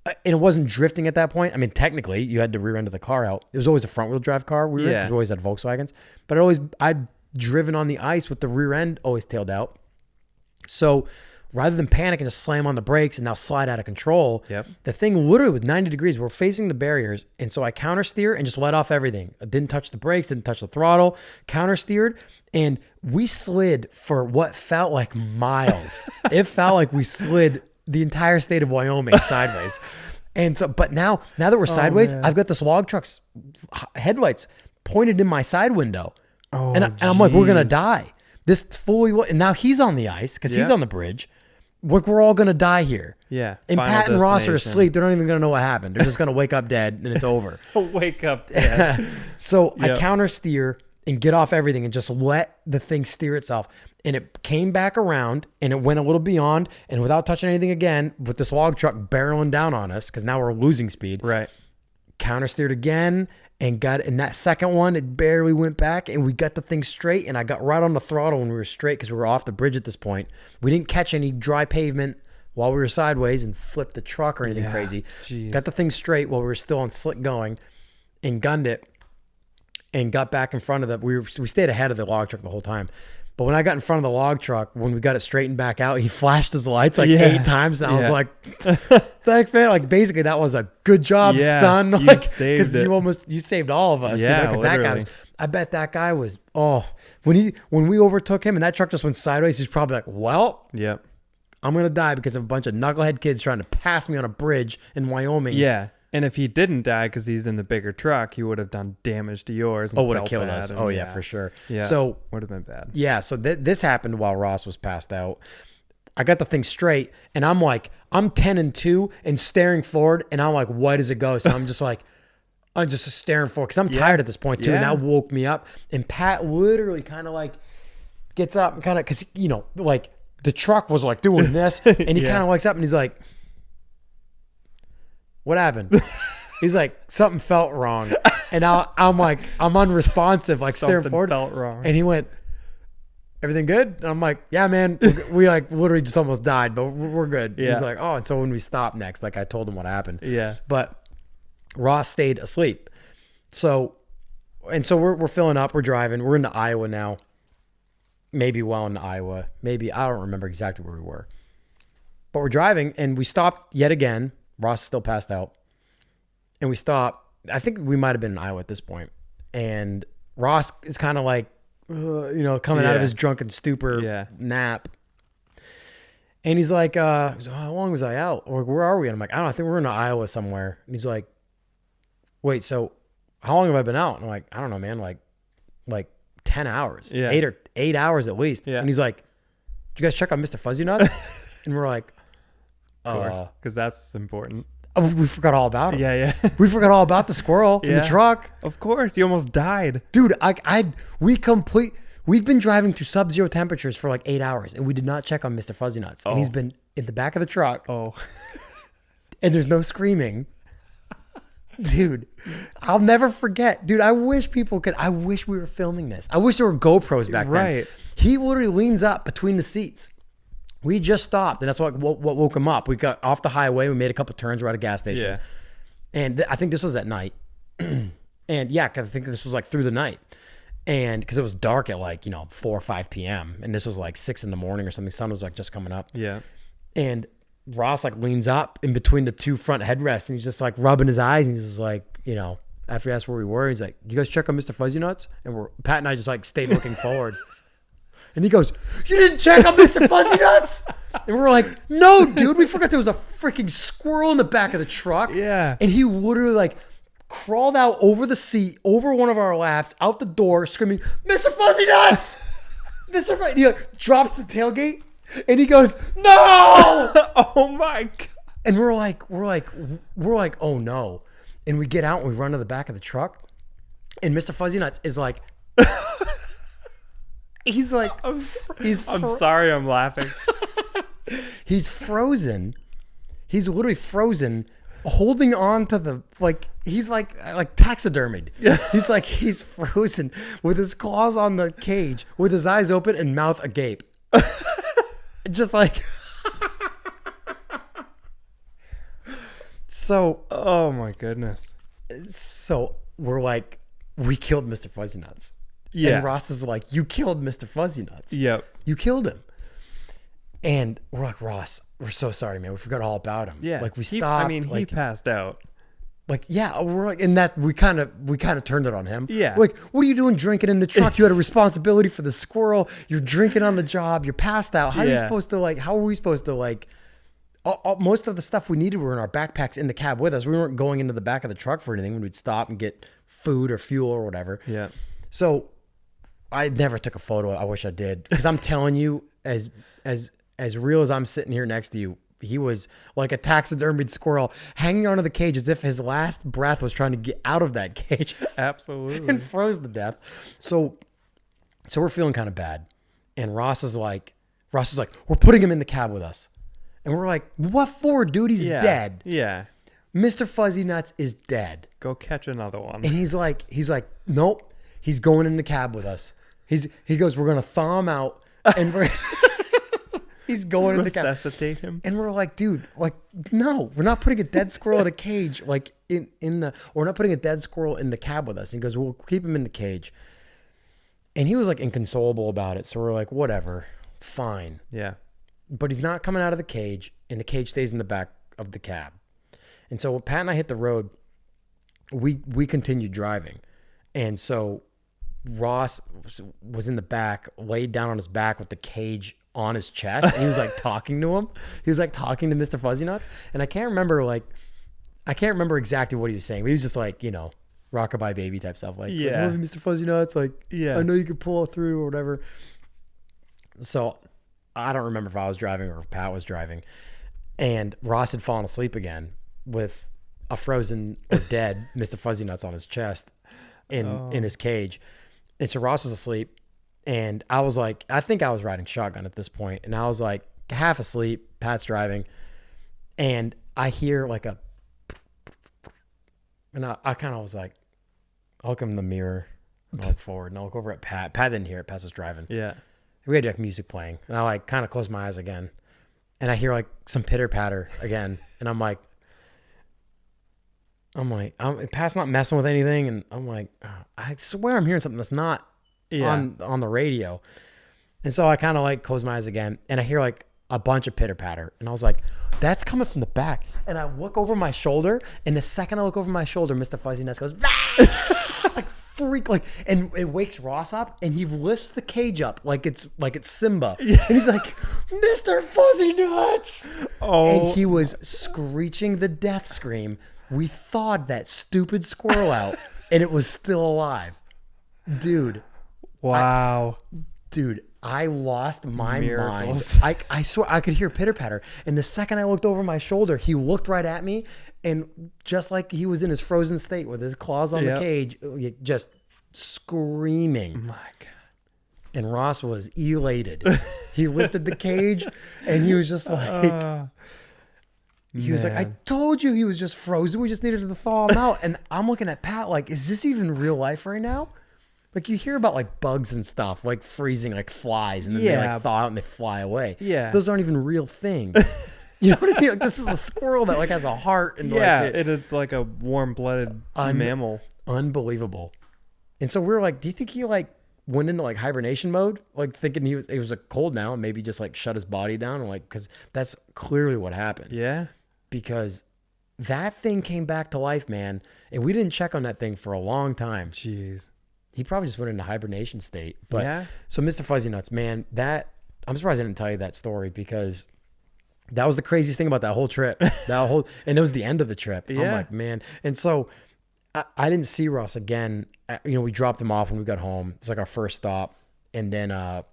and it wasn't drifting at that point. I mean, technically you had the rear end of the car out. It was always a front wheel drive car. We always had Volkswagens, but I'd driven on the ice with the rear end always tailed out. So rather than panic and just slam on the brakes and now slide out of control, the thing literally was 90 degrees. We're facing the barriers. And so I counter steer and just let off everything. I didn't touch the brakes, didn't touch the throttle, counter steered. And we slid for what felt like miles. It felt like we slid the entire state of Wyoming sideways. And so, but now that we're sideways, I've got this log truck's headlights pointed in my side window. And I'm like, we're going to die. This fully, and now he's on the ice because he's on the bridge. We're all going to die here. Yeah. And Pat and Ross are asleep. They're not even going to know what happened. They're just going to wake up dead and it's over. Wake up dead. So I counter steer and get off everything and just let the thing steer itself. And it came back around and it went a little beyond, and without touching anything again, with this log truck barreling down on us because now we're losing speed. Right. Counter steered again and got in that second one. It barely went back and we got the thing straight, and I got right on the throttle when we were straight because we were off the bridge at this point. We didn't catch any dry pavement while we were sideways and flipped the truck or anything crazy. Geez. Got the thing straight while we were still on slick going and gunned it and got back in front of we stayed ahead of the log truck the whole time. But when I got in front of the log truck, when we got it straightened back out, he flashed his lights like 8 times. And I was like, thanks, man. Like, basically, that was a good job, son. Like, because you saved all of us. Yeah, because that guy was, I bet that guy was, when we overtook him and that truck just went sideways, he's probably like, well, I'm going to die because of a bunch of knucklehead kids trying to pass me on a bridge in Wyoming. Yeah. And if he didn't die because he's in the bigger truck, he would have done damage to yours. And would have killed us. For sure. Yeah. So would have been bad. Yeah. So this happened while Ross was passed out. I got the thing straight, and I'm 10-2 and staring forward, and I'm like, why does it go? So I'm just staring forward because I'm tired at this point too. And that woke me up. And Pat literally kind of like gets up and kind of, because like the truck was like doing this, and he kind of wakes up and he's like, what happened? He's like, something felt wrong. And I'm like, I'm unresponsive, like staring forward. Something felt wrong. And he went, everything good? And I'm like, yeah, man, we like literally just almost died, but we're good. Yeah. He's like, oh, and so when we stopped next, like I told him what happened. Yeah. But Ross stayed asleep. So we're filling up, we're driving, we're into Iowa now. Maybe well into Iowa. Maybe, I don't remember exactly where we were. But we're driving and we stopped yet again. Ross is still passed out. And we stop. I think we might have been in Iowa at this point. And Ross is kind of like, coming out of his drunken stupor nap. And he's like, how long was I out? Or where are we? And I'm like, I don't know. I think we're in Iowa somewhere. And he's like, wait, so how long have I been out? And I'm like, I don't know, man. Like 10 hours. Yeah. 8 hours at least. Yeah. And he's like, did you guys check on Mr. Fuzzy Nuts? And we're like, of course, because that's important. We forgot all about him. Yeah. We forgot all about the squirrel in the truck. Of course, he almost died, dude. We've been driving through sub-zero temperatures for like 8 hours, and we did not check on Mr. Fuzzy Nuts, and he's been in the back of the truck. And there's no screaming, dude. I'll never forget, dude. I wish people could. I wish we were filming this. I wish there were GoPros back then. He literally leans up between the seats. We just stopped, and that's what woke him up. We got off the highway. We made a couple turns. We're at a gas station. Yeah. And I think this was at night. And I think this was like through the night. And because it was dark at 4 or 5 p.m. And this was like 6 a.m. or something. Sun was like just coming up. Yeah. And Ross like leans up in between the two front headrests, and he's just like rubbing his eyes. And he's just like, after he asked where we were, he's like, you guys check on Mr. Fuzzy Nuts? And Pat and I just like stayed looking forward. And he goes, you didn't check on Mr. Fuzzy Nuts? And we're like, no, dude, we forgot there was a freaking squirrel in the back of the truck. Yeah. And he literally like crawled out over the seat, over one of our laps, out the door, screaming, Mr. Fuzzy Nuts! Mr. Fuzzy, he like, drops the tailgate, and he goes, no! Oh my God. And we're like, oh no. And we get out and we run to the back of the truck, and Mr. Fuzzy Nuts is like, he's like, I'm sorry, I'm laughing. He's frozen. He's literally frozen, holding on to the, he's like taxidermied. Yeah. He's frozen with his claws on the cage, with his eyes open and mouth agape. Just like. So. Oh my goodness. So we're like, we killed Mr. Fuzzy Nuts. Yeah. And Ross is like, you killed Mr. Fuzzy Nuts. Yep. You killed him. And we're like, Ross, we're so sorry, man. We forgot all about him. Yeah. Like we stopped. He passed out. We're like, and that we kind of turned it on him. Yeah. Like, what are you doing drinking in the truck? You had a responsibility for the squirrel. You're drinking on the job. You're passed out. How are we supposed to most of the stuff we needed were in our backpacks in the cab with us. We weren't going into the back of the truck for anything when we'd stop and get food or fuel or whatever. Yeah. So I never took a photo. I wish I did. Because I'm telling you, as real as I'm sitting here next to you, he was like a taxidermied squirrel hanging onto the cage as if his last breath was trying to get out of that cage. Absolutely. And froze to death. So we're feeling kind of bad. And Ross is like, we're putting him in the cab with us. And we're like, what for, dude? He's dead. Yeah. Mr. Fuzzy Nuts is dead. Go catch another one. And he's like, nope. He's going in the cab with us. He goes, we're going to thaw him out. And he's going in the cab. Resuscitate him. And we're like, dude, no, we're not putting a dead squirrel in a cage. We're not putting a dead squirrel in the cab with us. And he goes, we'll keep him in the cage. And he was like inconsolable about it. So we're like, whatever, fine. Yeah. But he's not coming out of the cage, and the cage stays in the back of the cab. And so when Pat and I hit the road, we continued driving. And so Ross was in the back, laid down on his back with the cage on his chest. And he was like talking to him. He was like talking to Mr. Fuzzy Nuts. And I can't remember exactly what he was saying, but he was just like, rockabye baby type stuff. Like, I love you, Mr. Fuzzy Nuts. Like, I know you can pull it through or whatever. So I don't remember if I was driving or if Pat was driving. And Ross had fallen asleep again with a frozen or dead Mr. Fuzzy Nuts on his chest in his cage. And so Ross was asleep, and I was like, I think I was riding shotgun at this point, and I was like half asleep. Pat's driving, and I hear like and I kind of was like, I look in the mirror and I look forward, and I look over at Pat. Pat didn't hear it. Pat's just driving. Yeah. We had like music playing, and I like kind of close my eyes again, and I hear like some pitter patter again, and I'm like, Pat's not messing with anything, and I'm like, I swear I'm hearing something that's not on the radio. And so I kind of like close my eyes again, and I hear like a bunch of pitter patter, and I was like, that's coming from the back. And I look over my shoulder, and the second I look over my shoulder, Mr. Fuzzy Nuts goes like freak, like, and it wakes Ross up, and he lifts the cage up like it's Simba, and he's like, Mr. Fuzzy Nuts. And he was screeching the death scream. We thawed that stupid squirrel out, and it was still alive. Dude. Wow. I lost my mind. I swear I could hear pitter patter. And the second I looked over my shoulder, he looked right at me, and just like he was in his frozen state with his claws on the cage, just screaming. My God. And Ross was elated. He lifted the cage, and he was just like... He was like, I told you he was just frozen. We just needed to thaw him out. And I'm looking at Pat like, is this even real life right now? Like, you hear about like bugs and stuff, like freezing like flies, and then they like thaw out and they fly away. Yeah. Those aren't even real things. You know what I mean? Like, this is a squirrel that like has a heart. And it's like a warm-blooded mammal. Unbelievable. And so we were like, do you think he like went into like hibernation mode? Like thinking it was like cold now, and maybe just like shut his body down, and like, because that's clearly what happened. Yeah. Because that thing came back to life, man. And we didn't check on that thing for a long time. Jeez. He probably just went into hibernation state. But so Mr. Fuzzy Nuts, man, I'm surprised I didn't tell you that story, because that was the craziest thing about that whole trip. And it was the end of the trip. Yeah. I'm like, man. And so I didn't see Ross again. We dropped him off when we got home. It's like our first stop. And then I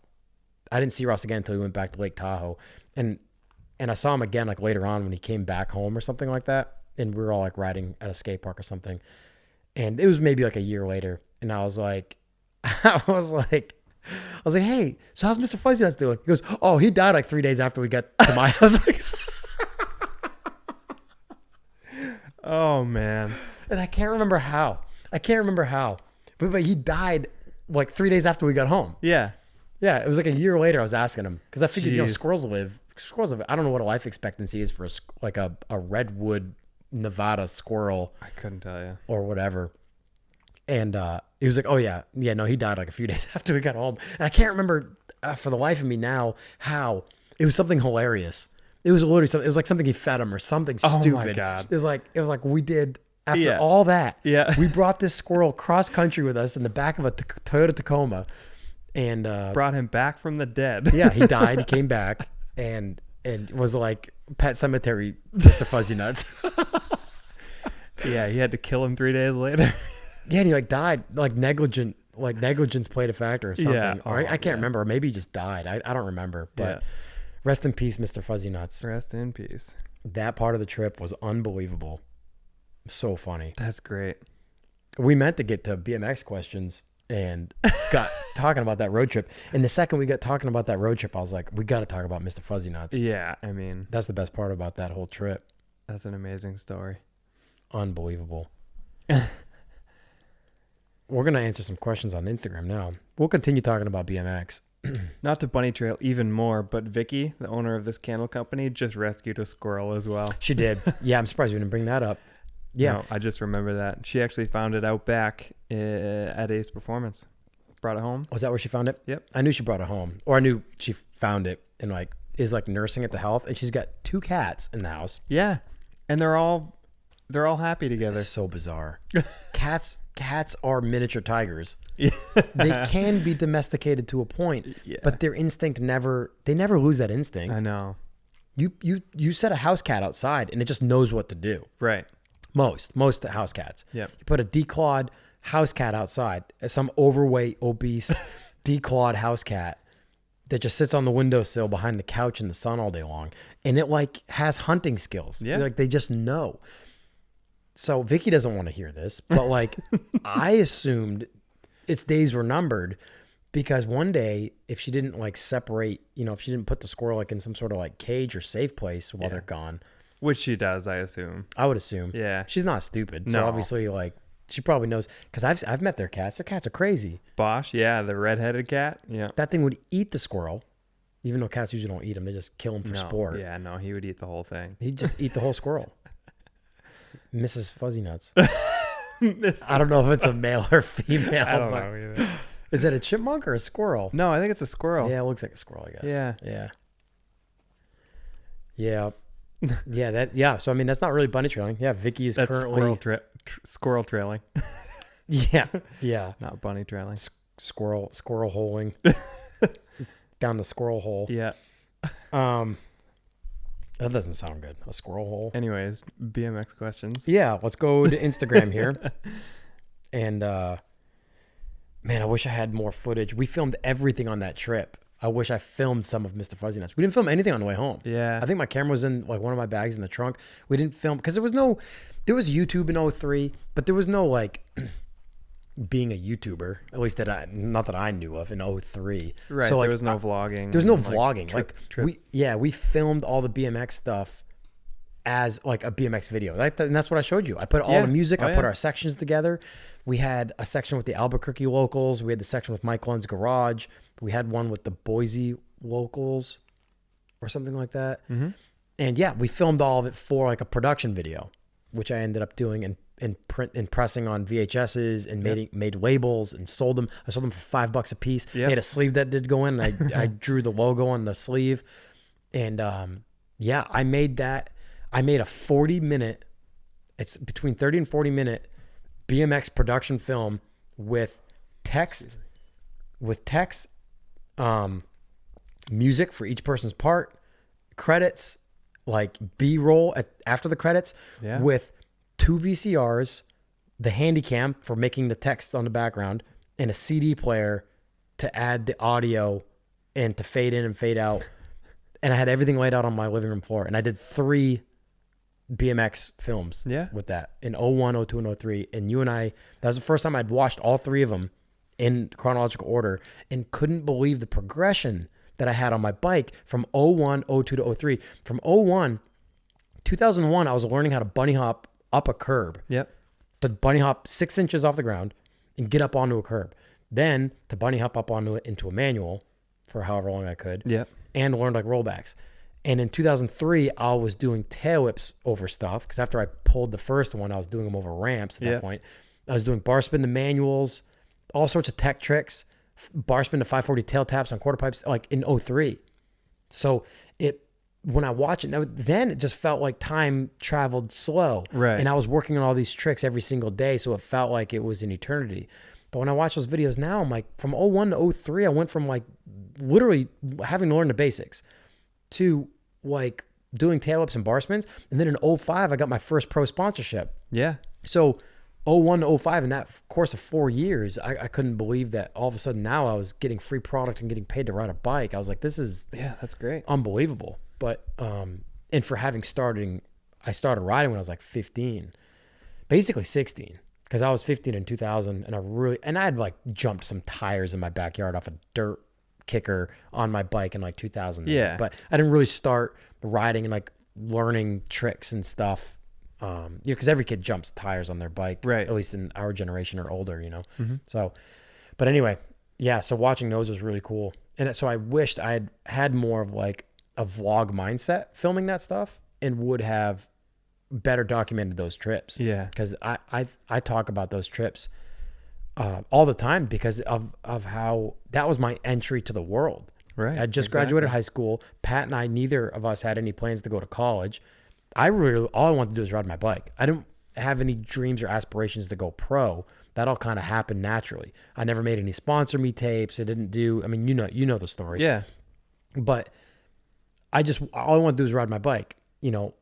didn't see Ross again until we went back to Lake Tahoe. And I saw him again like later on when he came back home or something like that. And we were all like riding at a skate park or something. And it was maybe like a year later. And I was like, hey, so how's Mr. Fuzzy Nuts doing? He goes, oh, he died like 3 days after we got to my house. Like, oh man. And I can't remember how. But he died like 3 days after we got home. Yeah. Yeah. It was like a year later I was asking him, because I figured, squirrels live, I don't know what a life expectancy is for a redwood Nevada squirrel. I couldn't tell you. Or whatever. And he was like, oh yeah, no, he died like a few days after we got home. And I can't remember for the life of me now how. It was something hilarious. It was literally something. It was like something he fed him or something stupid. Oh my God. It was like we did after all that. Yeah. We brought this squirrel cross country with us in the back of a Toyota Tacoma, and brought him back from the dead. Yeah, he died. He came back and was like Pet Cemetery, Mr. Fuzzy Nuts. Yeah, he had to kill him 3 days later. Yeah, and he like died, like negligence played a factor or something. Yeah. Or I can't remember. Or maybe he just died. I don't remember. But rest in peace, Mr. Fuzzy Nuts. Rest in peace. That part of the trip was unbelievable. So funny. That's great. We meant to get to BMX questions and got talking about that road trip. And the second we got talking about that road trip, I was like, we got to talk about Mr. Fuzzy Nuts. Yeah, I mean, that's the best part about that whole trip. That's an amazing story. Unbelievable. We're going to answer some questions on Instagram now. We'll continue talking about BMX. Not to bunny trail even more, but Vicky, the owner of this candle company, just rescued a squirrel as well. She did. Yeah, I'm surprised you didn't bring that up. Yeah. No, I just remember that. She actually found it out back at Ace Performance. brought it home. Was that where she found it? Yep. I knew she brought it home, or I knew she found it and like is like nursing it to health, and she's got 2 cats in the house. Yeah, and they're all happy together. It's so bizarre. Cats are miniature tigers. Yeah. They can be domesticated to a point, but their instinct they never lose that instinct. I know. You set a house cat outside and it just knows what to do. Right. Most house cats. Yeah. You put a declawed house cat outside, some overweight, obese, declawed house cat that just sits on the windowsill behind the couch in the sun all day long, and it like has hunting skills. Yeah. Like they just know. So Vicky doesn't want to hear this, but like I assumed its days were numbered because one day if she didn't like separate, if she didn't put the squirrel like in some sort of like cage or safe place while they're gone. Which she does, I assume. I would assume. Yeah. She's not stupid. So obviously like she probably knows because I've met their cats. Their cats are crazy. Bosch, yeah, the red-headed cat. Yeah. That thing would eat the squirrel, even though cats usually don't eat them. They just kill them for sport. Yeah, no, he would eat the whole thing. He'd just eat the whole squirrel. Mrs. Fuzzy Nuts. I don't know if it's a male or female. I don't know either. Is it a chipmunk or a squirrel? No, I think it's a squirrel. Yeah, it looks like a squirrel, I guess. Yeah. Yeah. So I mean, that's not really bunny trailing. Yeah, Vicky is currently squirrel trailing. Yeah. Not bunny trailing. Squirrel holing down the squirrel hole. Yeah. That doesn't sound good. A squirrel hole. Anyways, BMX questions. Yeah, let's go to Instagram here. And man, I wish I had more footage. We filmed everything on that trip. I wish I filmed some of Mr. Fuzzy Nuts. We didn't film anything on the way home. Yeah. I think my camera was in like one of my bags in the trunk. We didn't film because there was YouTube in 03, but there was no like being a YouTuber, at least not that I knew of in 03. Right. So like, there was no vlogging. There was no vlogging. Trip. We filmed all the BMX stuff as like a BMX video. And that's what I showed you. I put all the music. I put our sections together. We had a section with the Albuquerque locals. We had the section with Mike Lund's garage. We had one with the Boise locals or something like that. Mm-hmm. And yeah, we filmed all of it for like a production video, which I ended up doing and pressing on VHSs and made labels and sold them. I sold them for $5 a piece. They had a sleeve that did go in, and I drew the logo on the sleeve. And I made that. I made a 40-minute, it's between 30 and 40-minute BMX production film with text, music for each person's part, credits, like B-roll after the credits, with 2 VCRs, the Handycam for making the text on the background, and a CD player to add the audio and to fade in and fade out. And I had everything laid out on my living room floor. And I did 3 BMX films with that in 01, 02, and 03. And you and I, that was the first time I'd watched all 3 of them in chronological order and couldn't believe the progression that I had on my bike from 01, 02 to 03. From 2001, I was learning how to bunny hop up a curb. Yep. To bunny hop 6 inches off the ground and get up onto a curb. Then to bunny hop up onto it into a manual for however long I could. Yep. And learned like rollbacks. And in 2003, I was doing tail whips over stuff because after I pulled the first one, I was doing them over ramps at that point. I was doing bar spin to manuals, all sorts of tech tricks, bar spin to 540 tail taps on quarter pipes, like in 03. So when I watch it now, then it just felt like time traveled slow. Right. And I was working on all these tricks every single day. So it felt like it was an eternity. But when I watch those videos now, I'm like, from 01 to 03, I went from like literally having to learn the basics to like doing tail whips and bar spins. And then in 05, I got my first pro sponsorship. Yeah. So 01 to 05, in that course of 4 years, I couldn't believe that all of a sudden now I was getting free product and getting paid to ride a bike. I was like, this is that's great. Unbelievable. But, and for I started riding when I was like 15, basically 16. Because I was 15 in 2000, and I had like jumped some tires in my backyard off a dirt kicker on my bike in like 2000. Yeah. But I didn't really start riding and like learning tricks and stuff. Because every kid jumps tires on their bike, right? At least in our generation or older, Mm-hmm. So, but anyway, yeah. So watching those was really cool, and so I wished I had more of like a vlog mindset filming that stuff, and would have better documented those trips. Yeah. Because I talk about those trips all the time because of how that was my entry to the world. Right. I just graduated high school. Pat and I, neither of us had any plans to go to college. All I wanted to do was ride my bike. I didn't have any dreams or aspirations to go pro. That all kind of happened naturally. I never made any sponsor me tapes. I didn't do, I mean, you know the story. Yeah. But all I wanted to do was ride my bike. You know,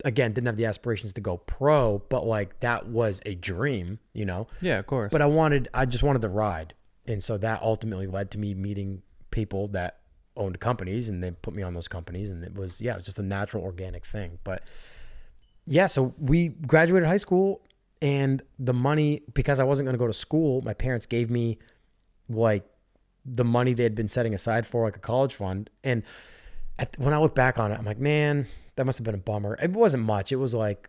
again, didn't have the aspirations to go pro, but like that was a dream, you know? Yeah, of course. But I just wanted to ride. And so that ultimately led to me meeting people that owned companies, and they put me on those companies, and it was just a natural organic thing. But yeah, so we graduated high school, and the money, because I wasn't going to go to school, my parents gave me like the money they had been setting aside for like a college fund. And when I look back on it, I'm like, man, that must have been a bummer. It wasn't much. It was like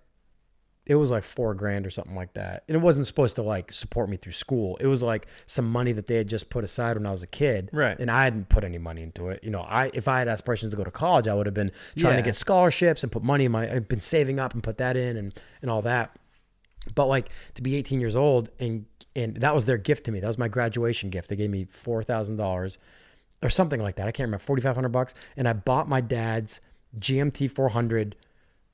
$4,000 or something like that. And it wasn't supposed to like support me through school. It was like some money that they had just put aside when I was a kid. Right. And I hadn't put any money into it. You know, if I had aspirations to go to college, I would have been trying to get scholarships and put money I've been saving up and put that in and all that. But like to be 18 years old and that was their gift to me. That was my graduation gift. They gave me $4,000 or something like that. I can't remember, $4,500. And I bought my dad's GMT 400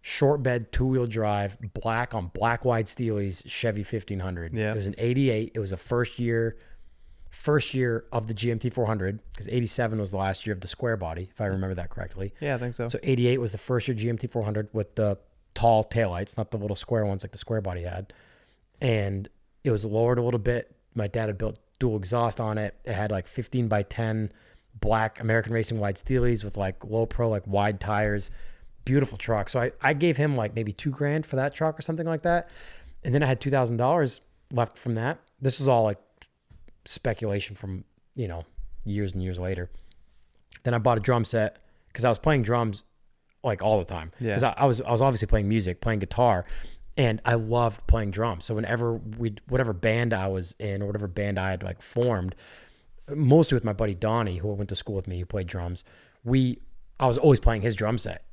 short bed, 2-wheel drive, black on black wide Steelies Chevy 1500. Yeah. It was an 88. It was the first year of the GMT 400, because 87 was the last year of the square body, if I remember that correctly. Yeah, I think so. So 88 was the first year GMT 400 with the tall taillights, not the little square ones like the square body had. And it was lowered a little bit. My dad had built dual exhaust on it. It had like 15 by 10 black American Racing wide Steelies with like low pro, like wide tires. Beautiful truck. So I gave him like maybe $2,000 for that truck or something like that. And then I had $2,000 left from that. This is all like speculation from, you know, years and years later. Then I bought a drum set because I was playing drums like all the time. Yeah. Because I was obviously playing music, playing guitar, and I loved playing drums. So whenever whatever band I was in or whatever band I had like formed, mostly with my buddy Donnie, who went to school with me, who played drums, I was always playing his drum set.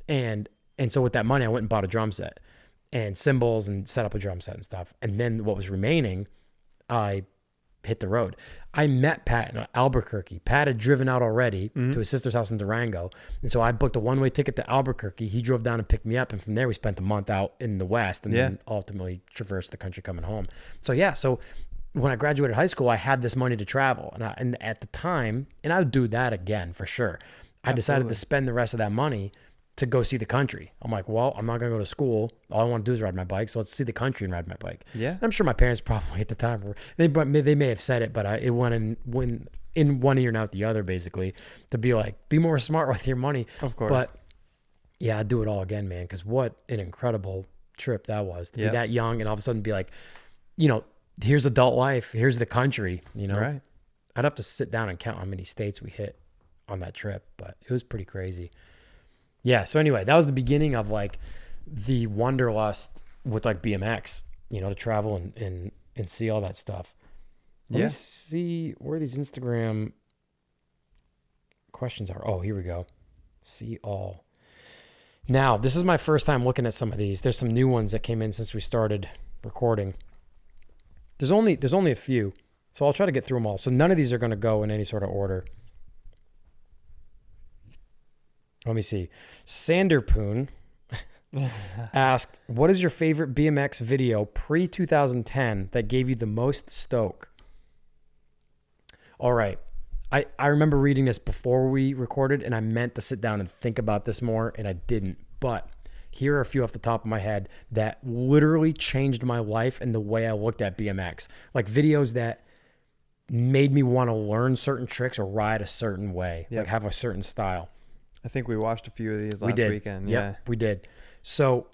And so with that money, I went and bought a drum set and cymbals and set up a drum set and stuff. And then what was remaining, I hit the road. I met Pat in Albuquerque. Pat had driven out already to his sister's house in Durango. And so I booked a one-way ticket to Albuquerque. He drove down and picked me up. And from there, we spent a month out in the West and then ultimately traversed the country coming home. So when I graduated high school, I had this money to travel. And at the time, and I would do that again for sure. I decided to spend the rest of that money to go see the country. I'm like, well, I'm not going to go to school. All I want to do is ride my bike. So let's see the country and ride my bike. Yeah. And I'm sure my parents probably at the time they may have said it, but it went in one ear and out the other, basically, to be like, be more smart with your money. Of course. But yeah, I'd do it all again, man. Because what an incredible trip that was to be that young and all of a sudden be like, you know, here's adult life. Here's the country, you know. Right. I'd have to sit down and count how many states we hit on that trip, but it was pretty crazy. Yeah. So anyway, that was the beginning of like the wanderlust with like BMX, you know, to travel and see all that stuff. Let me see where these Instagram questions are. Oh, here we go. See all. Now, this is my first time looking at some of these. There's some new ones that came in since we started recording. There's only a few, so I'll try to get through them all. So none of these are going to go in any sort of order. Let me see. Sanderpoon asked, what is your favorite BMX video pre-2010 that gave you the most stoke? All right. I remember reading this before we recorded, and I meant to sit down and think about this more, and I didn't. But here are a few off the top of my head that literally changed my life and the way I looked at BMX. Like videos that made me want to learn certain tricks or ride a certain way, like have a certain style. I think we watched a few of these last weekend. Yeah, we did. So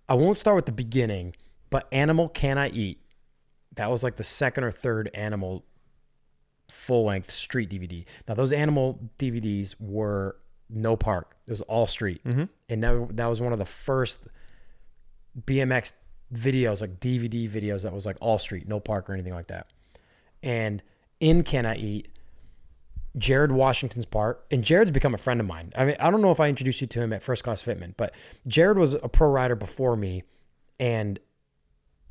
I won't start with the beginning, but Animal Can I Eat? That was like the second or third Animal full-length street DVD. Now those Animal DVDs were no park. It was all street. Mm-hmm. And that was one of the first BMX videos, like DVD videos that was like all street, no park or anything like that. And in Can I Eat, Jared Washington's part, and Jared's become a friend of mine. I mean, I don't know if I introduced you to him at First Class Fitment, but Jared was a pro rider before me, and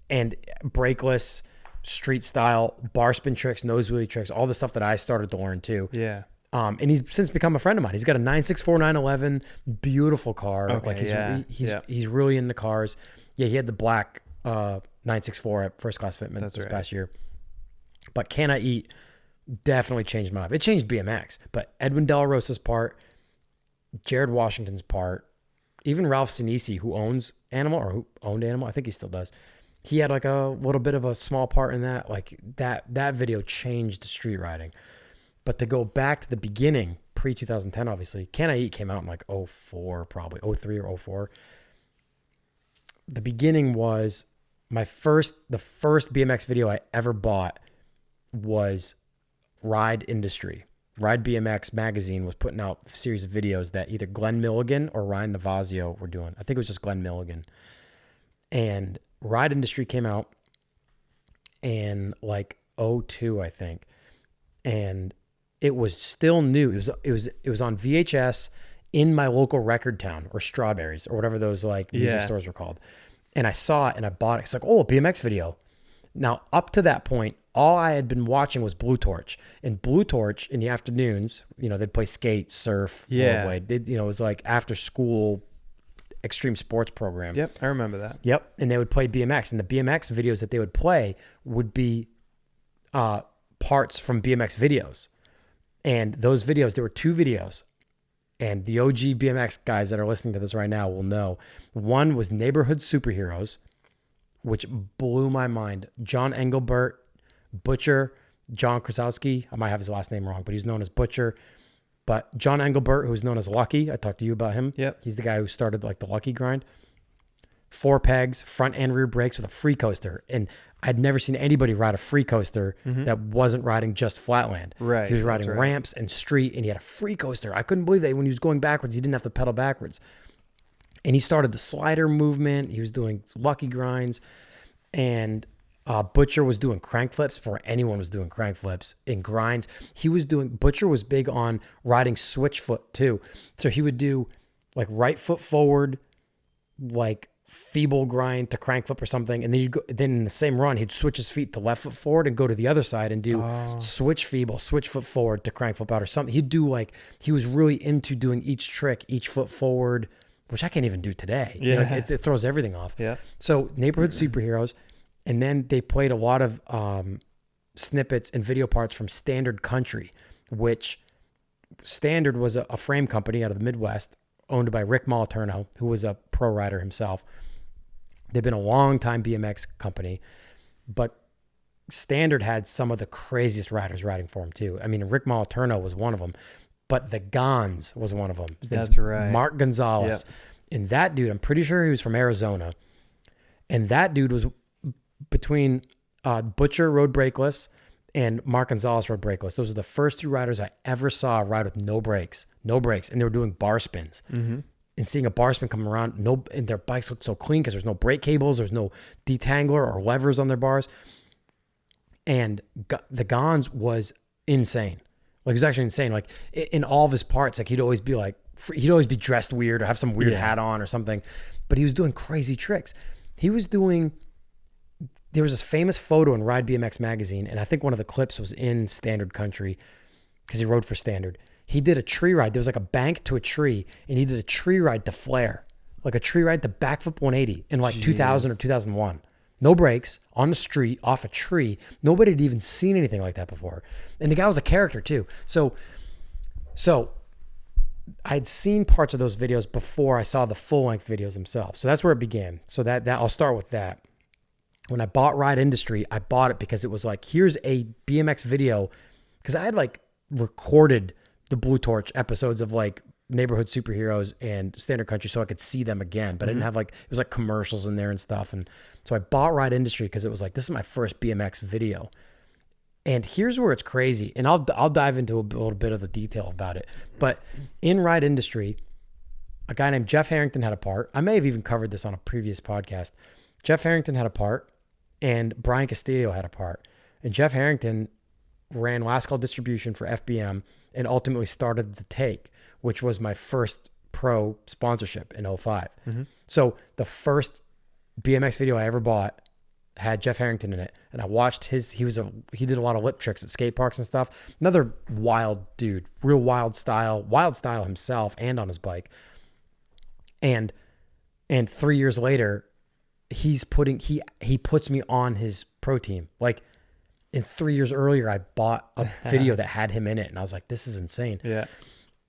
and brakeless, street style, bar spin tricks, nose wheelie tricks, all the stuff that I started to learn too. Yeah. And he's since become a friend of mine. He's got a 964 911, beautiful car. Okay, Like he's really into cars. Yeah, he had the black 964 at First Class Fitment this past year. But Can I Eat definitely changed my life. It changed BMX, but Edwin De La Rosa's part, Jared Washington's part, even Ralph Sinisi, who owns Animal or who owned Animal, I think he still does. He had like a little bit of a small part in that. Like that video changed street riding. But to go back to the beginning, pre-2010, obviously, Can I Eat came out in like 04, probably 03 or 04. The beginning was the first BMX video I ever bought was Ride Industry. Ride BMX magazine was putting out a series of videos that either Glenn Milligan or Ryan Navazio were doing. I think it was just Glenn Milligan. And Ride Industry came out in like 02, I think. And it was still new. It was on VHS in my local record town or Strawberries or whatever those like music stores were called. And I saw it and I bought it. It's like, oh, a BMX video. Now, up to that point, all I had been watching was Blue Torch. And Blue Torch in the afternoons, they'd play skate, surf, rollerblade. It was like after school extreme sports program. Yep, I remember that. Yep, and they would play BMX. And the BMX videos that they would play would be parts from BMX videos. And those videos, there were 2 videos. And the OG BMX guys that are listening to this right now will know. One was Neighborhood Superheroes, which blew my mind. John Engelbert, Butcher, John Krasowski. I might have his last name wrong, but he's known as Butcher. But John Engelbert, who's known as Lucky, I talked to you about him. Yep. He's the guy who started like the Lucky grind. 4 pegs, front and rear brakes with a free coaster. And I'd never seen anybody ride a free coaster that wasn't riding just flatland. Right. He was riding ramps and street, and he had a free coaster. I couldn't believe that when he was going backwards, he didn't have to pedal backwards. And he started the slider movement. He was doing Lucky grinds. And Butcher was doing crank flips before anyone was doing crank flips in grinds. Butcher was big on riding switch foot too. So he would do like right foot forward, like feeble grind to crank flip or something. And then then in the same run, he'd switch his feet to left foot forward and go to the other side and do switch feeble, switch foot forward to crank flip out or something. He'd do he was really into doing each trick, each foot forward, which I can't even do today. Yeah. It throws everything off. Yeah. So Neighborhood Superheroes. And then they played a lot of snippets and video parts from Standard Country, which Standard was a frame company out of the Midwest owned by Rick Moliterno, who was a pro rider himself. They've been a long time BMX company, but Standard had some of the craziest riders riding for him too. I mean, Rick Moliterno was one of them, but the Gons was one of them. That's right. Mark Gonzalez. Yep. And that dude, I'm pretty sure he was from Arizona. And that dude was between Butcher rode brakeless and Mark Gonzalez rode brakeless. Those are the first 2 riders I ever saw ride with no brakes. And they were doing bar spins. And seeing a bar spin come around, and their bikes looked so clean because there's no brake cables, there's no detangler or levers on their bars. And the Gons was insane. Like, it was actually insane. Like, in all of his parts, like, he'd always be dressed weird or have some weird hat on or something. But he was doing crazy tricks. There was this famous photo in Ride BMX magazine, and I think one of the clips was in Standard Country because he rode for Standard. He did a tree ride. There was like a bank to a tree, and he did a tree ride to flare, like a tree ride to backflip 180 in like 2000 or 2001. No brakes, on the street, off a tree. Nobody had even seen anything like that before. And the guy was a character too. So I'd seen parts of those videos before I saw the full-length videos themselves. So that's where it began. So that I'll start with that. When I bought Ride Industry, I bought it because it was like, here's a BMX video. Because I had like recorded the Blue Torch episodes of like Neighborhood Superheroes and Standard Country so I could see them again. But I didn't have it was like commercials in there and stuff. And so I bought Ride Industry because it was like, this is my first BMX video. And here's where it's crazy. And I'll dive into a little bit of the detail about it. But in Ride Industry, a guy named Jeff Harrington had a part. I may have even covered this on a previous podcast. Jeff Harrington had a part. And Brian Castillo had a part. And Jeff Harrington ran Last Call Distribution for FBM and ultimately started The Take, which was my first pro sponsorship in 05. So the first BMX video I ever bought had Jeff Harrington in it, and I watched he did a lot of lip tricks at skate parks and stuff. Another wild dude, real wild style himself and on his bike. And 3 years later, he puts me on his pro team. Like, and 3 years earlier, I bought a video that had him in it, and I was like, this is insane. Yeah.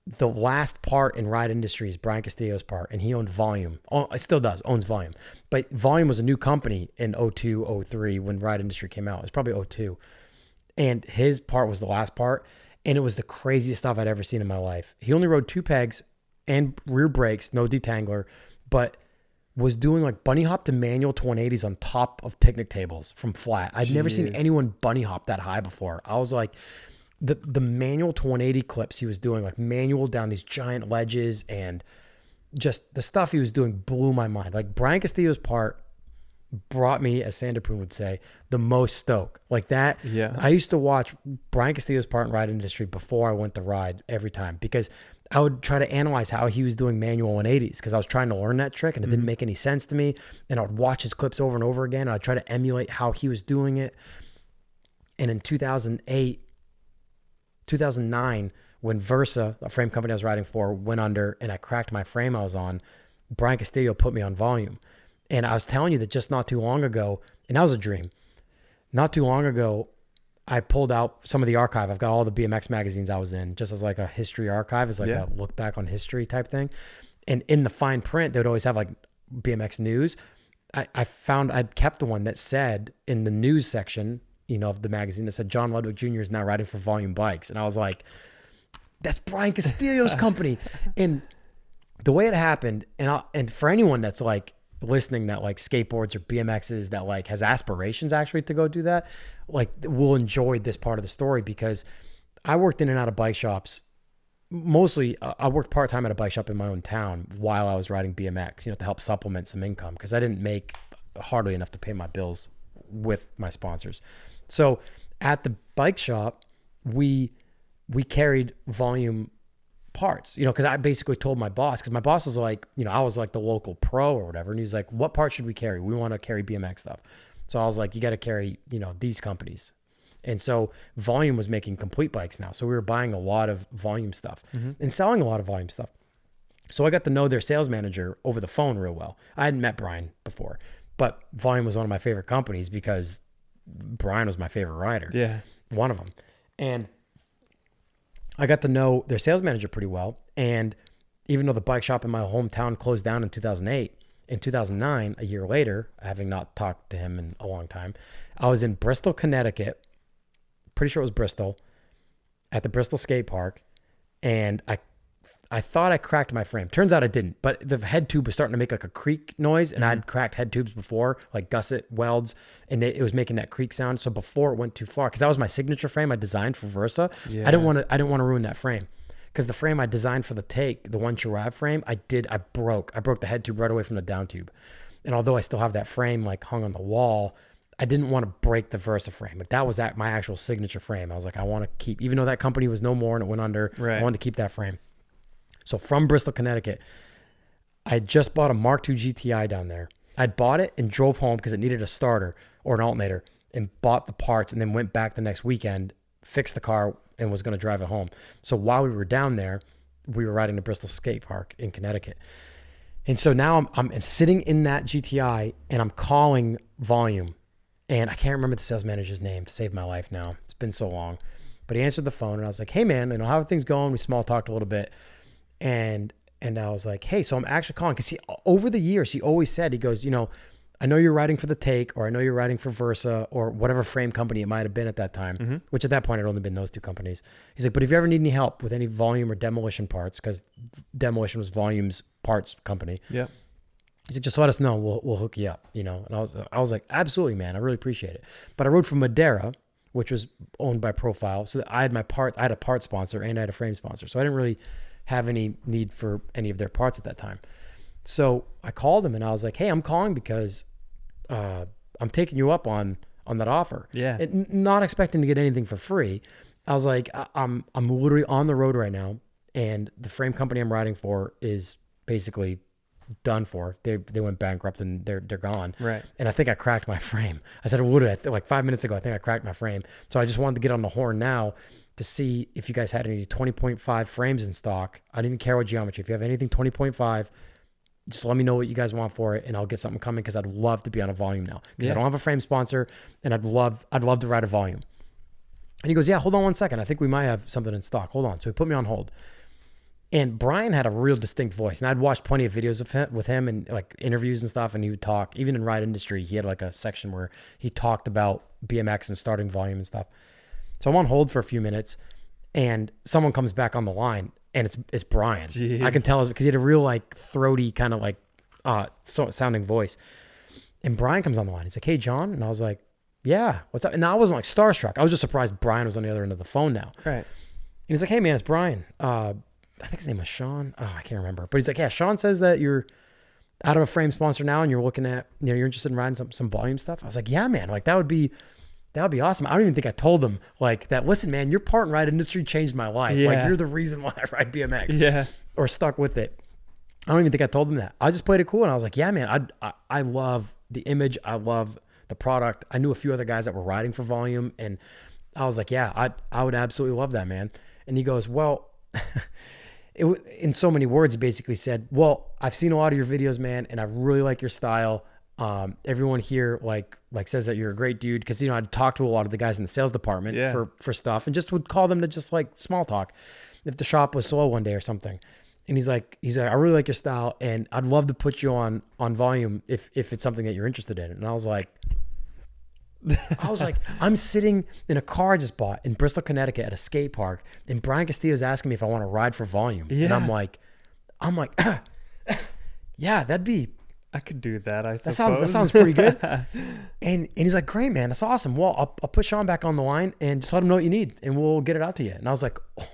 The last part in Ride Industry is Brian Castillo's part, and he owned Volume. Oh, it still does, owns Volume. But Volume was a new company in 02, 03 when Ride Industry came out. It was probably 02. And his part was the last part, and it was the craziest stuff I'd ever seen in my life. He only rode 2 pegs and rear brakes, no detangler, but was doing like bunny hop to manual 180s on top of picnic tables from flat. I'd never seen anyone bunny hop that high before. I was like... The manual 180 clips he was doing, like manual down these giant ledges, and just the stuff he was doing blew my mind. Like Brian Castillo's part brought me, as Sanderpoon would say, the most stoke. Like that. Yeah. I used to watch Brian Castillo's part in Ride Industry before I went to ride every time, because I would try to analyze how he was doing manual 180s, because I was trying to learn that trick and it didn't make any sense to me. And I would watch his clips over and over again. And I'd try to emulate how he was doing it. And in 2009, when Versa, a frame company I was riding for, went under and I cracked my frame I was on, Brian Castillo put me on Volume. And I was telling you that just not too long ago, and that was a dream. Not too long ago, I pulled out some of the archive. I've got all the BMX magazines I was in, just as like a history archive, as like a look back on history type thing. And in the fine print, they would always have like BMX news. I found I'd kept one that said in the news section, of the magazine, that said John Ludwick Jr. is now riding for Volume Bikes. And I was like, that's Brian Castillo's company. And the way it happened, and for anyone that's like listening that like skateboards or BMXs that like has aspirations actually to go do that, like will enjoy this part of the story, because I worked in and out of bike shops. Mostly, I worked part-time at a bike shop in my own town while I was riding BMX, to help supplement some income, because I didn't make hardly enough to pay my bills with my sponsors. So at the bike shop, we carried Volume parts, because I basically told my boss, because my boss was like, I was like the local pro or whatever. And he was like, what part should we carry? We want to carry BMX stuff. So I was like, you got to carry, these companies. And so Volume was making complete bikes now. So we were buying a lot of Volume stuff and selling a lot of Volume stuff. So I got to know their sales manager over the phone real well. I hadn't met Brian before, but Volume was one of my favorite companies because Brian was my favorite rider. Yeah. One of them. And I got to know their sales manager pretty well. And even though the bike shop in my hometown closed down in 2008, in 2009, a year later, having not talked to him in a long time, I was in Bristol, Connecticut. Pretty sure it was Bristol, at the Bristol skate park. And I thought I cracked my frame. Turns out I didn't, but the head tube was starting to make like a creak noise, and I'd cracked head tubes before, like gusset welds, and it was making that creak sound. So before it went too far, because that was my signature frame I designed for Versa, I didn't want to ruin that frame, because the frame I designed for the Take, the one Chirab frame, I broke the head tube right away from the down tube. And although I still have that frame like hung on the wall, I didn't want to break the Versa frame. Like that was my actual signature frame. I was like, I want to keep, even though that company was no more and it went under, I wanted to keep that frame. So from Bristol, Connecticut, I had just bought a Mark II GTI down there. I'd bought it and drove home because it needed a starter or an alternator, and bought the parts, and then went back the next weekend, fixed the car, and was going to drive it home. So while we were down there, we were riding the Bristol skate park in Connecticut. And so now I'm sitting in that GTI, and I'm calling Volume. And I can't remember the sales manager's name to save my life now. It's been so long. But he answered the phone, and I was like, hey, man, how are things going? We small talked a little bit. And I was like, hey, so I'm actually calling, because over the years, he always said, he goes, I know you're riding for the Take, or I know you're riding for Versa, or whatever frame company it might have been at that time, which at that point had only been those two companies. He's like, but if you ever need any help with any Volume or Demolition parts, because Demolition was Volume's parts company. Yeah. He's like, just let us know. We'll hook you up, And I was like, absolutely, man. I really appreciate it. But I rode for Madeira, which was owned by Profile. So that I had a part sponsor, and I had a frame sponsor. So I didn't really have any need for any of their parts at that time. So I called him, and I was like, hey, I'm calling because I'm taking you up on that offer. Yeah. And not expecting to get anything for free. I was like, I'm literally on the road right now, and the frame company I'm riding for is basically done for. They went bankrupt and they're gone. Right. And I think I cracked my frame. I said, Ludwick, like 5 minutes ago, I think I cracked my frame. So I just wanted to get on the horn now to see if you guys had any 20.5 frames in stock. I didn't even care what geometry. If you have anything 20.5, just let me know what you guys want for it, and I'll get something coming, because I'd love to be on a volume now, because I don't have a frame sponsor, and I'd love to ride a volume. And he goes, yeah, hold on 1 second. I think we might have something in stock. Hold on. So he put me on hold. And Brian had a real distinct voice. And I'd watched plenty of videos with him and like interviews and stuff. And he would talk, even in ride industry, he had like a section where he talked about BMX and starting volume and stuff. So I'm on hold for a few minutes, and someone comes back on the line, and it's Brian. Jeez. I can tell because he had a real like throaty kind of like sounding voice. And Brian comes on the line. He's like, hey, John. And I was like, yeah, what's up? And I wasn't like starstruck. I was just surprised Brian was on the other end of the phone now. Right. And he's like, hey, man, it's Brian. I think his name was Sean. Oh, I can't remember. But he's like, yeah, Sean says that you're out of a frame sponsor now, and you're looking at, you're interested in riding some volume stuff. I was like, yeah, man, like that would be awesome. I don't even think I told him like that. Listen, man, your part in ride industry changed my life. Yeah. Like, you're the reason why I ride BMX. Yeah. Or stuck with it. I don't even think I told him that. I just played it cool, and I was like, yeah, man, I love the image. I love the product. I knew a few other guys that were riding for volume, and I was like, yeah, I would absolutely love that, man. And he goes, well, in so many words, basically said, well, I've seen a lot of your videos, man, and I really like your style. Everyone here like says that you're a great dude, because I'd talk to a lot of the guys in the sales department for stuff, and just would call them to just like small talk if the shop was slow one day or something. And he's like, I really like your style, and I'd love to put you on volume if it's something that you're interested in. And I was like, I'm sitting in a car I just bought in Bristol, Connecticut at a skate park, and Brian Castillo's asking me if I want to ride for volume. Yeah. And I'm like, yeah, I could do that. That sounds pretty good. And he's like, great, man, that's awesome. Well, I'll put Sean back on the line and just let him know what you need, and we'll get it out to you. And I was like, oh,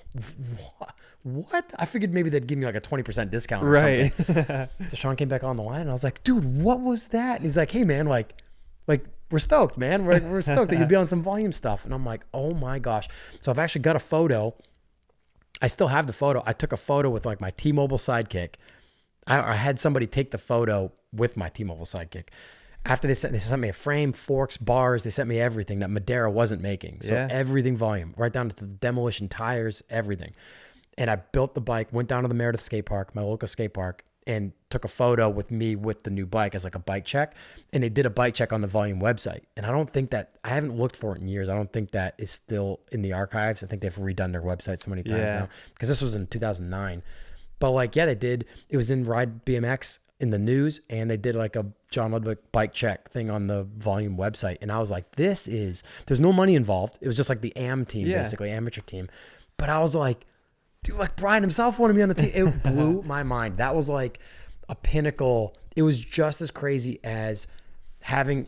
what? I figured maybe they'd give me like a 20% discount or something. So Sean came back on the line, and I was like, dude, what was that? And he's like, hey, man, like we're stoked, man. We're stoked that you'd be on some volume stuff. And I'm like, oh my gosh. So I've actually got a photo. I still have the photo. I took a photo with like my T-Mobile Sidekick. I had somebody take the photo with my T-Mobile Sidekick. After they sent me a frame, forks, bars. They sent me everything that Madera wasn't making. So everything volume, right down to the demolition tires, everything. And I built the bike, went down to the Meredith skate park, my local skate park, and took a photo with me with the new bike as like a bike check. And they did a bike check on the volume website. And I haven't looked for it in years. I don't think that is still in the archives. I think they've redone their website so many times now, because this was in 2009. But like, yeah, they did. It was in Ride BMX in the news, and they did like a John Ludwick bike check thing on the volume website. And I was like, there's no money involved. It was just like the AM team, basically amateur team. But I was like, dude, like Brian himself wanted me on the team. It blew my mind. That was like a pinnacle. It was just as crazy as having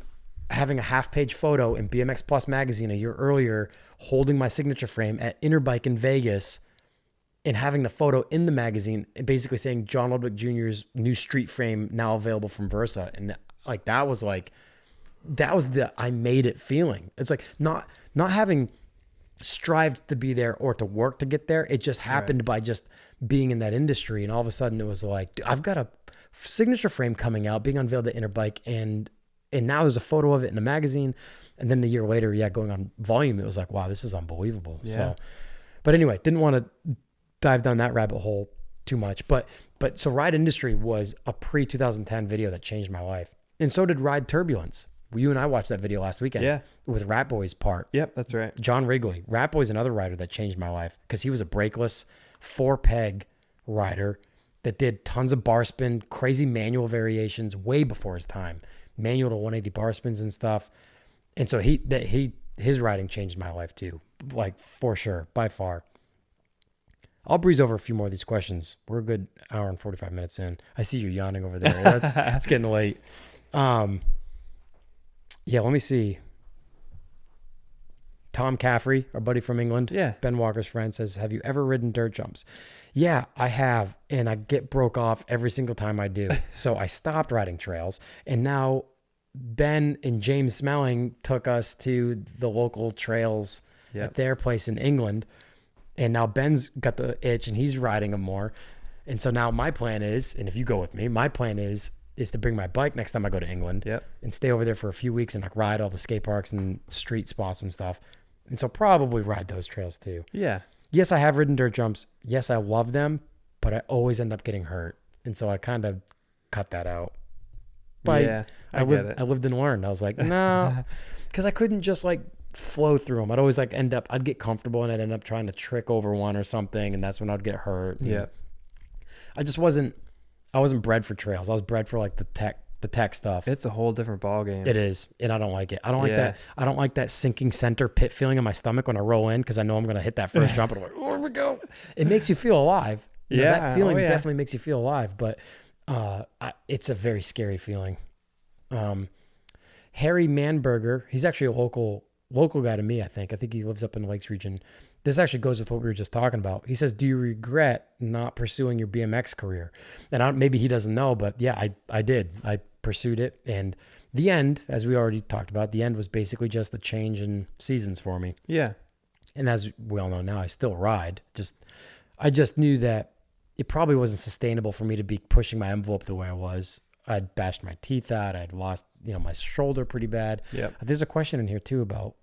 a half-page photo in BMX Plus magazine a year earlier, holding my signature frame at Interbike in Vegas, and having the photo in the magazine and basically saying John Ludwick Jr.'s new street frame now available from Versa. And like that was the I made it feeling. It's like not having strived to be there or to work to get there. It just happened by just being in that industry. And all of a sudden it was like, dude, I've got a signature frame coming out, being unveiled at Interbike, and now there's a photo of it in a magazine. And then a year later, going on volume, it was like, wow, this is unbelievable. Yeah. So, but anyway, didn't want to dive down that rabbit hole too much. But so Ride Industry was a pre-2010 video that changed my life. And so did Ride Turbulence. You and I watched that video last weekend. Yeah. With Rat Boy's part. Yep, that's right. John Wrigley. Rat Boy's another rider that changed my life, because he was a brakeless 4-peg rider that did tons of bar spin, crazy manual variations way before his time. Manual to 180 bar spins and stuff. And so his riding changed my life too. Like, for sure, by far. I'll breeze over a few more of these questions. We're a good hour and 45 minutes in. I see you yawning over there. It's getting late. Yeah, let me see. Tom Caffrey, our buddy from England, Ben Walker's friend, says, have you ever ridden dirt jumps? Yeah, I have, and I get broke off every single time I do. So I stopped riding trails, and now Ben and James Smelling took us to the local trails at their place in England, and now Ben's got the itch, and he's riding them more. And so now my plan is, and if you go with me, my plan is to bring my bike next time I go to England and stay over there for a few weeks and like ride all the skate parks and street spots and stuff. And so probably ride those trails too. Yeah. Yes, I have ridden dirt jumps. Yes, I love them, but I always end up getting hurt. And so I kind of cut that out. But I lived and learned. I was like, no, because I couldn't just like flow through them. I'd always like I'd get comfortable and I'd end up trying to trick over one or something. And that's when I'd get hurt. Yeah. I wasn't bred for trails. I was bred for like the tech stuff. It's a whole different ball game. It is. And I don't like it. I don't like that. I don't like that sinking center pit feeling in my stomach when I roll in, because I know I'm going to hit that first jump and I'm like, oh, here we go. It makes you feel alive. You know, that feeling definitely makes you feel alive, but it's a very scary feeling. Harry Manberger, he's actually a local guy to me, I think. I think he lives up in the Lakes region. This actually goes with what we were just talking about. He says, do you regret not pursuing your BMX career? And maybe he doesn't know, but yeah, I did. I pursued it. And the end, as we already talked about, the end was basically just a change in seasons for me. Yeah. And as we all know now, I still ride. I just knew that it probably wasn't sustainable for me to be pushing my envelope the way I was. I'd bashed my teeth out. I'd lost, my shoulder pretty bad. Yeah. There's a question in here too about,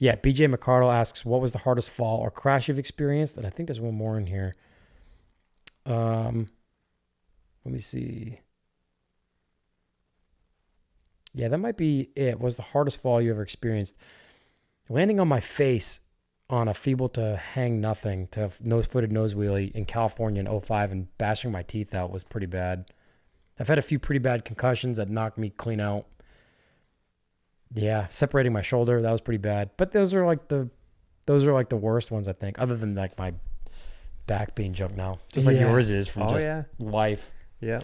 BJ McCardle asks, what was the hardest fall or crash you've experienced? And I think there's one more in here. Let me see. Yeah, that might be it. Was the hardest fall you ever experienced? Landing on my face on a feeble to hang nothing to footed nose wheelie in California in 2005 and bashing my teeth out was pretty bad. I've had a few pretty bad concussions that knocked me clean out. Yeah, separating my shoulder, that was pretty bad. But those are like the worst ones, I think, other than like my back being jumped now. Just like yours is from life. Yeah.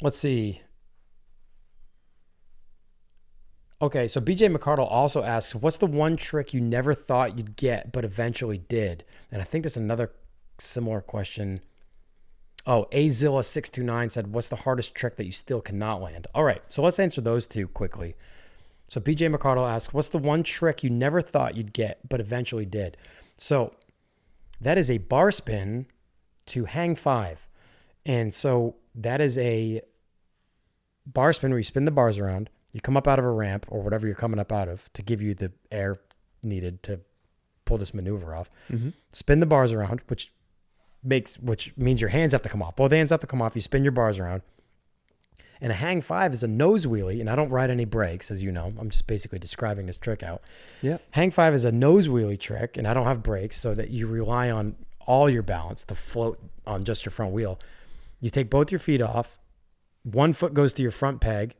Let's see. Okay, so BJ McCardle also asks, what's the one trick you never thought you'd get but eventually did? And I think there's another similar question. Oh, Azilla629 said, what's the hardest trick that you still cannot land? All right, so let's answer those two quickly. So BJ McCardle asks, what's the one trick you never thought you'd get but eventually did? So that is a bar spin to hang five. And so that is a bar spin where you spin the bars around. You come up out of a ramp or whatever you're coming up out of to give you the air needed to pull this maneuver off. Mm-hmm. Spin the bars around, which means your hands have to come off. Both hands have to come off. You spin your bars around. And a hang five is a nose wheelie, and I don't ride any brakes, as you know. I'm just basically describing this trick out. Yeah. Hang five is a nose wheelie trick, and I don't have brakes, so that you rely on all your balance to float on just your front wheel. You take both your feet off. One foot goes to your front peg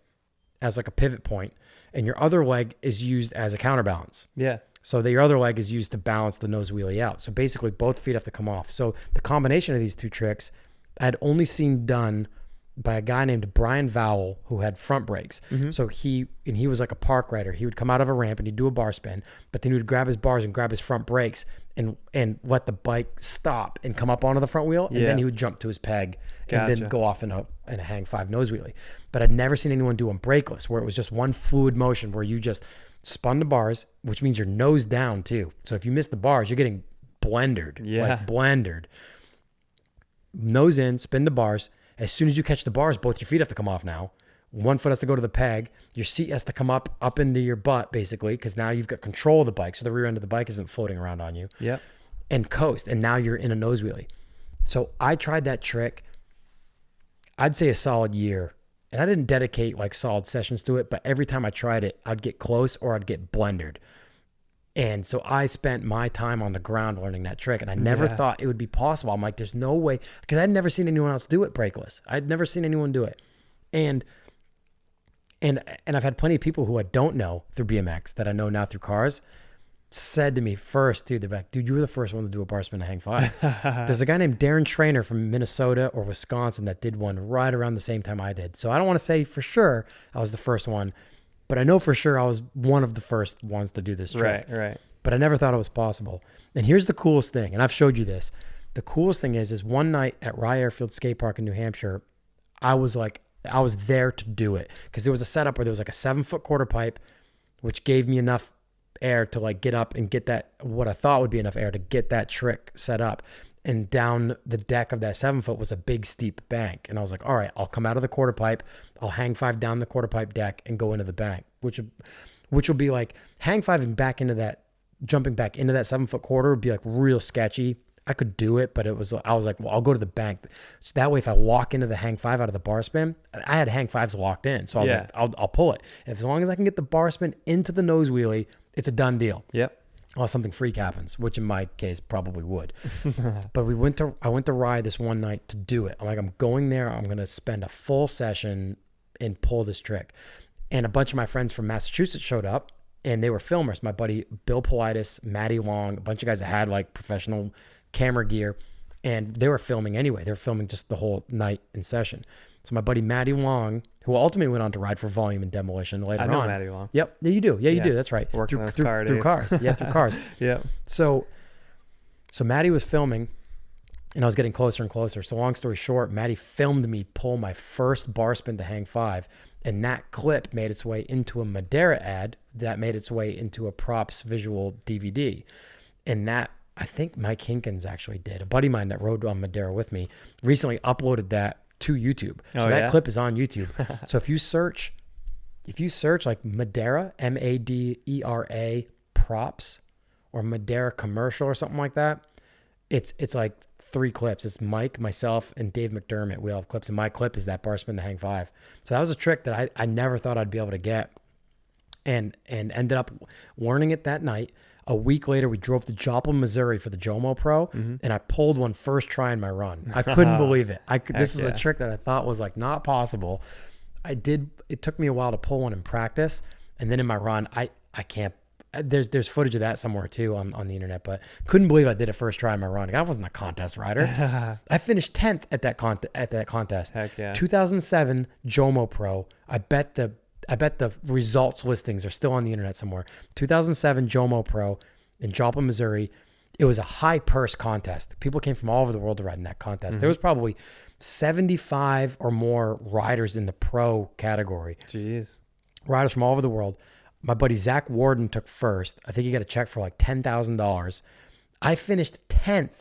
as like a pivot point, and your other leg is used as a counterbalance. Yeah. So your other leg is used to balance the nose wheelie out. So basically both feet have to come off. So the combination of these two tricks I had only seen done by a guy named Brian Vowell who had front brakes. Mm-hmm. So he was like a park rider. He would come out of a ramp and he'd do a bar spin, but then he would grab his bars and grab his front brakes and let the bike stop and come up onto the front wheel. And then he would jump to his peg and then go off in a hang five nose wheelie. But I'd never seen anyone do them brakeless, where it was just one fluid motion where you just spun the bars, which means you're nose down too. So if you miss the bars, you're getting blendered. Yeah. Like blendered. Nose in, spin the bars. As soon as you catch the bars, both your feet have to come off now. One foot has to go to the peg. Your seat has to come up into your butt, basically, because now you've got control of the bike. So the rear end of the bike isn't floating around on you. Yep. And coast. And now you're in a nose wheelie. So I tried that trick, I'd say a solid year. And I didn't dedicate like solid sessions to it, but every time I tried it, I'd get close or I'd get blendered. And so I spent my time on the ground learning that trick, and I never thought it would be possible. I'm like, there's no way, because I'd never seen anyone else do it brakeless. I'd never seen anyone do it. And I've had plenty of people who I don't know through BMX that I know now through cars said to me first, dude, they're like, dude, you were the first one to do a bar spin to hang five. There's a guy named Darren Trainer from Minnesota or Wisconsin that did one right around the same time I did. So I don't want to say for sure I was the first one, but I know for sure I was one of the first ones to do this trick. Right. But I never thought it was possible. And here's the coolest thing, and I've showed you this. The coolest thing is one night at Rye Airfield Skate Park in New Hampshire, I was there to do it because there was a setup where there was like a 7-foot quarter pipe, which gave me enough air to like get up and get that, what I thought would be enough air to get that trick set up. And down the deck of that 7-foot was a big steep bank. And I was like, all right, I'll come out of the quarter pipe. I'll hang 5 down the quarter pipe deck and go into the bank, which will be like hang 5 and back into that, jumping back into that 7-foot quarter would be like real sketchy. I could do it, but I was like, well, I'll go to the bank. So that way, if I lock into the hang 5 out of the bar spin, I had hang 5s locked in. So I was like, I'll pull it. As long as I can get the bar spin into the nose wheelie, it's a done deal. Yep. Unless something freak happens, which in my case probably would. But I went to ride this one night to do it. I'm like, I'm going there. I'm going to spend a full session and pull this trick. And a bunch of my friends from Massachusetts showed up, and they were filmers. My buddy Bill Politis, Matty Long, a bunch of guys that had like professional camera gear, and they were filming anyway. They were filming just the whole night in session. So my buddy Matty Long, who ultimately went on to ride for Volume and Demolition later on. I know Matty Long. Yep. Yeah, you do. Yeah, you do. That's right. Working on his car through days. cars. Yeah, through cars. Yeah. So Matty was filming, and I was getting closer and closer. So long story short, Matty filmed me pull my first bar spin to hang 5, and that clip made its way into a Madeira ad that made its way into a props visual DVD. And that, I think Mike Hinkins actually did. A buddy of mine that rode on Madeira with me recently uploaded that to YouTube. So that clip is on YouTube. So if you search like Madeira, Madera props, or Madeira commercial or something like that, it's like 3 clips. It's Mike, myself, and Dave McDermott. We all have clips, and my clip is that bar spin to hang 5. So that was a trick that I never thought I'd be able to get, and ended up learning it that night. A week later, we drove to Joplin, Missouri for the Jomo Pro, and I pulled one first try in my run. I couldn't believe it. This was a trick that I thought was like not possible. It took me a while to pull one in practice, and then in my run, I can't. There's footage of that somewhere too on the internet, but couldn't believe I did a first try in my run. I wasn't a contest rider. I finished 10th at that contest. Heck yeah. 2007 Jomo Pro. I bet the results listings are still on the internet somewhere. 2007 Jomo Pro in Joplin, Missouri. It was a high purse contest. People came from all over the world to ride in that contest. There was probably 75 or more riders in the pro category. Jeez. Riders from all over the world. My buddy Zach Warden took first. I think he got a check for like $10,000. I finished 10th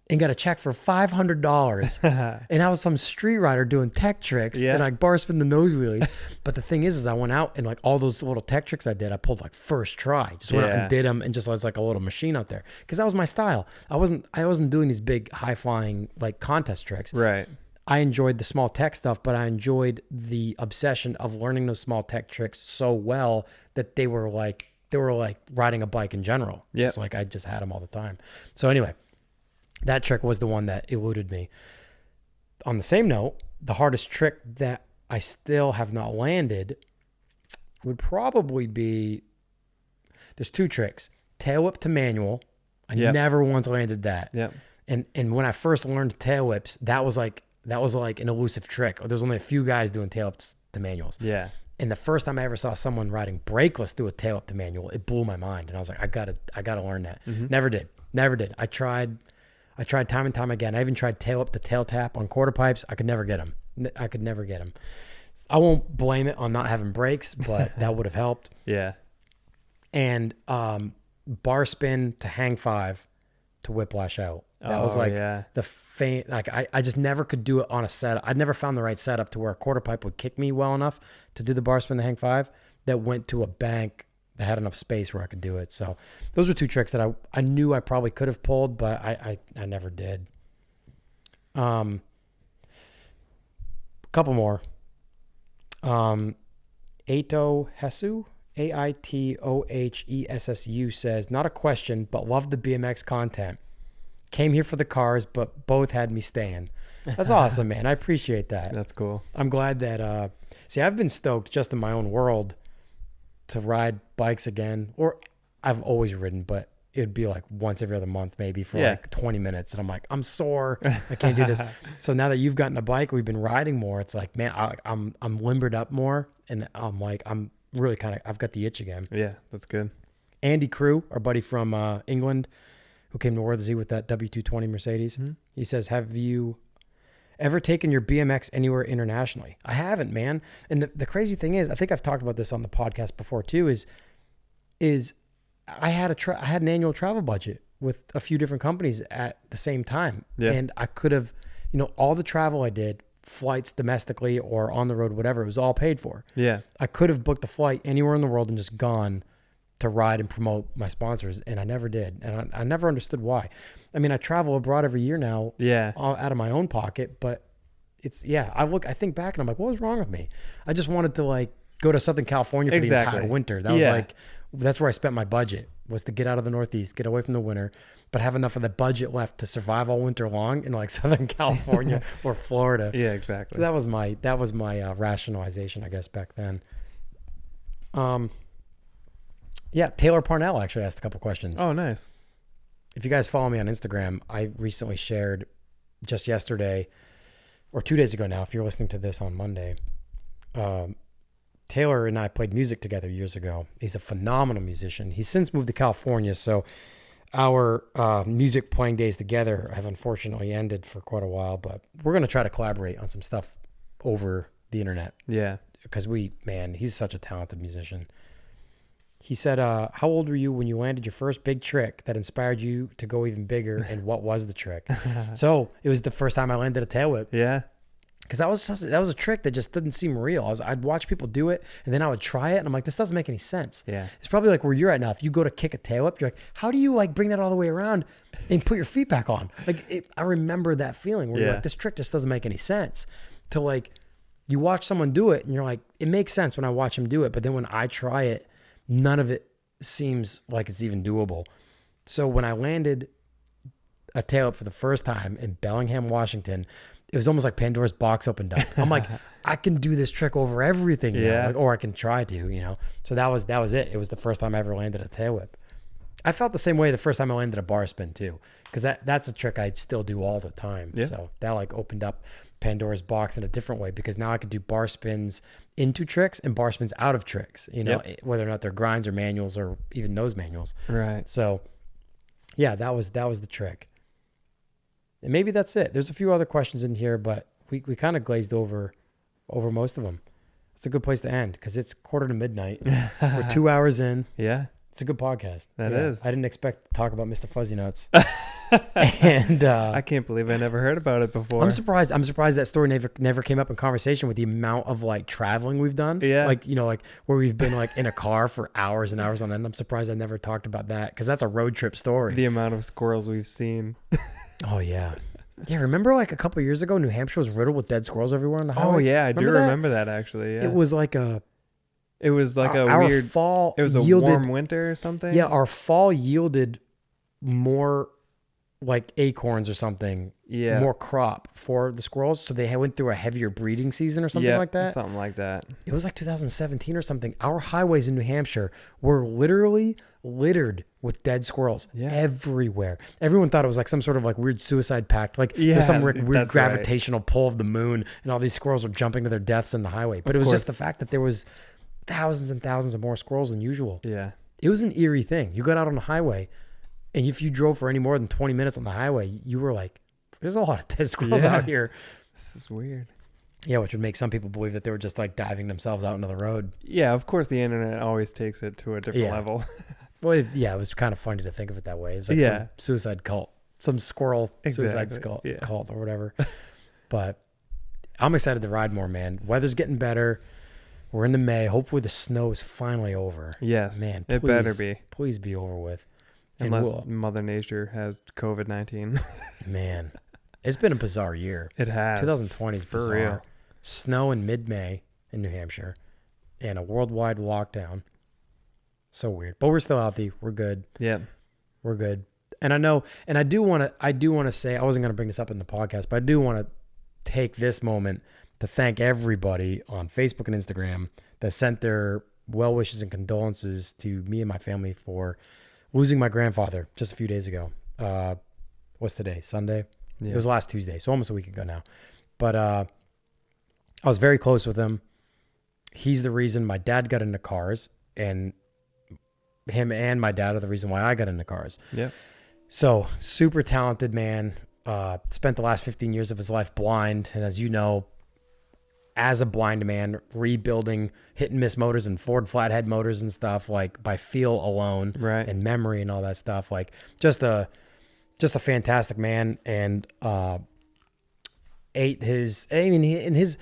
and got a check for $500. And I was some street rider doing tech tricks, and I bar spin the nose wheelie. But the thing is I went out and like all those little tech tricks I did, I pulled like first try. Just went out and did them, and just was like a little machine out there, because that was my style. I wasn't doing these big high flying like contest tricks. Right. I enjoyed the small tech stuff, but I enjoyed the obsession of learning those small tech tricks so well that they were like riding a bike in general. Yeah. Just like I just had them all the time. So anyway, that trick was the one that eluded me. On the same note, the hardest trick that I still have not landed would probably be, there's 2 tricks. Tail whip to manual. I never once landed that. Yep. And when I first learned tail whips, that was like an elusive trick. There's only a few guys doing tail whips to manuals. Yeah. And the first time I ever saw someone riding brakeless do a tail whip to manual, it blew my mind. And I was like, I gotta learn that. Never did. I tried time and time again. I even tried tail whip to tail tap on quarter pipes. I could never get them. I won't blame it on not having brakes, but that would have helped. Yeah. And bar spin to hang 5 to whiplash out. That was like the faint, like I just never could do it on a set. I'd never found the right setup to where a quarter pipe would kick me well enough to do the bar spin to hang 5 that went to a bank that had enough space where I could do it. So those were 2 tricks that I knew I probably could have pulled, but I never did. A couple more. Aito Hessu, AITOHESSU says, not a question, but love the BMX content. Came here for the cars, but both had me staying. That's awesome, man. I appreciate that. That's cool. I'm glad that, I've been stoked just in my own world to ride bikes again. Or I've always ridden, but it'd be like once every other month, maybe for like 20 minutes. And I'm like, I'm sore. I can't do this. So now that you've gotten a bike, we've been riding more. It's like, man, I'm limbered up more. And I'm like, I'm really I've got the itch again. Yeah, that's good. Andy Crew, our buddy from England, who came to Worthy with that W220 Mercedes. Mm-hmm. He says, have you ever taken your BMX anywhere internationally? I haven't, man. And the crazy thing is, I think I've talked about this on the podcast before too, is I had an annual travel budget with a few different companies at the same time. Yeah. And I could have, all the travel I did, flights domestically or on the road, whatever, it was all paid for. Yeah. I could have booked a flight anywhere in the world and just gone to ride and promote my sponsors. And I never did. And I never understood why. I mean, I travel abroad every year now out of my own pocket, but I think back and I'm like, what was wrong with me? I just wanted to like go to Southern California for the entire winter. That was like, that's where I spent my budget, was to get out of the Northeast, get away from the winter, but have enough of the budget left to survive all winter long in like Southern California or Florida. Yeah, exactly. So that was my rationalization, I guess, back then. Taylor Parnell actually asked a couple questions. Oh, nice. If you guys follow me on Instagram, I recently shared just yesterday or 2 days ago now, if you're listening to this on Monday, Taylor and I played music together years ago. He's a phenomenal musician. He's since moved to California, so our music playing days together have unfortunately ended for quite a while, but we're going to try to collaborate on some stuff over the internet. Yeah. Because he's such a talented musician. He said, how old were you when you landed your first big trick that inspired you to go even bigger, and what was the trick? So it was the first time I landed a tail whip. Yeah. Because that was a trick that just didn't seem real. I'd watch people do it, and then I would try it, and I'm like, this doesn't make any sense. Yeah. It's probably like where you're at now. If you go to kick a tail whip, you're like, how do you like bring that all the way around and put your feet back on? Like, I remember that feeling where you're like, this trick just doesn't make any sense. To like, you watch someone do it, and you're like, it makes sense when I watch him do it, but then when I try it, none of it seems like it's even doable. So when I landed a tail whip for the first time in Bellingham, Washington, it was almost like Pandora's box opened up. I'm like, I can do this trick over everything now, like, or I can try to, So that was it. It was the first time I ever landed a tail whip. I felt the same way the first time I landed a bar spin too, because that's a trick I still do all the time. Yeah. So that like opened up Pandora's box in a different way, because now I can do bar spins into tricks and bar spins out of tricks, whether or not they're grinds or manuals or even nose manuals. Right. So yeah, that was the trick. And maybe that's it. There's a few other questions in here, but we kind of glazed over most of them. It's a good place to end because it's 1:45. We're 2 hours in. Yeah. It's a good podcast. That is. I didn't expect to talk about Mr. Fuzzy Nuts. And I can't believe I never heard about it before. I'm surprised that story never came up in conversation with the amount of like traveling we've done. Yeah. Like, like where we've been like in a car for hours and hours on end. I'm surprised I never talked about that, because that's a road trip story. The amount of squirrels we've seen. Oh yeah. Yeah, remember like a couple of years ago, New Hampshire was riddled with dead squirrels everywhere on the highways? Oh yeah, I do remember that actually. Yeah. It was like a weird fall. It was a warm winter or something. Yeah, our fall yielded more like acorns or something. Yeah, more crop for the squirrels, so they went through a heavier breeding season or something like that. Something like that. It was like 2017 or something. Our highways in New Hampshire were literally littered with dead squirrels everywhere. Everyone thought it was like some sort of like weird suicide pact. Like there's some weird gravitational pull of the moon, and all these squirrels were jumping to their deaths in the highway. But it was just the fact that there was thousands and thousands of more squirrels than usual. Yeah. It was an eerie thing. You got out on the highway, and if you drove for any more than 20 minutes on the highway, you were like, there's a lot of dead squirrels out here. This is weird. Yeah, which would make some people believe that they were just like diving themselves out into the road. Yeah, of course the internet always takes it to a different level. Well, it was kind of funny to think of it that way. It was like some suicide cult, some squirrel suicide cult or whatever. But I'm excited to ride more, man. Weather's getting better. We're into May. Hopefully the snow is finally over. Yes, man. It better be. Please be over with. Unless Mother Nature has COVID-19. Man, it's been a bizarre year. It has. 2020 is bizarre. For real. Snow in mid-May in New Hampshire and a worldwide lockdown. So weird. But we're still healthy. We're good. Yeah. We're good. And I know, and I do want to say, I wasn't going to bring this up in the podcast, but I do want to take this moment to thank everybody on Facebook and Instagram that sent their well wishes and condolences to me and my family for losing my grandfather just a few days ago. What's today? Sunday? Yeah. It was last Tuesday, so almost a week ago now. But I was very close with him. He's the reason my dad got into cars, and him and my dad are the reason why I got into cars. Yeah. So super talented man. Spent the last 15 years of his life blind, and as you know, as a blind man, rebuilding hit and miss motors and Ford flathead motors and stuff, like by feel alone, Right. and memory and all that stuff. Like just a fantastic man. And ate his, I mean, his,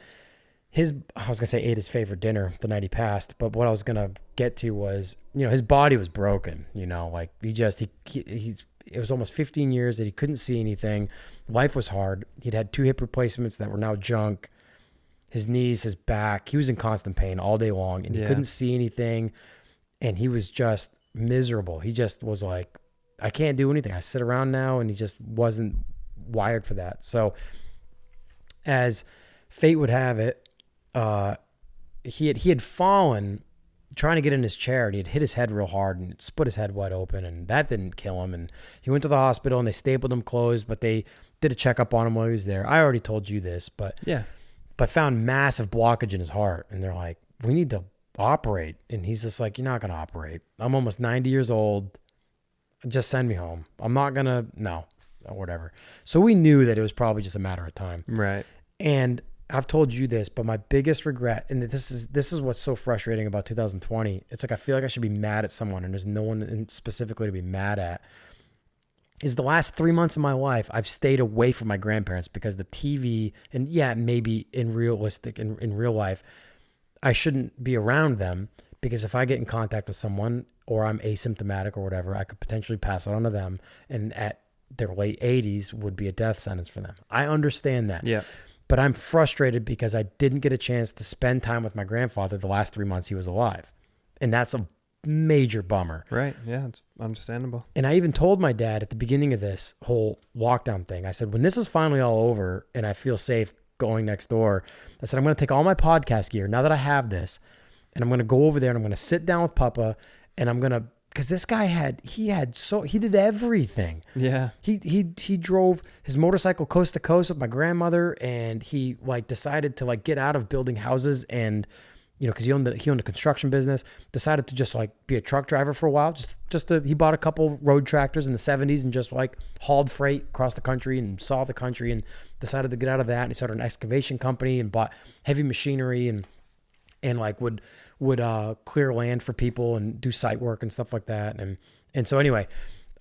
I was gonna say ate his favorite dinner the night he passed, but what I was gonna get to was, his body was broken, like it was almost 15 years that he couldn't see anything. Life was hard. He'd had 2 hip replacements that were now junk. His knees, his back, he was in constant pain all day long, and he couldn't see anything. And he was just miserable. He just was like, I can't do anything. I sit around now, and he just wasn't wired for that. So as fate would have it, he had fallen trying to get in his chair, and he had hit his head real hard and split his head wide open, and that didn't kill him. And he went to the hospital, and they stapled him closed, but they did a checkup on him while he was there. I already told you this, but found massive blockage in his heart, and they're like, we need to operate. And he's just like, you're not going to operate. I'm almost 90 years old. Just send me home. I'm not going to, no, or whatever. So we knew that it was probably just a matter of time. Right. And I've told you this, but my biggest regret, and this is what's so frustrating about 2020. It's like, I feel like I should be mad at someone, and there's no one specifically to be mad at, is the last 3 months of my life, I've stayed away from my grandparents because the TV, and maybe in real life, I shouldn't be around them, because if I get in contact with someone or I'm asymptomatic or whatever, I could potentially pass it on to them, and at their late 80s would be a death sentence for them. I understand that. Yeah. But I'm frustrated because I didn't get a chance to spend time with my grandfather the last 3 months he was alive. And that's a major bummer. Right. Yeah, it's understandable. And I even told my dad at the beginning of this whole lockdown thing, I said, when this is finally all over and I feel safe going next door, I said, I'm going to take all my podcast gear now that I have this, and I'm going to go over there and I'm going to sit down with Papa, and I'm going to, because this guy he did everything. Yeah. He drove his motorcycle coast to coast with my grandmother, and he decided to get out of building houses, and because he owned a construction business, decided to just be a truck driver for a while. He bought a couple road tractors in the 70s and just hauled freight across the country and saw the country, and decided to get out of that. And he started an excavation company and bought heavy machinery and would clear land for people and do site work and stuff like that. And so anyway,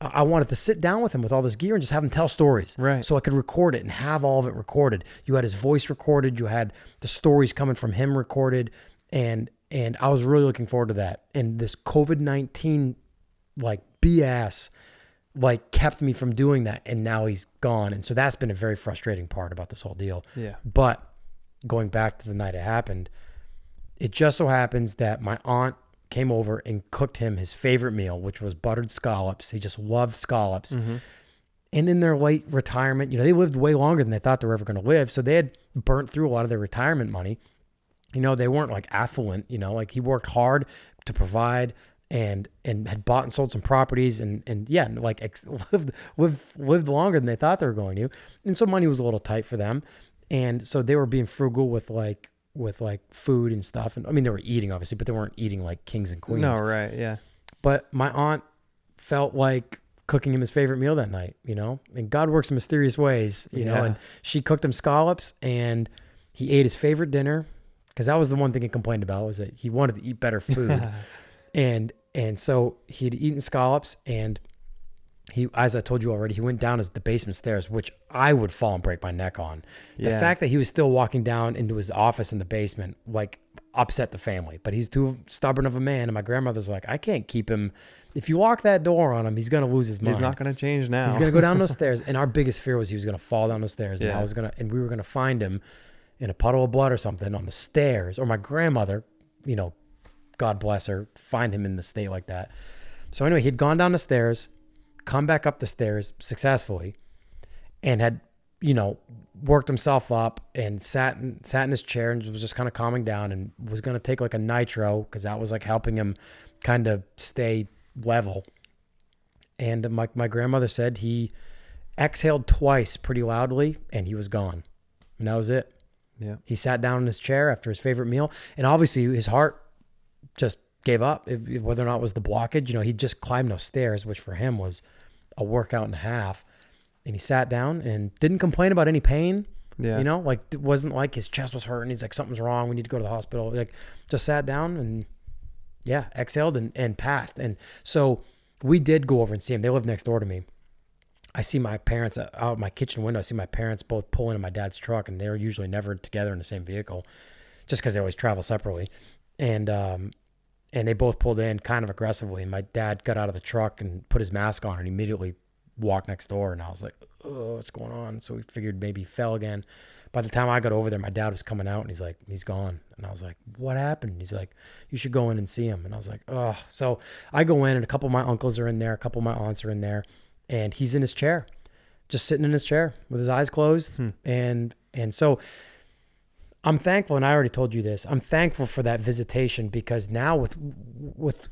I wanted to sit down with him with all this gear and just have him tell stories. Right. So I could record it and have all of it recorded. You had his voice recorded. You had the stories coming from him recorded. And I was really looking forward to that. And this COVID-19 BS kept me from doing that. And now he's gone. And so that's been a very frustrating part about this whole deal. Yeah. But going back to the night it happened, it just so happens that my aunt came over and cooked him his favorite meal, which was buttered scallops. He just loved scallops. Mm-hmm. And in their late retirement, they lived way longer than they thought they were ever going to live. So they had burnt through a lot of their retirement money. They weren't affluent, he worked hard to provide and had bought and sold some properties and lived longer than they thought they were going to. And so money was a little tight for them. And so they were being frugal with food and stuff. And I mean, they were eating obviously, but they weren't eating like kings and queens. No, right. Yeah. But my aunt felt like cooking him his favorite meal that night, and God works in mysterious ways, and she cooked him scallops, and he ate his favorite dinner. Because that was the one thing he complained about, was that he wanted to eat better food. and so he had eaten scallops, and he, as I told you already, he went down the basement stairs, which I would fall and break my neck on. The fact that he was still walking down into his office in the basement, upset the family. But he's too stubborn of a man, and my grandmother's like, I can't keep him. If you lock that door on him, he's going to lose his mind. He's not going to change now. He's going to go down those stairs. And our biggest fear was he was going to fall down those stairs. Yeah. And we were going to find him in a puddle of blood or something on the stairs, or my grandmother, God bless her, find him in the state like that. So anyway, he'd gone down the stairs, come back up the stairs successfully, and had, worked himself up and sat in his chair and was just kind of calming down, and was going to take a nitro, because that was helping him kind of stay level. And my grandmother said he exhaled twice pretty loudly, and he was gone. And that was it. Yeah. He sat down in his chair after his favorite meal, and obviously his heart just gave up, whether or not it was the blockage. He just climbed those stairs, which for him was a workout and a half. And he sat down and didn't complain about any pain, Yeah. You know, like it wasn't like his chest was hurting. He's like, something's wrong. We need to go to the hospital. Like just sat down and exhaled and passed. And so we did go over and see him. They live next door to me. I see my parents out my kitchen window. I see my parents both pulling in my dad's truck, and they're usually never together in the same vehicle just because they always travel separately. And they both pulled in kind of aggressively. And my dad got out of the truck and put his mask on and immediately walked next door. And I was like, oh, what's going on? So we figured maybe he fell again. By the time I got over there, my dad was coming out and he's like, he's gone. And I was like, what happened? He's like, you should go in and see him. And I was like, oh. So I go in and a couple of my uncles are in there. A couple of my aunts are in there. And he's in his chair, just sitting in his chair with his eyes closed. And so I'm thankful, and I already told you this, I'm thankful for that visitation, because now with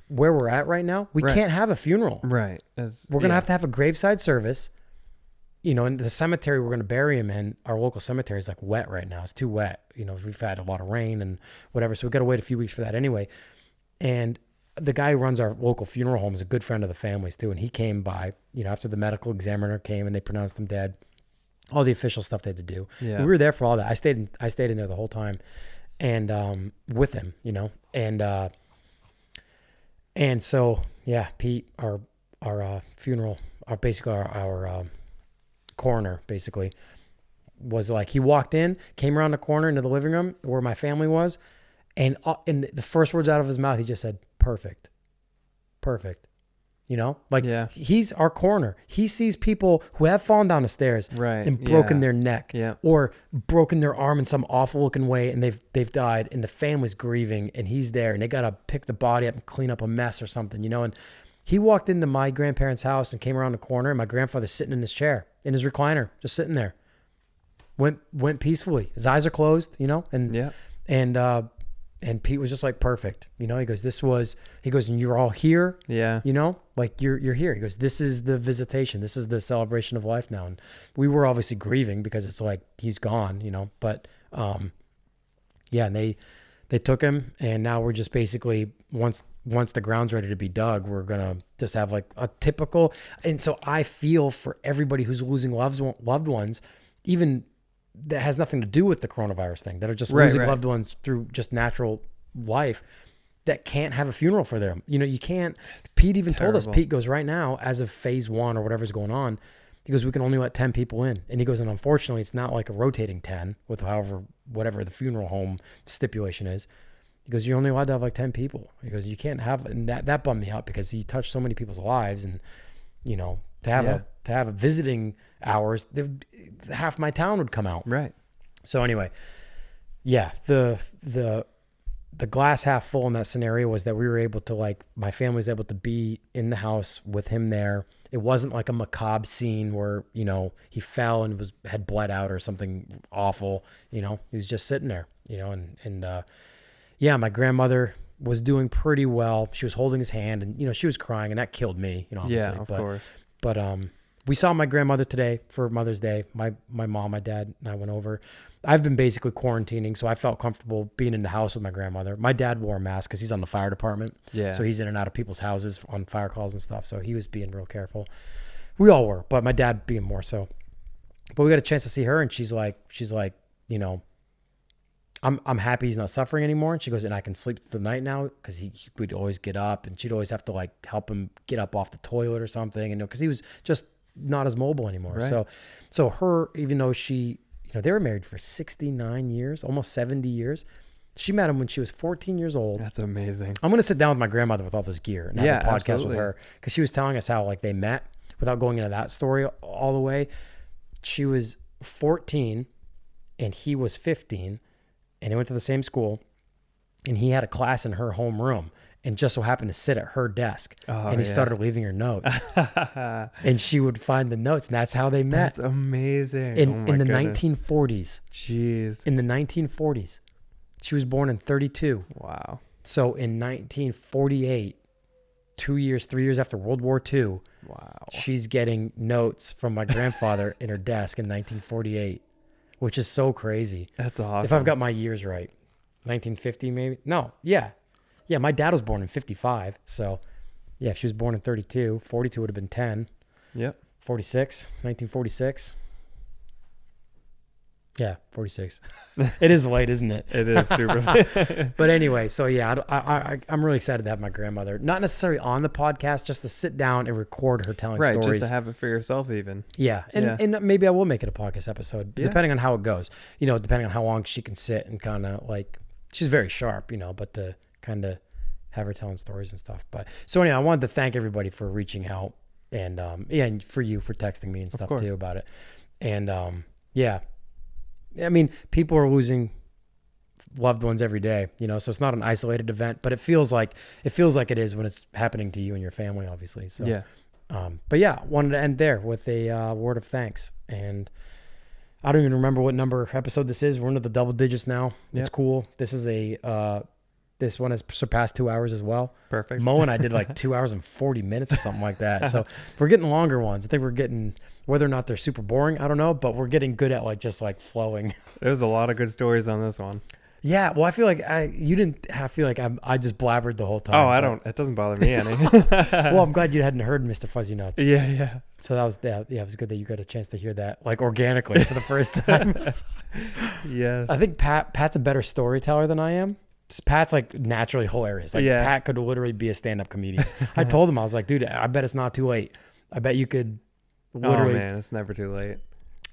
where we're at right now, we can't have a funeral. Right. We're going to have a graveside service. You know, in the cemetery we're going to bury him in, our local cemetery is like wet right now. It's too wet. You know, we've had a lot of rain and whatever. So we got to wait a few weeks for that anyway. And the guy who runs our local funeral home is a good friend of the family's too. And he came by, you know, after the medical examiner came and they pronounced him dead, all the official stuff they had to do. Yeah. We were there for all that. I stayed in there the whole time and, with him, you know, and so, yeah, Pete, our funeral, our coroner basically was like, he walked in, came around the corner into the living room where my family was. And the first words out of his mouth, he just said, perfect. You know, like he's our coroner. He sees people who have fallen down the stairs and broken their neck or broken their arm in some awful looking way. And they've died and the family's grieving and he's there and they got to pick the body up and clean up a mess or something, you know? And he walked into my grandparents' house and came around the corner and my grandfather's sitting in his chair, in his recliner, just sitting there. Went peacefully. His eyes are closed, you know? And Pete was just like, perfect. You know, he goes, and you're all here. Yeah. You know, like you're here. He goes, this is the visitation. This is the celebration of life now. And we were obviously grieving because it's like, he's gone, you know, but, and they took him and now we're just basically, once the ground's ready to be dug, we're going to just have like a typical, and so I feel for everybody who's losing loved ones, even that has nothing to do with the coronavirus thing, that are just losing loved ones through just natural life, that can't have a funeral for them. You know, you can't. Pete even told us, Pete goes, right now, as of phase 1 or whatever's going on, he goes, we can only let 10 people in. And he goes, and unfortunately, it's not like a rotating 10 with whatever the funeral home stipulation is. He goes, you're only allowed to have like 10 people. He goes, you can't have, and that bummed me out because he touched so many people's lives. And, you know, to have a visiting hours, half my town would come out. Right. So anyway, the glass half full in that scenario was that we were able to, like, my family was able to be in the house with him there. It wasn't like a macabre scene where, you know, he fell and had bled out or something awful. You know, he was just sitting there, you know, and my grandmother was doing pretty well. She was holding his hand and, you know, she was crying and that killed me, you know, obviously. Yeah, of course. But we saw my grandmother today for Mother's Day. My mom, my dad, and I went over. I've been basically quarantining, so I felt comfortable being in the house with my grandmother. My dad wore a mask because he's on the fire department. Yeah. So he's in and out of people's houses on fire calls and stuff. So he was being real careful. We all were, but my dad being more so. But we got a chance to see her, and she's like, you know, I'm happy he's not suffering anymore. And she goes, and I can sleep through the night now because he would always get up, and she'd always have to like help him get up off the toilet or something, and because he was just not as mobile anymore. Right. So her, even though she, you know, they were married for 69 years, almost 70 years. She met him when she was 14 years old. That's amazing. I'm going to sit down with my grandmother with all this gear and have a podcast with her because she was telling us how like they met without going into that story all the way. She was 14 and he was 15 and they went to the same school and he had a class in her homeroom and just so happened to sit at her desk. And he started leaving her notes. And she would find the notes, and that's how they met. That's amazing. In the 1940s. Jeez. In the 1940s. She was born in 32. Wow. So in 1948, 3 years after World War II, she's getting notes from my grandfather in her desk in 1948, which is so crazy. That's awesome. If I've got my years right. 1950 maybe? No, yeah. Yeah, my dad was born in 55. So, yeah, if she was born in 32, 42 would have been 10. Yep. 46, 1946. Yeah, 46. It is late, isn't it? It is super late. But anyway, so yeah, I'm really excited to have my grandmother, not necessarily on the podcast, just to sit down and record her telling Right, stories. just to have it for yourself even. Yeah. And maybe I will make it a podcast episode, depending on how it goes. You know, depending on how long she can sit and kind of like, she's very sharp, you know, but to kind of have her telling stories and stuff. But so anyway, I wanted to thank everybody for reaching out and and for you for texting me and stuff too about it. And yeah. I mean, people are losing loved ones every day, you know, so it's not an isolated event, but it feels like it is when it's happening to you and your family, obviously. So, yeah. But yeah, wanted to end there with a word of thanks. And I don't even remember what number episode this is. We're into the double digits now. Yep. It's cool. This is this one has surpassed 2 hours as well. Perfect. Mo and I did like 2 hours and 40 minutes or something like that. So we're getting longer ones. I think we're getting, whether or not they're super boring, I don't know, but we're getting good at like just like flowing. There's a lot of good stories on this one. Yeah, well, I feel like you didn't feel like I just blabbered the whole time. Oh, I don't. It doesn't bother me any. Well, I'm glad you hadn't heard Mr. Fuzzy Nuts. Yeah. So that was it was good that you got a chance to hear that like organically for the first time. Yes. I think Pat's a better storyteller than I am. Pat's like naturally hilarious. Like Pat could literally be a stand-up comedian. I told him, I was like, dude, I bet it's not too late. I bet you could literally. Oh man, it's never too late.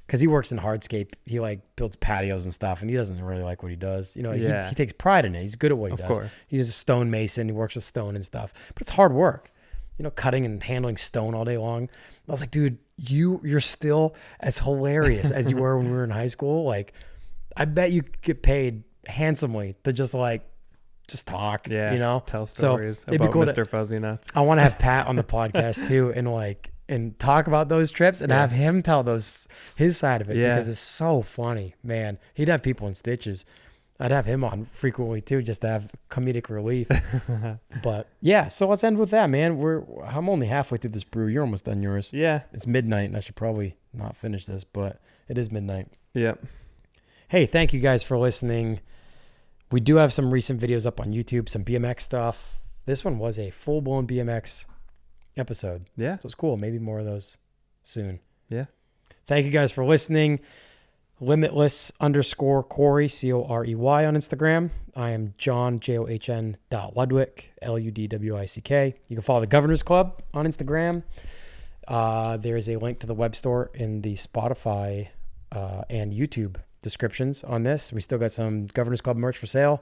Because he works in hardscape, he like builds patios and stuff, and he doesn't really like what he does. You know, he takes pride in it. He's good at what he does. Of course. He's a stone mason. He works with stone and stuff, but it's hard work. You know, cutting and handling stone all day long. I was like, dude, you're still as hilarious as you were when we were in high school. Like, I bet you could get paid handsomely to just talk. Yeah, you know, tell stories about Mr. Fuzzy Nuts. I want to have Pat on the podcast too, and talk about those trips and have him tell his side of it because it's so funny, man. He'd have people in stitches. I'd have him on frequently too, just to have comedic relief. But yeah, so let's end with that, man. I'm only halfway through this brew. You're almost done yours. Yeah. It's midnight and I should probably not finish this, but it is midnight. Yep. Hey, thank you guys for listening. We do have some recent videos up on YouTube, some BMX stuff. This one was a full-blown BMX episode. Yeah. So it's cool. Maybe more of those soon. Yeah. Thank you guys for listening. Limitless_Corey, Corey on Instagram. I am John, JOHN.Ludwick, LUDWICK. You can follow the Governor's Club on Instagram. There is a link to the web store in the Spotify and YouTube descriptions on this. We still got some Governor's Club merch for sale.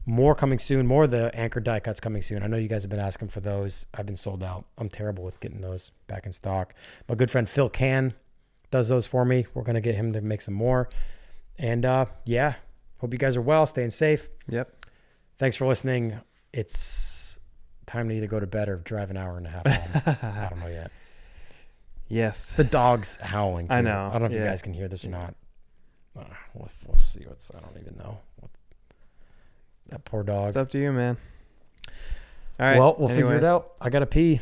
More coming soon. More of the Anchor die cuts coming soon. I know you guys have been asking for those. I've been sold out. I'm terrible with getting those back in stock. My good friend Phil Can does those for me. We're going to get him to make some more. And hope you guys are well, staying safe. Yep. Thanks for listening. It's time to either go to bed or drive an hour and a half home. I don't know yet. Yes. The dog's howling too. I know. I don't know if you guys can hear this or not. We'll see I don't even know. That poor dog. It's up to you, man. All right. Well, we'll figure it out. I got to pee.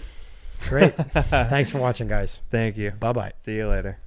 Great. Thanks for watching, guys. Thank you. Bye-bye. See you later.